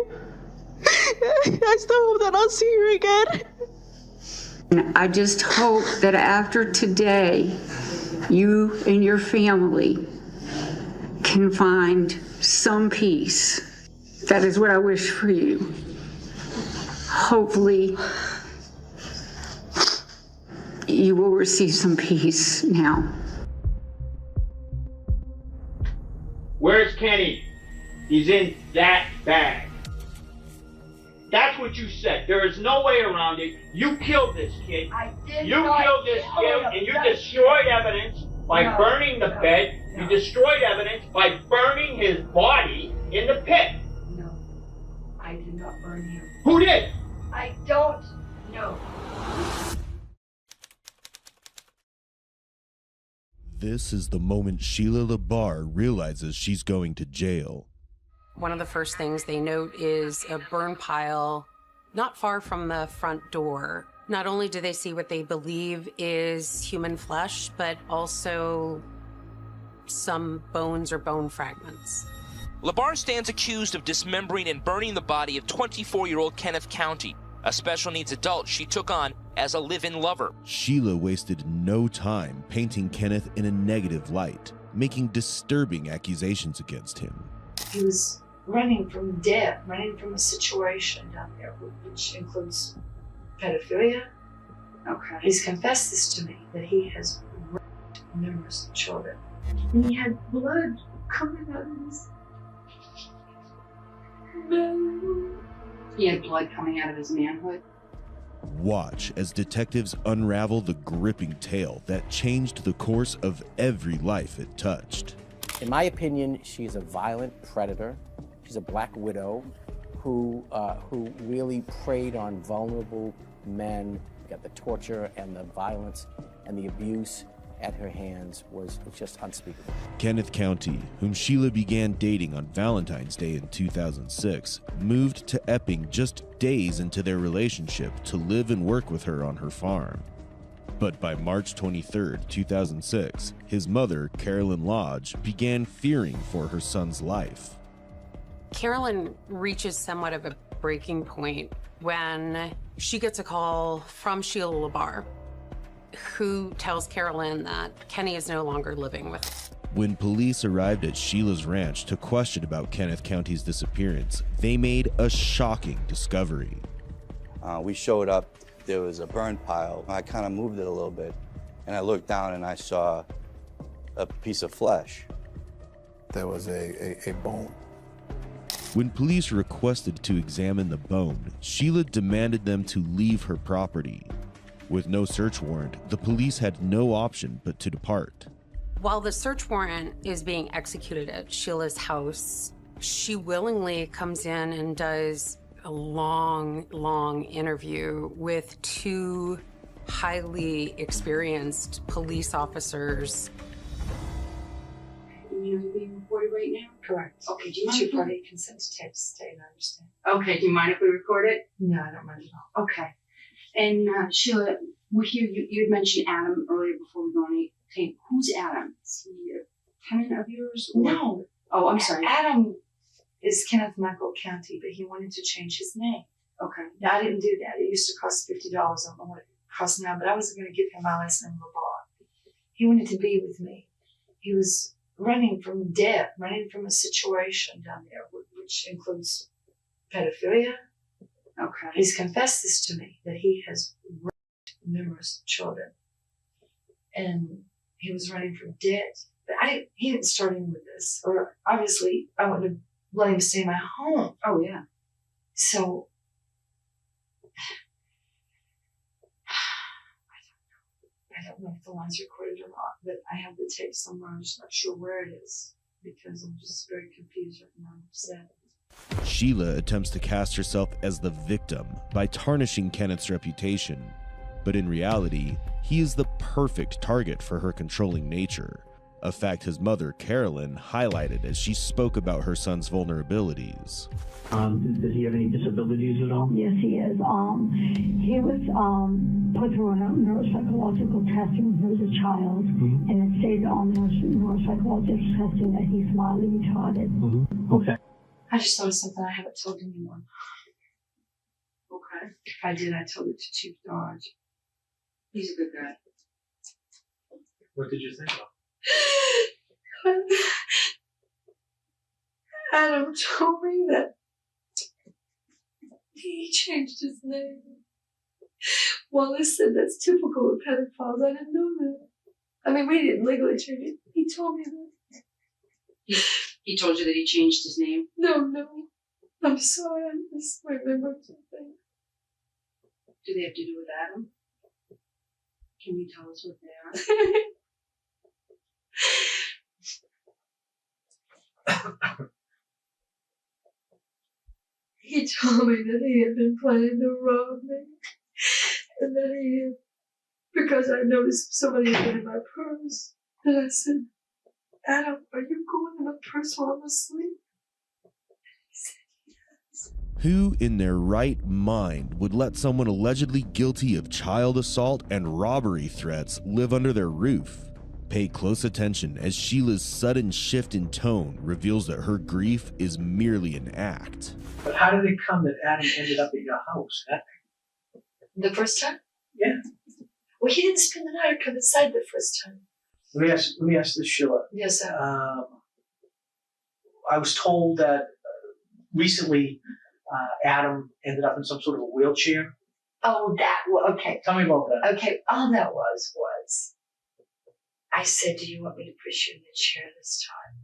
I still hope that I'll see her again. I just hope that after today, you and your family can find some peace. That is what I wish for you. Hopefully, you will receive some peace now. Where's Kenny? He's in that bag. That's what you said. There is no way around it. You killed this kid. I did. You killed this kid, and you destroyed evidence by burning the bed. You destroyed evidence by burning his body in the pit. No, I did not burn him. Who did? I don't know. This is the moment Sheila LaBar realizes she's going to jail. One of the first things they note is a burn pile not far from the front door. Not only do they see what they believe is human flesh, but also some bones or bone fragments. LaBar stands accused of dismembering and burning the body of 24-year-old Kenneth County, a special needs adult she took on as a live-in lover. Sheila wasted no time painting Kenneth in a negative light, making disturbing accusations against him. He was running from death, running from a situation down there, which includes pedophilia. Okay. He's confessed this to me, that he has raped numerous children. And he had blood coming out of his manhood. He had blood coming out of his manhood. Watch as detectives unravel the gripping tale that changed the course of every life it touched. In my opinion, she's a violent predator. She's a black widow who really preyed on vulnerable men. Got the torture and the violence and the abuse at her hands was just unspeakable. Kenneth County, whom Sheila began dating on Valentine's Day in 2006, moved to Epping just days into their relationship to live and work with her on her farm. But by March 23, 2006, his mother, Carolyn Lodge, began fearing for her son's life. Carolyn reaches somewhat of a breaking point when she gets a call from Sheila LaBar who tells Carolyn that Kenny is no longer living with her. When police arrived at Sheila's ranch to question about Kenneth County's disappearance, they made a shocking discovery. We showed up, there was a burn pile. I kind of moved it a little bit, and I looked down and I saw a piece of flesh. There was a bone. When police requested to examine the bone, Sheila demanded them to leave her property. With no search warrant, the police had no option but to depart. While the search warrant is being executed at Sheila's house, she willingly comes in and does a long interview with two highly experienced police officers. You're being recorded right now? Correct. Okay, do you mind Two if we... party consent to tape stay, I understand. Okay, do you mind if we record it? No, I don't mind at all. Okay. And Sheila, we hear you had mentioned Adam earlier before we go on a tape. Who's Adam? Is he a tenant of yours? Or... No. Oh, I'm sorry. Adam is Kenneth Michael County, but he wanted to change his name. Okay. Now, I didn't do that. It used to cost $50. I don't know what it costs now, but I wasn't going to give him my last name, LeBar. He wanted to be with me. He was running from death, running from a situation down there, which includes pedophilia. Okay. He's confessed this to me, that he has raped numerous children. And he was running from debt. But he didn't start in with this. Or obviously, I wouldn't have let him stay in my home. Oh, yeah. So, I don't know if the line's recorded or not, but I have the tape somewhere. I'm just not sure where it is because I'm just very confused right now. I'm upset. Sheila attempts to cast herself as the victim by tarnishing Kenneth's reputation, but in reality, he is the perfect target for her controlling nature, a fact his mother, Carolyn, highlighted as she spoke about her son's vulnerabilities. Does he have any disabilities at all? Yes, he is. He was put through a neuropsychological testing when he was a child, and it stated on the neuropsychological testing that he's mildly retarded. Okay. I just thought of something I haven't told anyone. Okay. If I did, I told it to Chief Dodge. He's a good guy. What did you think of? Adam told me that he changed his name. Wallace said that's typical of pedophiles. I didn't know that. I mean, we didn't legally change it. He told me that. He told you that he changed his name? No. I'm sorry. I just remembered something. Do they have to do with Adam? Can you tell us what they are? He told me that he had been planning to rob me. And that he had, because I noticed somebody had been in my purse. And I said, Adam, are you going in my purse while I'm asleep? He said, yes. Who in their right mind would let someone allegedly guilty of child assault and robbery threats live under their roof? Pay close attention as Sheila's sudden shift in tone reveals that her grief is merely an act. But how did it come that Adam ended up at your house? The first time? Yeah. Well, he didn't spend the night or come inside the first time. Let me ask this, Sheila. Yes, sir. I was told that recently Adam ended up in some sort of a wheelchair. Oh, okay. Tell me about that. Okay, all that was I said, do you want me to push you in the chair this time?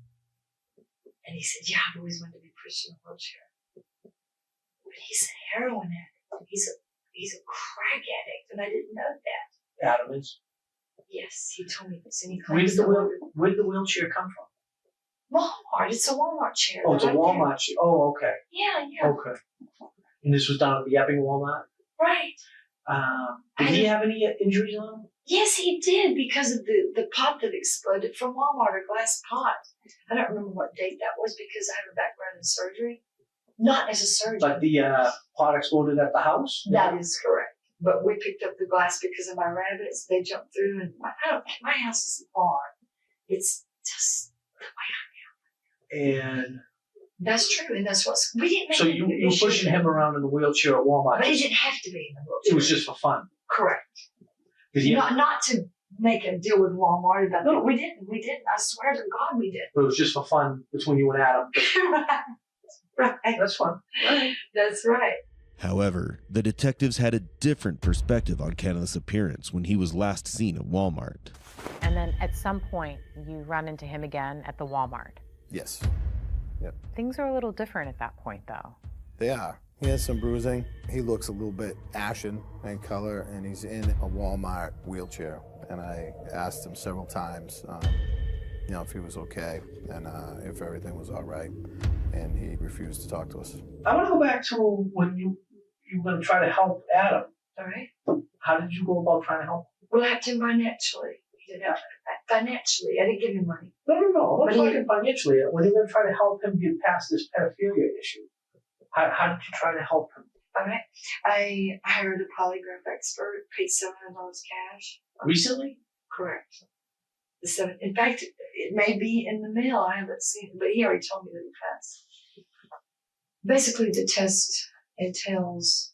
And he said, yeah, I've always wanted to be pushed in a wheelchair. But he's a heroin addict. He's a crack addict, and I didn't know that. Adam is? Yes, he told me this, and he Where claims did the wheelchair come from? Walmart. It's a Walmart chair. Oh, it's a right Walmart chair. Oh, okay. Yeah. Okay. And this was down at the Epping Walmart? Right. Did he have any injuries on him? Yes, he did, because of the pot that exploded from Walmart, a glass pot. I don't remember what date that was because I have a background in surgery. Not as a surgeon. But the pot exploded at the house? That is correct. But we picked up the glass because of my rabbits. They jumped through, and my house is a barn. It's just the way I am. And that's true, and that's what's we didn't make. So you were pushing him around in the wheelchair at Walmart. But he didn't have to be in the wheelchair. It was just for fun. Correct. Not to make a deal with Walmart about that. We didn't. I swear to God we did. But it was just for fun between you and Adam. Right. That's fun. Right. That's right. However, the detectives had a different perspective on Kenneth's appearance when he was last seen at Walmart. And then at some point, you run into him again at the Walmart. Yes. Yep. Things are a little different at that point, though. They are. He has some bruising. He looks a little bit ashen in color, and he's in a Walmart wheelchair. And I asked him several times, if he was okay and if everything was all right. And he refused to talk to us. I want to go back to when you were going to try to help Adam. All right. How did you go about trying to help him? Well, I helped him financially. Financially, I didn't give him money. No. I'm not talking financially. When you were going to try to help him get past this pedophilia issue, how did you try to help him? All right. I hired a polygraph expert, paid $700 cash. Recently? Correct. In fact, it may be in the mail. I haven't seen it, but he already told me that he passed. Basically, the test entails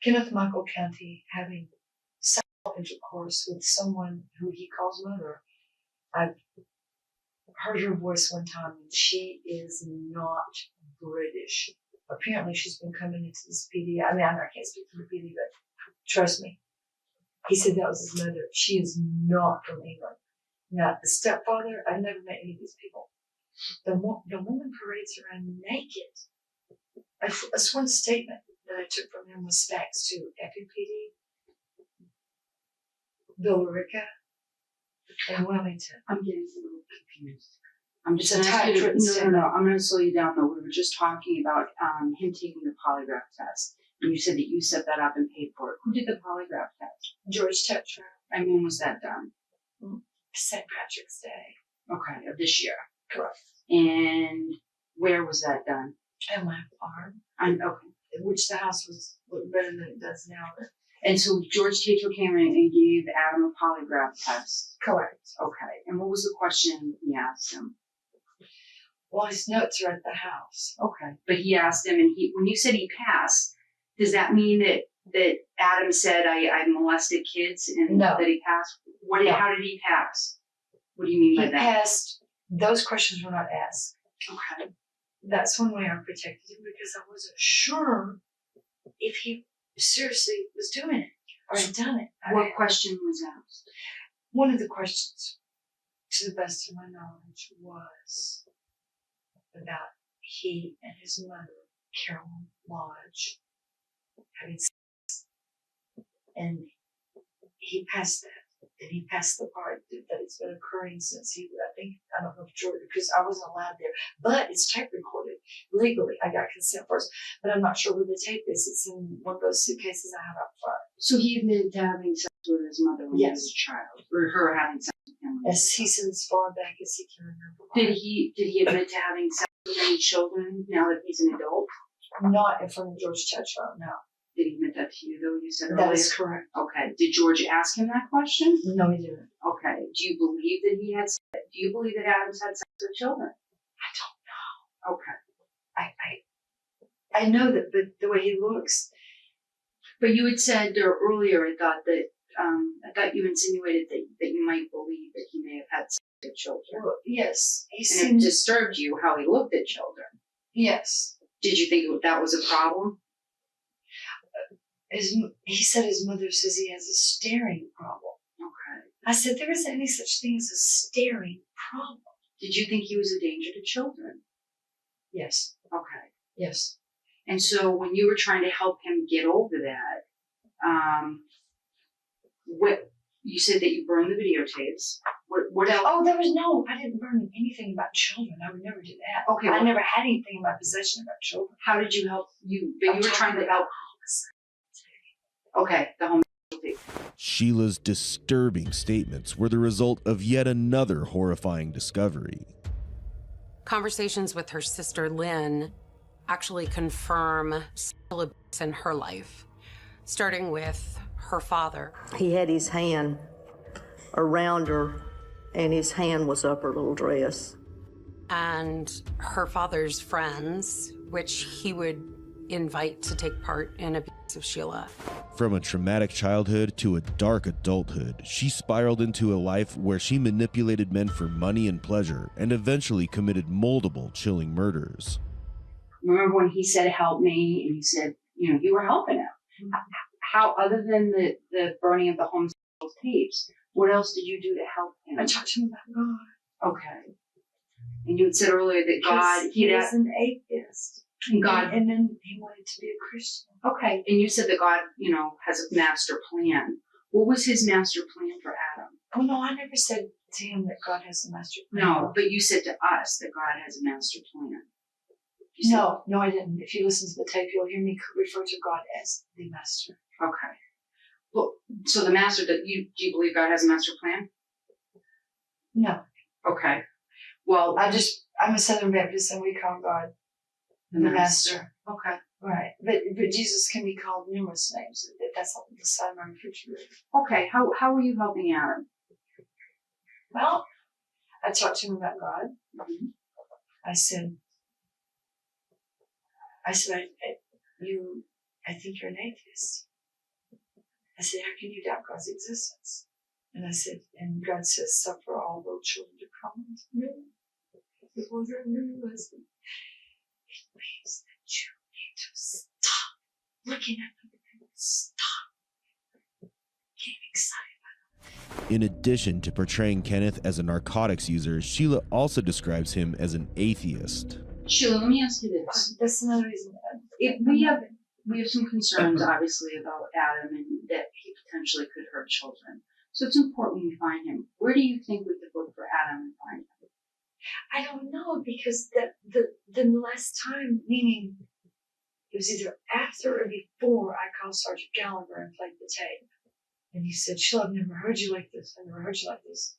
Kenneth Michael County having sexual intercourse with someone who he calls mother. I've heard her voice one time, and she is not British. Apparently, she's been coming into this PD. I can't speak for the PD, but trust me. He said that was his mother. She is not from England. Now, the stepfather, I've never met any of these people. The woman parades around naked. A sworn statement that I took from him was faxed to FUPD, Billerica, and Wellington. I'm getting a little confused. I'm just going to ask you no. I'm going to slow you down, though. We were just talking about him taking the polygraph test. And you said that you set that up and paid for it. Who did the polygraph test? George Tetra. And when was that done? St. Patrick's Day. Okay, of this year. Correct. And where was that done? At my farm. Okay. Which the house was better than it does now. And so George Tatro came in and gave Adam a polygraph test. Correct. Okay. And what was the question he asked him? Well, his notes are at the house. Okay. But he asked him, and when you said he passed, does that mean that Adam said I molested kids and that he passed? How did he pass? What do you mean by that? He passed. Those questions were not asked. Okay. That's one way I protected him, because I wasn't sure if he seriously was doing it or had done it. What question was asked? One of the questions, to the best of my knowledge, was about he and his mother, Carolyn Lodge, having sex. And he passed that. And he passed the part that it's been occurring since I don't know if George, because I wasn't allowed there. But it's tape recorded legally. I got consent first, but I'm not sure where the tape is. It's in one of those suitcases I have up front. So he admitted to having sex with his mother when he was a child, or her having sex with him. As he's as far back as he can remember. Did he admit to having sex with any children now that he's an adult? Not in front of George Tetro, no. Did he admit that to you, though? You said earlier? That is correct. Okay. Did George ask him that question? No, he didn't. Okay. Do you believe that he had? Do you believe that Adams had sex with children? I don't know. Okay. I know that the way he looks. But you had said earlier, I thought you insinuated that you might believe that he may have had sex with children. Well, yes. And it disturbed you how he looked at children. Yes. Did you think that was a problem? He said his mother says he has a staring problem. Okay. I said there isn't any such thing as a staring problem. Did you think he was a danger to children? Yes. Okay. Yes. And so when you were trying to help him get over that, you said that you burned the videotapes. What else? Oh, I didn't burn anything about children. I would never do that. Okay. I never had anything in my possession about children. How did you help you? But you were trying to help. Okay, the home. Sheila's disturbing statements were the result of yet another horrifying discovery. Conversations with her sister Lynn actually confirm sexual abuse in her life, starting with her father. He had his hand around her, and his hand was up her little dress. And her father's friends, which he would invite to take part in abusive parts of Sheila. From a traumatic childhood to a dark adulthood, she spiraled into a life where she manipulated men for money and pleasure and eventually committed multiple chilling murders. Remember when he said, help me, and you said, you were helping him. How, other than the burning of the homosexual tapes, what else did you do to help him? I talked to him about God. Okay. And you had said earlier that God... He was an atheist. And God... And then he wanted to be a Christian. Okay. And you said that God, has a master plan. What was his master plan for Adam? Oh, no, I never said to him that God has a master plan. No, but you said to us that God has a master plan. No, I didn't. If you listen to the tape, you'll hear me refer to God as the master. Okay. Well, so the master, do you believe God has a master plan? No. Okay. Well, I'm a Southern Baptist and we call God the master. Okay. Right. But Jesus can be called numerous names. That's not the side of my refrigerator. Okay. How are you helping Adam? Well, I talked to him about God. Mm-hmm. I said, I think you're an atheist. I said, how can you doubt God's existence? And I said, and God says, suffer all little children to come unto me. The ones that really listen. It means that you need to stop looking at them and stop getting excited about them. In addition to portraying Kenneth as a narcotics user, Sheila also describes him as an atheist. Sheila, let me ask you this. That's another reason. We have some concerns, obviously, about Adam and that he potentially could hurt children. So it's important we find him. Where do you think we could look for Adam and find him? I don't know, because the last time, meaning it was either after or before I called Sergeant Gallagher and played the tape. And he said, Sheila, I've never heard you like this. I've never heard you like this.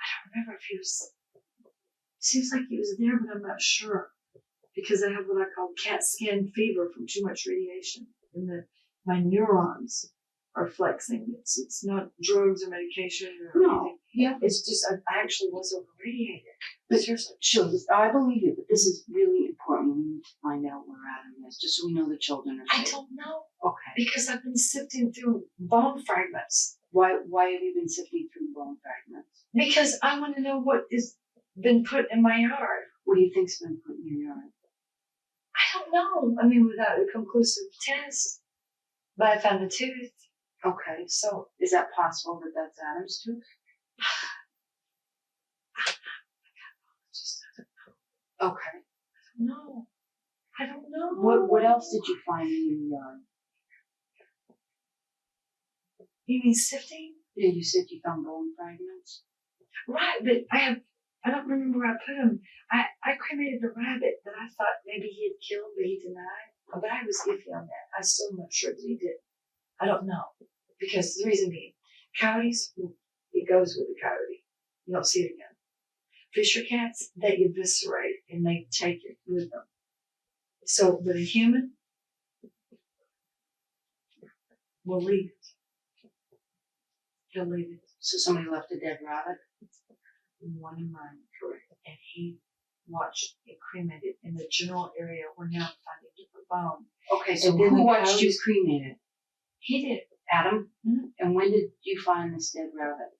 I don't remember if he was... Seems like he was there, but I'm not sure. Because I have what I call CAT scan fever from too much radiation. And my neurons are flexing. It's not drugs or medication or anything. Yeah. It's just, I actually was over-radiated. But seriously, Sheila, I believe you, but this is really important. We need to find out where Adam is, just so we know the children are safe. I don't know. Okay. Because I've been sifting through bone fragments. Why have you been sifting through bone fragments? Because I want to know what has been put in my yard. What do you think's been put in your yard? I don't know. I mean, without a conclusive test. But I found a tooth. Okay, so is that possible that that's Adam's tooth? Okay. No. I don't know. What else did you find in your yard? You mean sifting? Yeah, you said you found bone fragments. Right, but I don't remember where I put them. I cremated a rabbit that I thought maybe he had killed, but he denied. But I was iffy on that. I'm still not sure that he did. I don't know. Because the reason being, coyotes, it goes with the coyote. You don't see it again. Fisher cats, they eviscerate and they take it with them. So, but a human will leave it. He'll leave it. So somebody left a dead rabbit? One in mine, correct. And he watched it cremated in the general area where now I'm finding different bone. Okay, so who watched you cremate it? He did. Adam? Mm-hmm. And when did you find this dead rabbit?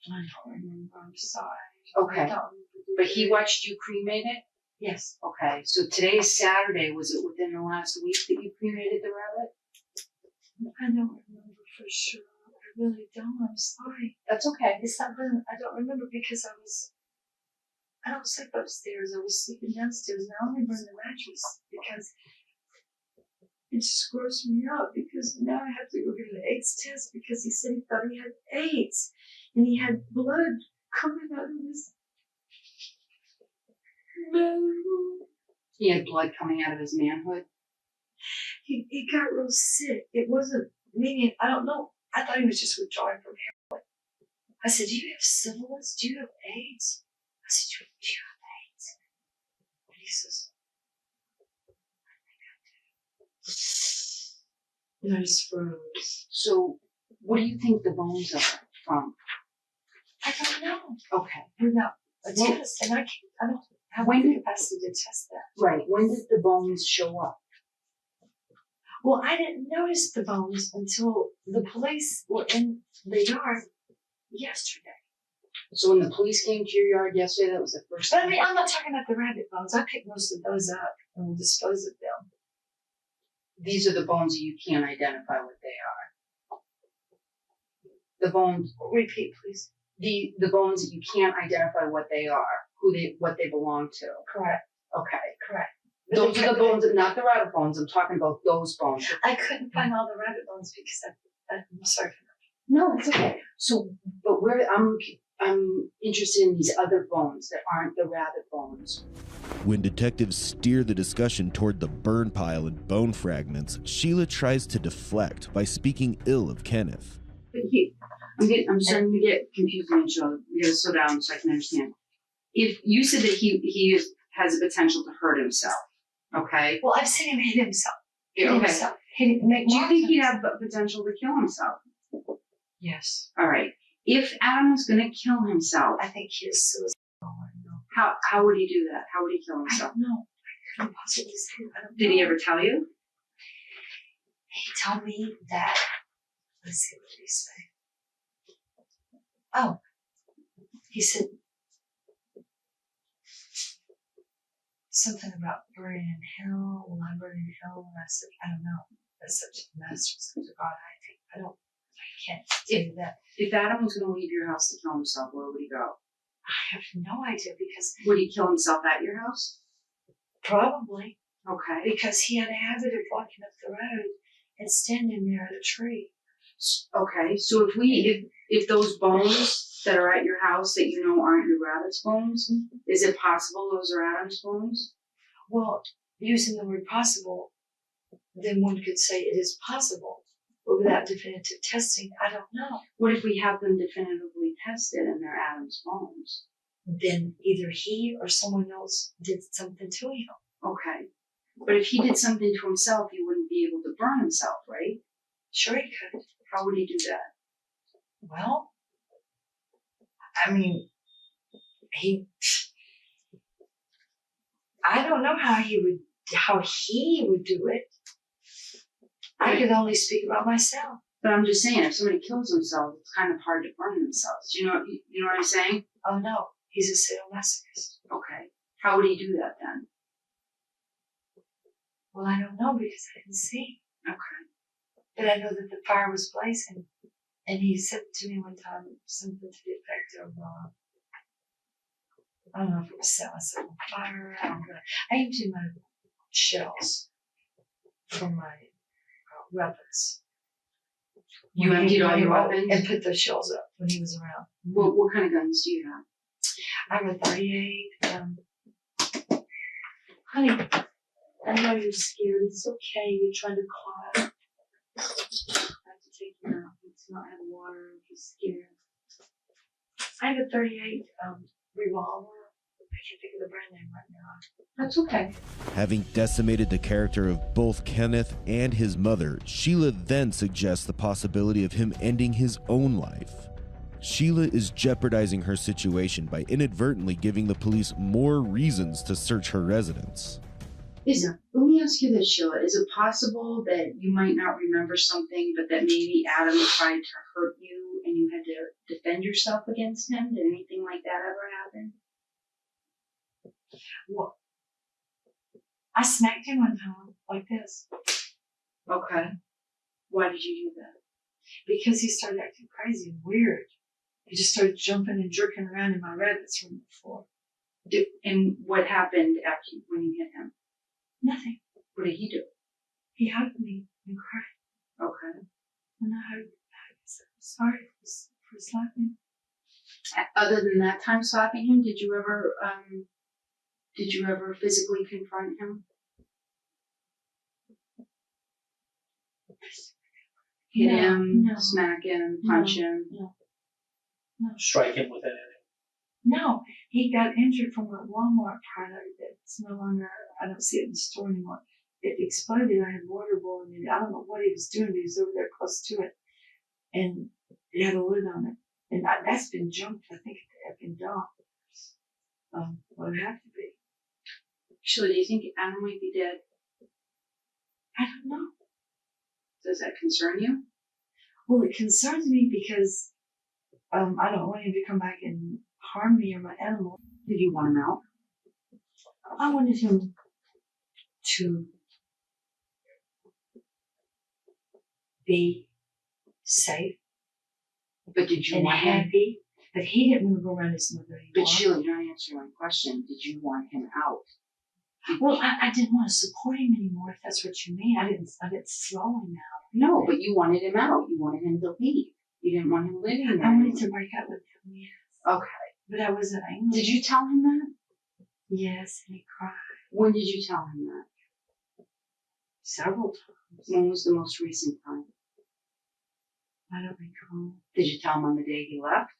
I don't remember. I'm sorry. Okay. But he watched you cremate it? Yes. Okay. So today is Saturday. Was it within the last week that you cremated the rabbit? I don't remember for sure. I really don't. I'm sorry. That's okay. It's not really, I don't remember because I don't sleep upstairs. I was sleeping downstairs and I only burned the mattress because it just grossed me out because now I have to go get an AIDS test because he said he thought he had AIDS and he had blood coming out of his manhood. He had blood coming out of his manhood? He got real sick. It wasn't meaning, I don't know. I thought he was just withdrawing from heroin. I said, do you have syphilis? Do you have AIDS? I said, do you have AIDS? And he says, and I just froze. So, what do you think the bones are from? I don't know. Okay. Without a test, and I don't have the capacity to test that. Right. When did the bones show up? Well, I didn't notice the bones until the police were in the yard yesterday. So when the police came to your yard yesterday, that was the first But time? I mean, I'm not talking about the rabbit bones. I picked most of those up and will dispose of them. These are the bones that you can't identify what they are. The bones. Repeat, please. The bones that you can't identify what they are, what they belong to. Correct. Okay. Correct. Those are the bones, not the rabbit bones. I'm talking about those bones. I couldn't find all the rabbit bones because I'm sorry for that. No, it's okay. So, but I'm interested in these other bones that aren't the rabbit bones. When detectives steer the discussion toward the burn pile and bone fragments, Sheila tries to deflect by speaking ill of Kenneth. But I'm starting to get confused, Angela. We gotta slow down so I can understand. If you said that he has the potential to hurt himself, okay? Well, I've seen him hit himself. Okay. Do you think he'd have the potential to kill himself? Yes. All right. If Adam was going to kill himself, I think he is suicidal. How would he do that? How would he kill himself? I don't know. I couldn't possibly say. I don't know. Did he ever tell you? He told me that. Let's see what did he say. Oh, he said something about burning in hell. Will I burn in hell? And I said, I don't know. That's such a mess. Such a God. I can't tell you that. If Adam was going to leave your house to kill himself, where would he go? I have no idea because. Would he kill himself at your house? Probably. Okay. Because he had a habit of walking up the road and standing near the tree. Okay. So if those bones that are at your house that you know aren't your rabbit's bones, is it possible those are Adam's bones? Well, using the word possible, then one could say it is possible. But without definitive testing, I don't know. What if we have them definitively tested and they're Adam's bones? Then either he or someone else did something to him. Okay. But if he did something to himself, he wouldn't be able to burn himself, right? Sure he could. How would he do that? Well, I mean, I don't know how he would do it. I could only speak about myself. But I'm just saying, if somebody kills himself, it's kind of hard to burn themselves. You know what I'm saying? Oh no, he's a sadomasochist. Okay. How would he do that then? Well, I don't know because I didn't see. Okay. But I know that the fire was blazing, and he said to me one time something to the effect of, I don't know if it was set myself on fire. I don't know. I emptied my shells from my weapons. You emptied all your weapons? And put those shells up when he was around. What kind of guns do you have? I have a 38. Honey, I know you're scared. It's okay. You're trying to climb. I have to take you out. It's not have water if you're scared. I have a 38 revolver. I can't think of the brand name right now. That's okay. Having decimated the character of both Kenneth and his mother, Sheila then suggests the possibility of him ending his own life. Sheila is jeopardizing her situation by inadvertently giving the police more reasons to search her residence. Let me ask you this, Sheila. Is it possible that you might not remember something, but that maybe Adam tried to hurt you and you had to defend yourself against him? Did anything like that ever happen? Well, I smacked him one time like this. Okay. Why did you do that? Because he started acting crazy and weird. He just started jumping and jerking around in my rabbits from the floor. And what happened after when you hit him? Nothing. What did he do? He hugged me and cried. Okay. And I said, I'm sorry for slapping. Other than that time slapping him, did you ever physically confront him? Hit him, no. smack him, punch him? No. Strike him with anything? No, he got injured from a Walmart product that's no longer, I don't see it in the store anymore. It exploded. I had water boiling in it. I don't know what he was doing, but he was over there close to it. And it had a lid on it. And that's been jumped, I think, at the effing dump. Well, it have to be. Sheila, do you think Adam might be dead? I don't know. Does that concern you? Well, it concerns me because I don't want him to come back and harm me or my animal. Did you want him out? I wanted him to be safe. But did you and want him? happy? But he didn't want to go around his mother anymore. But Sheila, you're not answering my question. Did you want him out? Well, I didn't want to support him anymore, if that's what you mean. I didn't slow him out. No, but you wanted him out. You wanted him to leave. You didn't want him living there. I wanted to break up with him, yes. Okay. But I wasn't angry. Did you tell him that? Yes, and he cried. When did you tell him that? Several times. When was the most recent time? I don't recall. Did you tell him on the day he left?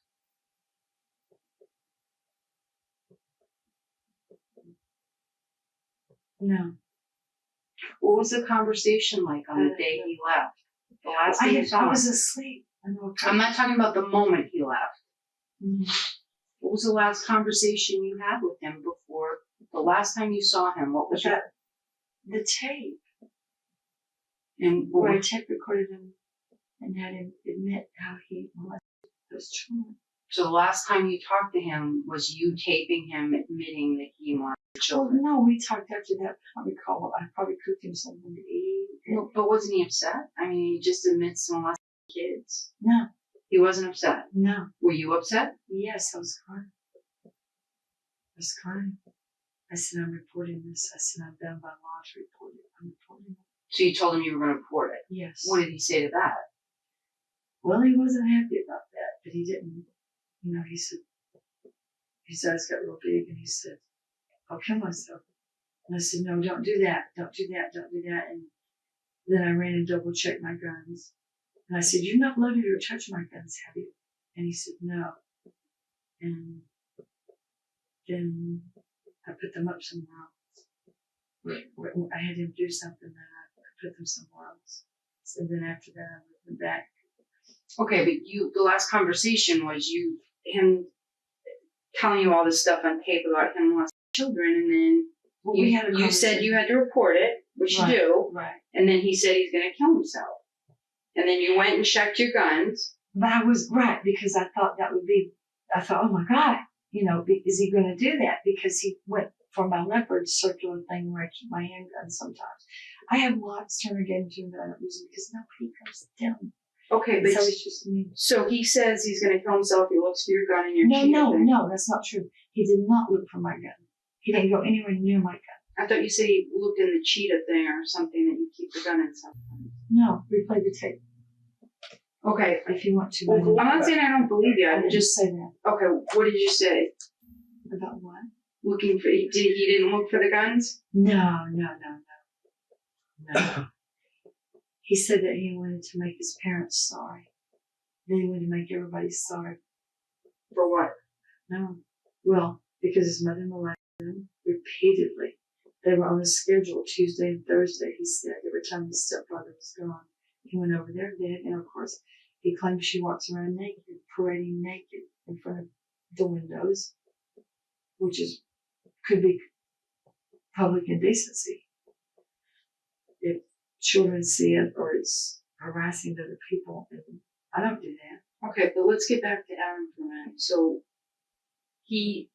No. What was the conversation like on the day he left? The last day you saw him? I was asleep. I'm not talking about the moment he left. Mm-hmm. What was the last conversation you had with him before the last time you saw him? What was that? The tape. And where I tape recorded him and had him admit how he molested those children. So the last time you talked to him was you taping him admitting that he molested children? Well, no, we talked after that. I recall. I probably cooked him something to eat. No, but wasn't he upset? I mean, he just admits to molesting kids. No. He wasn't upset? No. Were you upset? Yes, I was crying. I was crying. I said, I'm reporting this. I said, I'm bound by law to report it. I'm reporting it. So you told him you were going to report it? Yes. What did he say to that? Well, he wasn't happy about that, but he didn't. You know, he said, his eyes got real big, and he said, I'll kill myself. And I said, no, don't do that. Don't do that. Don't do that. And then I ran and double checked my guns. And I said, you've not loaded or touched my guns, have you? And he said, no. And then I put them up somewhere else. I had him do something that I put them somewhere else. So then after that, I put them back. Okay, but the last conversation was him telling you all this stuff on tape about him molesting children, and then you said you had to report it, which you do. Right. And then he said he's going to kill himself. And then you went and checked your guns. But I was right, because I thought I thought, oh my God, you know, is he going to do that? Because he went for my leopard circular thing where I keep my handgun sometimes. I have lots turned again to that I don't use because nobody comes down. Okay, but so it's just me. So he says he's going to kill himself. He looks for your gun and your No, that's not true. He did not look for my gun. He didn't go anywhere near my gun. I thought you said he looked in the cheetah thing or something that you keep the gun in sometimes. No, replay the tape. Okay. If you want to. Well, I'm not saying I don't believe you. I just say that. Okay, what did you say? About what? Looking for, he didn't look for the guns? No. He said that he wanted to make his parents sorry. Then he wanted to make everybody sorry. For what? No. Well, because his mother molested him repeatedly. They were on a schedule Tuesday and Thursday, he said, every time his stepfather was gone. He went over there, and of course, he claims she walks around naked, parading naked in front of the windows, which could be public indecency. If children see it, or it's harassing other people, and I don't do that. Okay, but let's get back to Aaron for a minute. So, you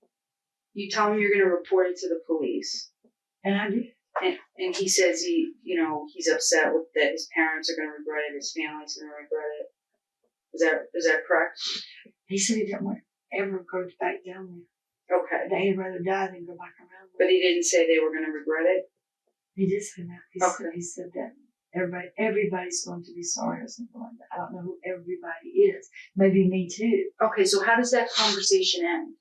tell him you're going to report it to the police. And I did. And he says he's upset with that his parents are going to regret it, his family's going to regret it. Is that correct? He said he didn't want to ever go back down there. Okay. That he'd rather die than go back around there. But he didn't say they were going to regret it? He did say that. He said that everybody's going to be sorry or something like that. I don't know who everybody is. Maybe me too. Okay, so how does that conversation end?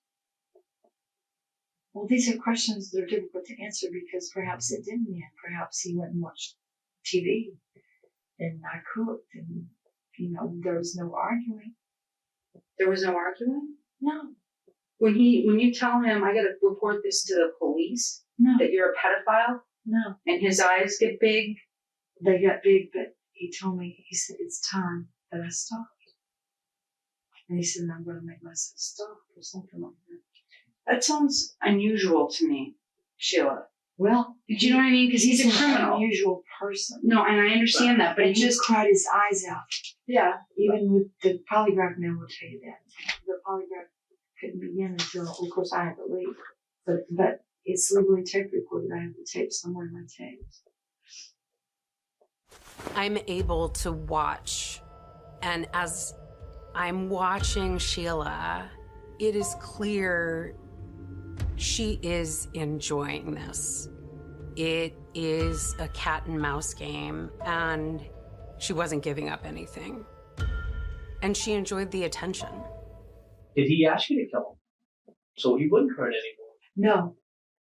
Well, these are questions that are difficult to answer because perhaps it didn't end. Perhaps he went and watched TV and I cooked and, there was no arguing. There was no arguing? No. When you tell him, I got to report this to the police, that you're a pedophile? No. And his eyes get big? They got big, but he said, it's time that I stopped. And he said, I'm going to make myself stop or something like that. That sounds unusual to me, Sheila. Well, do you know what I mean? Because he's a criminal. An unusual person. No, and I understand that, but And it he just cried his eyes out. Yeah, even with the polygraph man will tell you that. The polygraph couldn't begin until, of course, I had to leave. But it's legally tape recorded. I have the tape somewhere in my tapes. I'm able to watch, and as I'm watching Sheila, it is clear she is enjoying this. It is a cat and mouse game, and she wasn't giving up anything. And she enjoyed the attention. Did he ask you to kill him? So he wouldn't hurt anymore. No,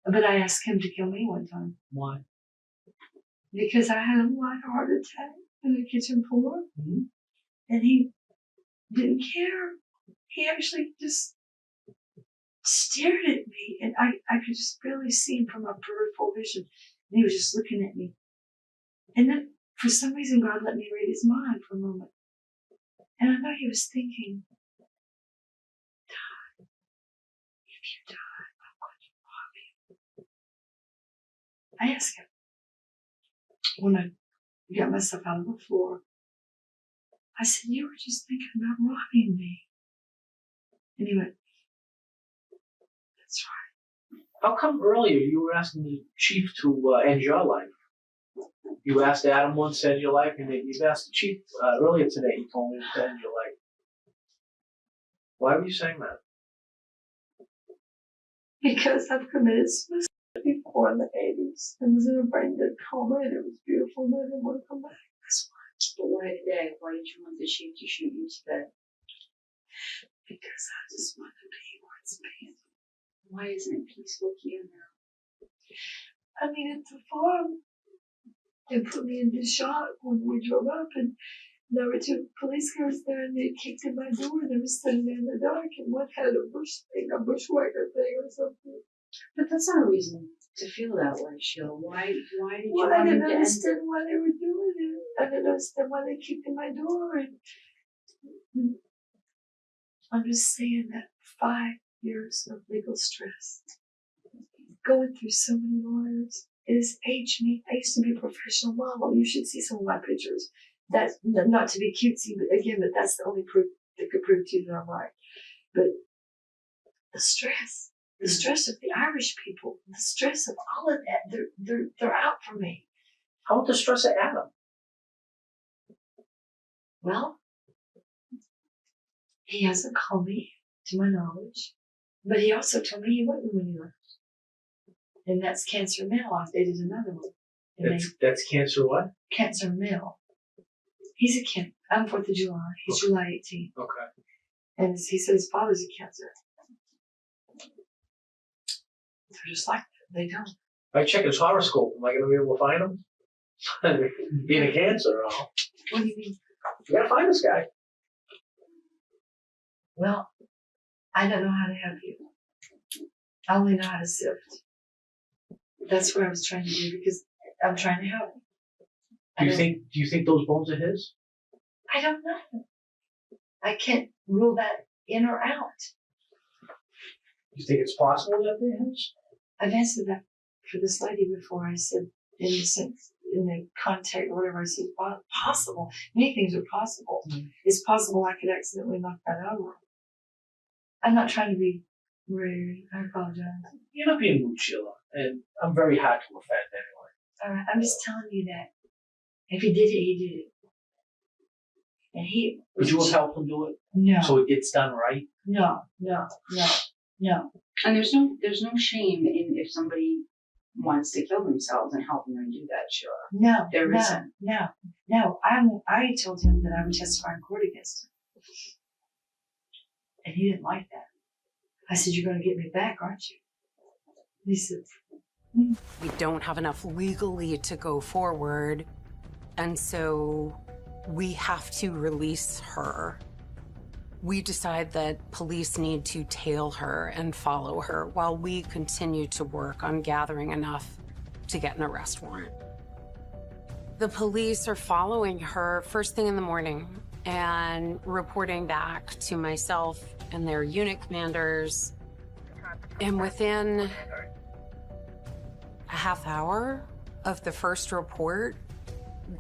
but I asked him to kill me one time. Why? Because I had a light heart attack in the kitchen floor. Mm-hmm. And he didn't care. He actually just stared at me, and I could just barely see him from my peripheral vision. And he was just looking at me. And then, for some reason, God let me read his mind for a moment. And I know he was thinking, die. If you die, I'm going to rob you. I asked him, when I got myself out of the floor, I said, you were just thinking about robbing me. And he went, that's right. How come earlier you were asking the chief to end your life? You asked Adam once to end your life, and you've asked the chief earlier today. He told me to end your life. Why were you saying that? Because I've committed suicide before in the 80s. I was in a brain dead coma, and it was beautiful, and I didn't want to come back. That's why. But why today? Why did you want the chief to shoot you today? Because I just want to be where it's peaceful. Why isn't it peaceful here now? I needed to farm. They put me in the shop when we drove up, and there were two police cars there, and they kicked in my door, and they were standing there in the dark, and one had a bushwhacker thing or something. But that's not a reason to feel that way, Sheila. Why did you I want him didn't to understand why they were doing it. I didn't understand why they kicked in my door. And I'm just saying that 5 years of legal stress, going through so many lawyers, it has aged me. I used to be a professional model. You should see some of my pictures. That's not to be cutesy, but that's the only proof that could prove to you that I'm right. But the stress of the Irish people, the stress of all of that, they're out for me. How about the stress of Adam? Well, he hasn't called me, to my knowledge, but he also told me he wouldn't when he left. And that's Cancer Mail. I dated another one. That's Cancer what? Cancer Mail. He's a Cancer. I'm 4th of July. He's July 18th. Okay. And he said his father's a Cancer. They're just like that. They don't. If I check his horoscope, am I going to be able to find him? Being a Cancer, all. What do you mean? You got to find this guy. Well, I don't know how to help you. I only know how to sift. That's what I was trying to do, because I'm trying to help. Do you think those bones are his? I don't know. I can't rule that in or out. You think it's possible that they're his? I've answered that for this lady before. I said, in the context or whatever, I said, possible. Many things are possible. Mm-hmm. It's possible I could accidentally knock that over. I'm not trying to be rude. I apologize. You're not being rude, Sheila, and I'm very hard to offend anyway. All right, I'm just telling you that. If he did it, he did it. And he... Would you have helped him do it? No. So it gets done right? No. And there's no shame in if somebody wants to kill themselves and helping them do that, Sheila. No. There isn't. No. I told him that I would testify in court against him. And he didn't like that. I said, you're going to get me back, aren't you? And he said, We don't have enough legally to go forward, and so we have to release her. We decide that police need to tail her and follow her while we continue to work on gathering enough to get an arrest warrant. The police are following her first thing in the morning and reporting back to myself and their unit commanders. And within, a half hour of the first report,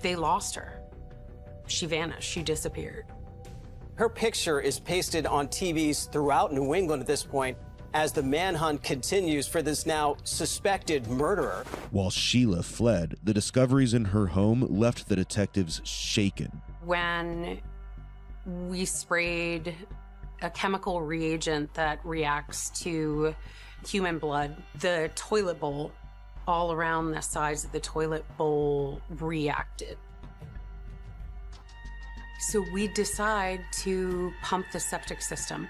they lost her. She vanished, she disappeared. Her picture is pasted on TVs throughout New England at this point as the manhunt continues for this now suspected murderer. While Sheila fled, the discoveries in her home left the detectives shaken. When we sprayed a chemical reagent that reacts to human blood, the toilet bowl, all around the sides of the toilet bowl reacted. So we decide to pump the septic system.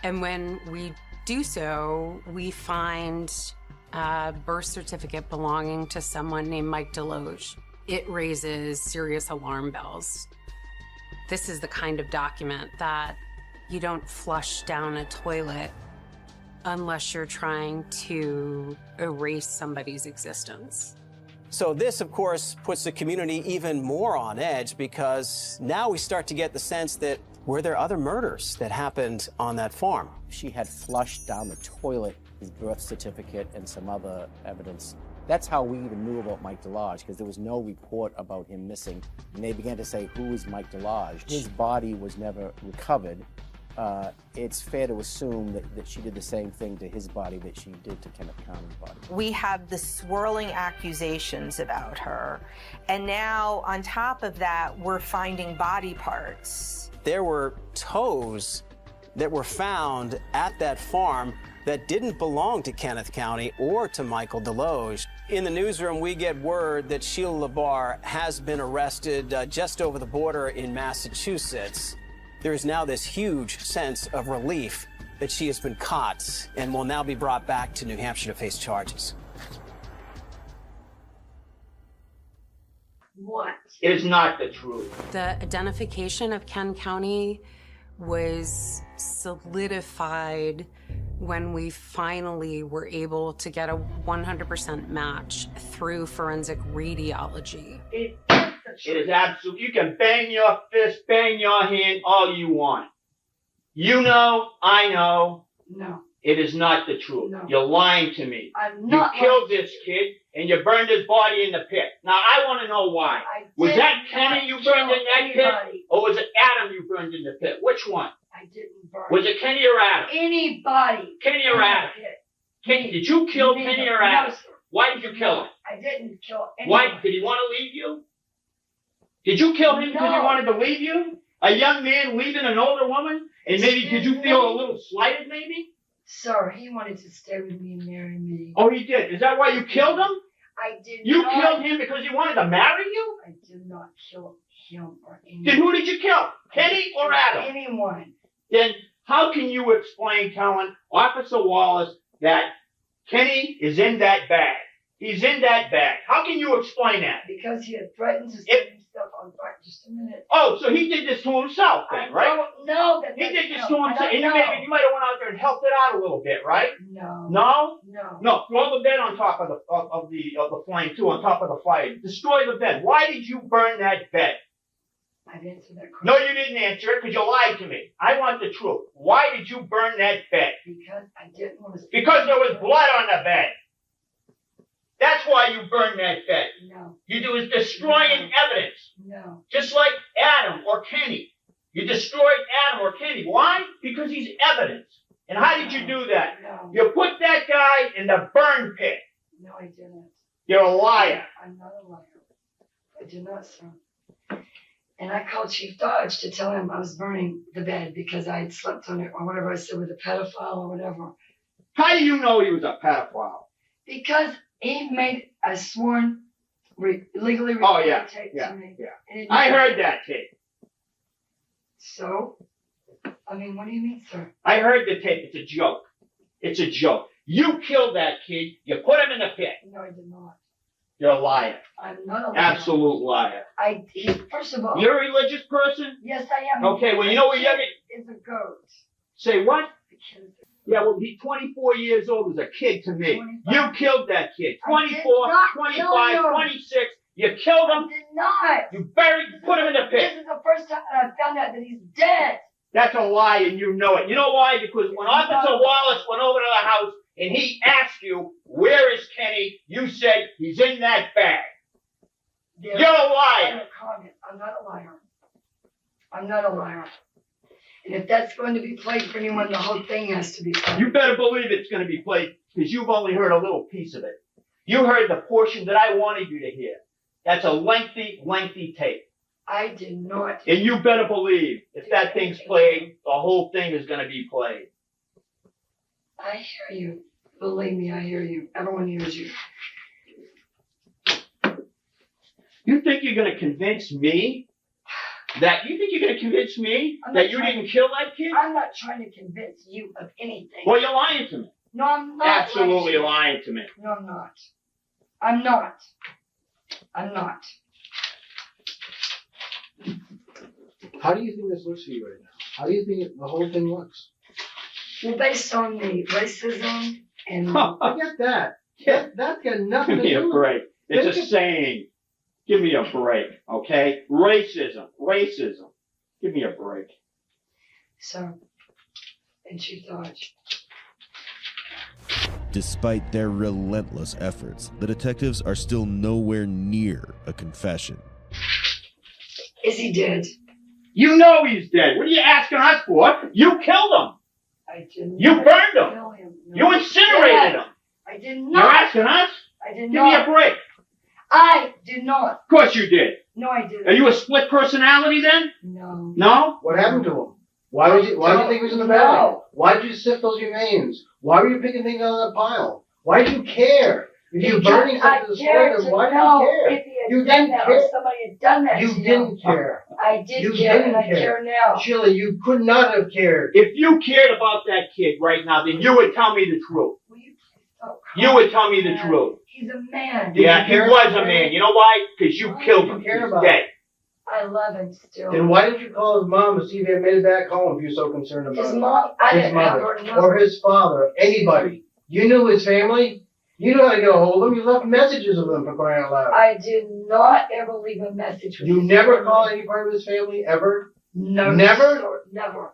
And when we do so, we find a birth certificate belonging to someone named Mike Deloge. It raises serious alarm bells. This is the kind of document that you don't flush down a toilet unless you're trying to erase somebody's existence. So this, of course, puts the community even more on edge because now we start to get the sense that were there other murders that happened on that farm? She had flushed down the toilet his birth certificate and some other evidence. That's how we even knew about Mike Deloge, because there was no report about him missing. And they began to say, who is Mike Deloge? His body was never recovered. It's fair to assume that she did the same thing to his body that she did to Kenneth County's body. We have the swirling accusations about her. And now, on top of that, we're finding body parts. There were toes that were found at that farm that didn't belong to Kenneth County or to Michael Deloge. In the newsroom, we get word that Sheila LaBar has been arrested just over the border in Massachusetts. There is now this huge sense of relief that she has been caught and will now be brought back to New Hampshire to face charges. What is not the truth? The identification of Ken County was solidified when we finally were able to get a 100% match through forensic radiology. It is absolute. You can bang your fist, bang your hand, all you want. You know, I know. No. It is not the truth. No. You're lying to me. I'm You not killed lying. this kid and you burned his body in the pit. Now I want to know why. Was that Kenny you burned in that pit, or was it Adam you burned in the pit? Which one? I didn't burn. Was it Kenny or Adam? Anybody. Kenny or Adam? Kenny, did you kill Neither. Kenny or No, Adam? sir. Why did you kill him? I didn't kill anyone. Why? Did he want to leave you? Did you kill him because he No. wanted to leave you? A young man leaving an older woman? And maybe did you feel a little slighted maybe? Sir, he wanted to stay with me and marry me. Oh, he did. Is that why you killed him? I did You not. killed him because he wanted to marry you? I did not kill him or anyone. Then who did you kill? Kenny or Adam? Anyone. Then how can you explain telling Officer Wallace that Kenny is in that bag? He's in that bag. How can you explain that? Because he had threatened to set himself on fire. Just a minute. Oh, so he did this to himself then, right? don't know that. He that's did this him. to I himself. don't And you know. maybe you might have went out there and helped it out a little bit, right? No. No? No. No. Throw the bed on top of the flame too, on top of the fire. Destroy the bed. Why did you burn that bed? I've answered that question. No, you didn't answer it because you lied to me. I want the truth. Why did you burn that bed? Because I didn't want to. Because there was blood on the bed. That's why you burned that bed. No. You do is destroying evidence. No. Just like Adam or Kenny. You destroyed Adam or Kenny. Why? Because he's evidence. And how did you do that? No. You put that guy in the burn pit. No, I didn't. You're a liar. I'm not a liar. I did not, sir. And I called Chief Dodge to tell him I was burning the bed because I had slept on it or whatever I said with a pedophile or whatever. How do you know he was a pedophile? Because he made a sworn, legally Oh, recorded yeah, tape yeah, to me. yeah. And it I never- heard that tape. So? I mean, what do you mean, sir? I heard the tape. It's a joke. It's a joke. You killed that kid. You put him in the pit. No, I did not. You're a liar. I'm not a liar. Absolute liar. First of all. You're a religious person? Yes, I am. Okay, well, you know what you're It's a goat. Say what? Yeah, well, he's 24 years old as a kid to me. You killed that kid. 24, 25, 26. You killed him. I did not. You put him in the pit. This is the first time that I found out that he's dead. That's a lie, and you know it. You know why? Because when Officer Wallace went over to the house and he asked you, where is Kenny? You said he's in that bag. Deb, You're a liar. I'm not a liar. I'm not a liar. And if that's going to be played for anyone, the whole thing has to be played. You better believe it's going to be played, because you've only heard a little piece of it. You heard the portion that I wanted you to hear. That's a lengthy, lengthy tape. I did not. And you better believe if that thing's played, the whole thing is going to be played. I hear you. Believe me, I hear you. Everyone hears you. You think you're going to convince me that you didn't kill that kid? I'm not trying to convince you of anything. Well, you're lying to me. No, I'm not. Absolutely lying to me. No, I'm not. I'm not. I'm not. How do you think this looks for you right now? How do you think the whole thing looks? Well, based on the racism and... I get that. That's got nothing Give to me do a with break. it. It's a saying. Give me a break, okay? Racism. Give me a break. So, and Chief Dodge. Despite their relentless efforts, the detectives are still nowhere near a confession. Is he dead? You know he's dead. What are you asking us for? You killed him. I didn't. You burned him. Kill him. No. You incinerated him. I did You're not. asking us? I did Give me not. a break. I did not. Of course you did. No, I didn't. Are you a split personality then? No. No? What happened to him? Why did you think he was in the bag? No. Why did you sift those remains? Why were you picking things out of that pile? Why did you care? If you were burning something to destroy them, why did you care? If he had done that or somebody had done that You to didn't him. care. I did You care, didn't and I care now. Sheila, you could not have cared. If you cared about that kid right now, then you would tell me the truth. You would tell me the truth. He's a man. Yeah, he was a man. You know why? Because you killed him. care He's about dead. I love him still. Then why didn't you call his mom to see if he had made it back home if you're so concerned about His him? mom, I His didn't have mother, her number. or his father, anybody. You knew his family. You knew how to get a hold of them. You left messages of them for crying out loud. I did not ever leave a message with You his never family. called any part of his family ever? No. Never? Sir, never.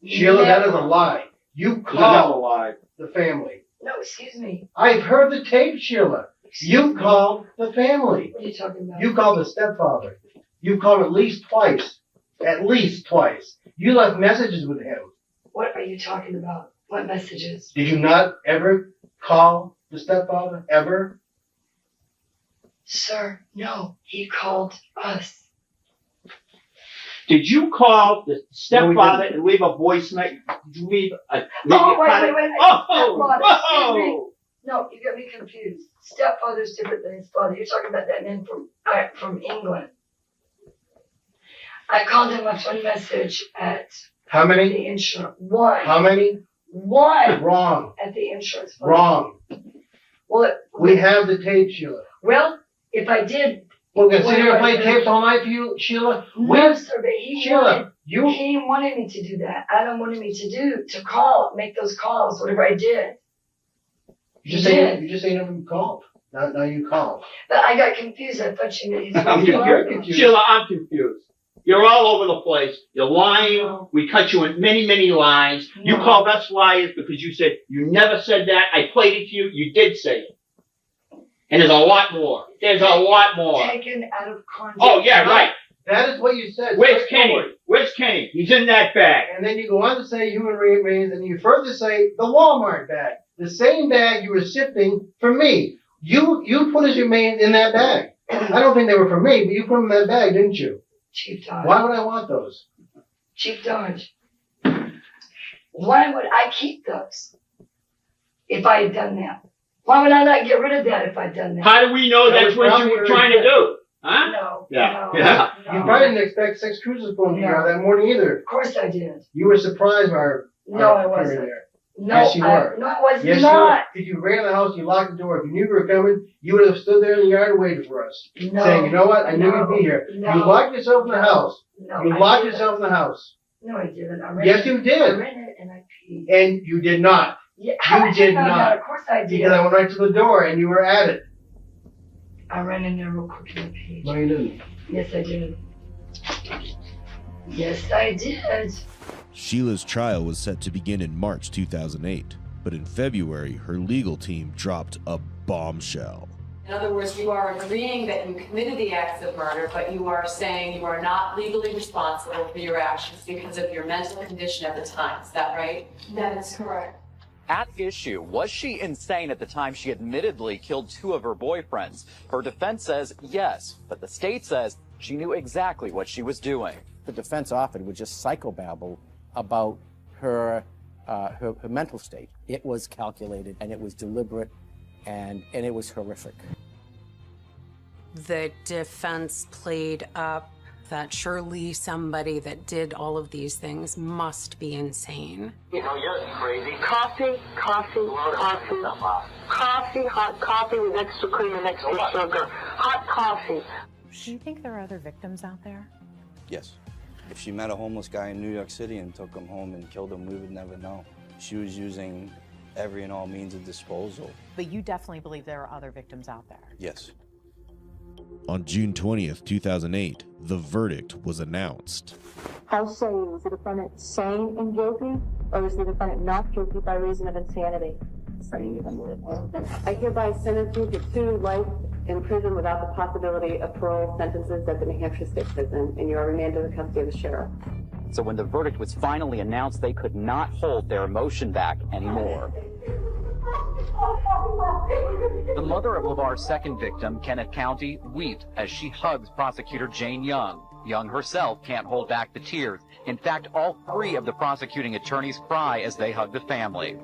Sheila, Never. that is a lie. You It's another called lie. the family. No, excuse me. I've heard the tape, Sheila. You called the family. What are you talking about? You called the stepfather. You called at least twice. At least twice. You left messages with him. What are you talking about? What messages? Did you not ever call the stepfather? Ever? Sir, no. He called us. Did you call the stepfather No, we didn't. and leave a voicemail? Did you leave a... Oh, wait. Oh, Stepfather, excuse me. whoa! No, you got me confused. Stepfather's different than his father. You're talking about that man from England. I called him left one message at How many? the insurance. One. How many? One. Wrong. At the insurance. fund. Wrong. Well, We have the tape, Sheila. well, if I did. We're going to sit here and Wait, play wait. tapes all night for you, Sheila? No, sir, but he Sheila, wanted me to do that. Adam wanted me to call, make those calls, whatever I did. You just say you never called. Now you called. But I got confused. I thought you meant his You're confused. Sheila, I'm confused. You're all over the place. You're lying. We cut you in many, many lies. You No. called us liars because you said you never said that. I played it to you. You did say it. And there's a lot more. There's a lot more. Taken out of context. Oh, yeah, right. That is what you said. Where's Don't Kenny? worry. Where's Kenny? He's in that bag. And then you go on to say human remains, and you further say the Walmart bag. The same bag you were sifting for me. You put his remains in that bag. I don't think they were for me, but you put them in that bag, didn't you? Chief Dodge. Why would I want those? Chief Dodge. Why would I keep those if I had done that? Why would I not get rid of that if I'd done that? How do we know That that's was what you probably were trying to do? Huh? No. Yeah. No, Yeah. You probably didn't expect 6 cruisers pulling you out that morning either. Of course I did. You were surprised by our No, I appearing wasn't. there. No, Yes, you were. No, I was Yes, not. you were. If you ran in the house, you locked the door. If you knew we were coming, you would have stood there in the yard and waited for us. No. Saying, you know what? I knew No. you'd be here. No. You locked yourself in the house. No, You I locked didn't. yourself in the house. No, I didn't. I ran Yes, it. you did. I ran it and I peed. And you did not. Yeah, how You did I did know not. that? Of course I did. Because I went right to the door and you were at it. I ran in there real quick and I peed. No, you didn't. Yes, I did. Yes, I did. Sheila's trial was set to begin in March 2008. But in February, her legal team dropped a bombshell. In other words, you are agreeing that you committed the acts of murder, but you are saying you are not legally responsible for your actions because of your mental condition at the time. Is that right? That is correct. At issue, was she insane at the time she admittedly killed 2 of her boyfriends? Her defense says yes, but the state says she knew exactly what she was doing. The defense often would just psychobabble about her mental state. It was calculated, and it was deliberate, and it was horrific. The defense played up that surely somebody that did all of these things must be insane. You know, you're crazy. Coffee, hot coffee with extra cream and extra sugar. Hot coffee. Do you think there are other victims out there? Yes. If she met a homeless guy in New York City and took him home and killed him, we would never know. She was using every and all means of disposal. But you definitely believe there are other victims out there? Yes. On June 20th, 2008, the verdict was announced. How say you? Was the defendant sane and guilty, or was the defendant not guilty by reason of insanity? I hereby sentence you to 2 life in prison without the possibility of parole sentences at the New Hampshire State Prison, and you are remanded to the custody of the sheriff. So when the verdict was finally announced, they could not hold their emotion back anymore. The mother of LeVar's second victim, Kenneth County, weeps as she hugs prosecutor Jane Young. Young herself can't hold back the tears. In fact, all 3 of the prosecuting attorneys cry as they hug the family.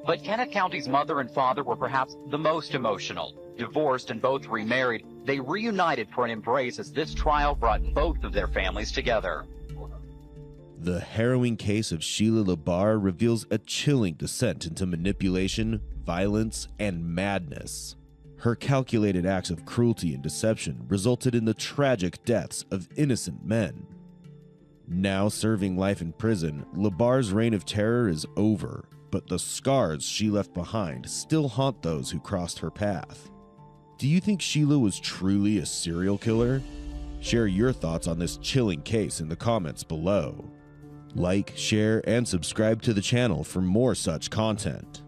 But Kenneth County's mother and father were perhaps the most emotional. Divorced and both remarried, they reunited for an embrace as this trial brought both of their families together. The harrowing case of Sheila LaBarre reveals a chilling descent into manipulation, violence, and madness. Her calculated acts of cruelty and deception resulted in the tragic deaths of innocent men. Now serving life in prison, LaBarre's reign of terror is over, but the scars she left behind still haunt those who crossed her path. Do you think Sheila was truly a serial killer? Share your thoughts on this chilling case in the comments below. Like, share, and subscribe to the channel for more such content.